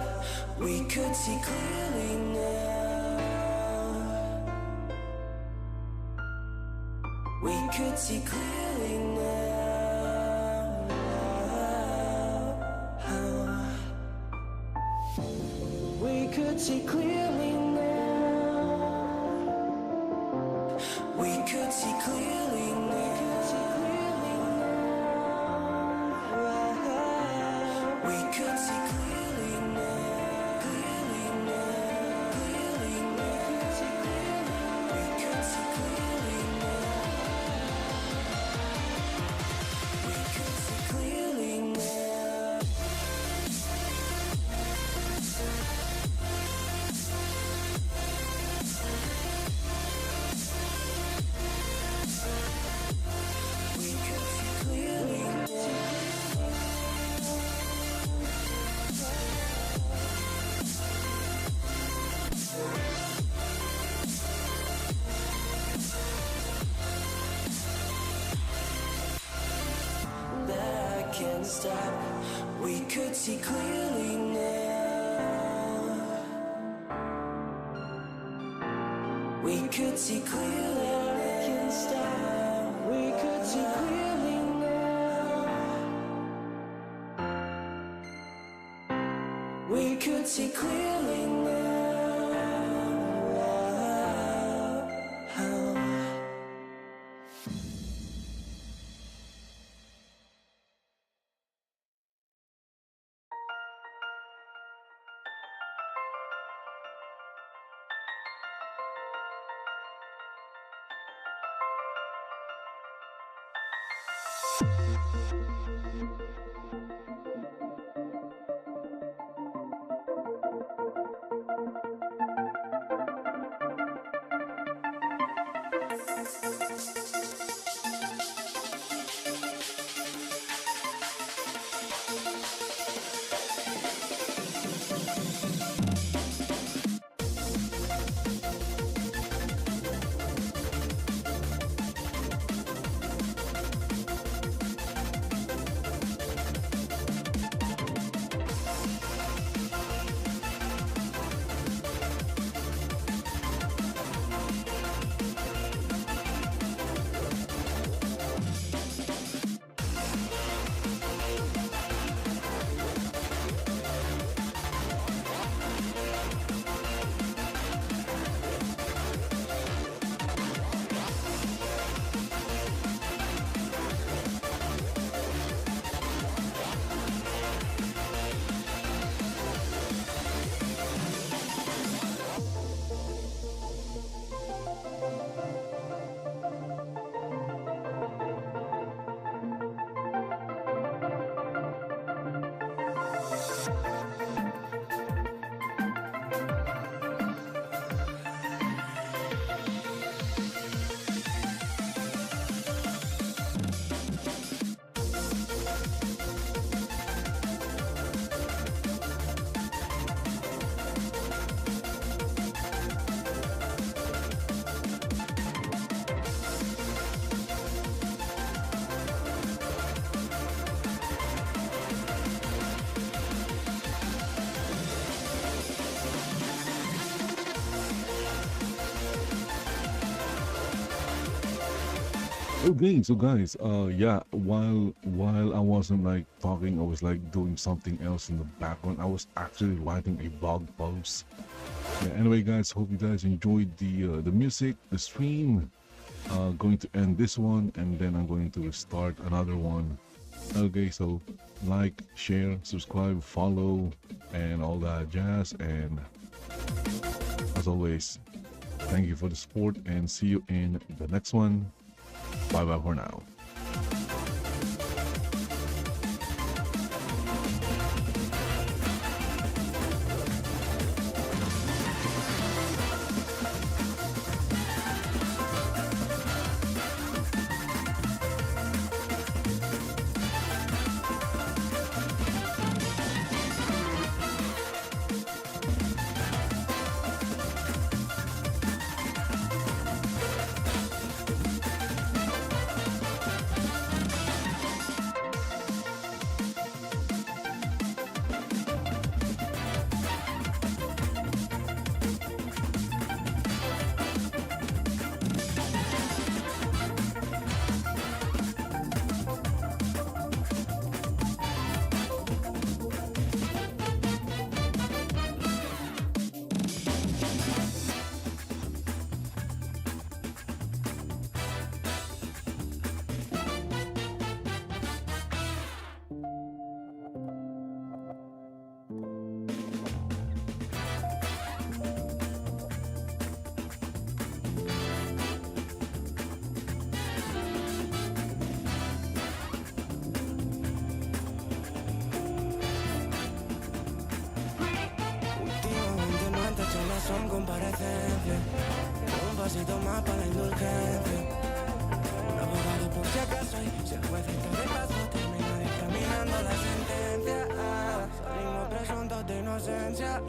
We could see clearly now. We could see clearly now. We could see clearly now. We could see clearly now. We could see clearly now. Clearly now. Clearly now. We could see clearly now. We could see clearly now. We could see clearly now. That I can't stop. We could see clearly now. We could see clearly now. I can't stop. We could see clearly now. We could see clearly now. Okay, so guys, yeah, while I wasn't like talking, I was like doing something else in the background. I was actually writing a blog post. Yeah, anyway, guys, hope you guys enjoyed the music, the stream. Going to end this one, and then I'm going to start another one. Okay, so like, share, subscribe, follow, and all that jazz. And as always, thank you for the support, and see you in the next one. Bye bye for now. Son comparecencias, un pasito más para la indulgencia. Un abogado por si acaso, y si el juez está de paso, termina dictaminando la sentencia. Salimos presuntos de inocencia.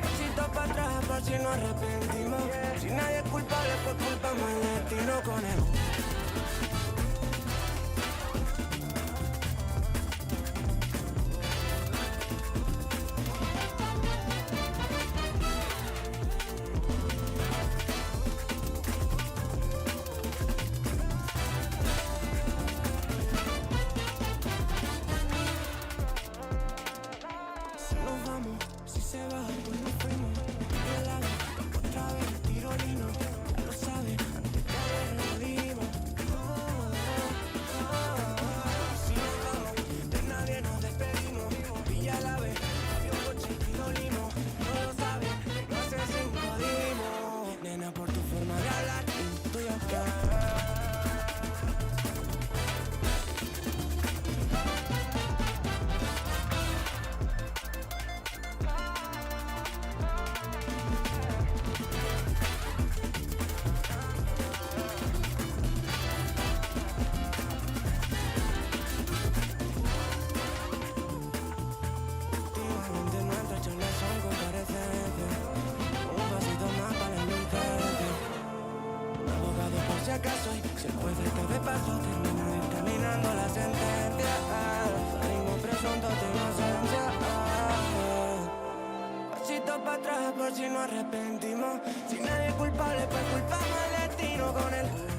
Éxito para atrás por si nos arrepentimos. Si nadie es culpable, pues culpamos al destino con él. Acaso, si el juez está de paso, termina dictaminando la sentencia. Salimos presuntos de inocencia. Pasito para atrás por si nos arrepentimos. Si nadie es culpable, pues culpamos al destino con él.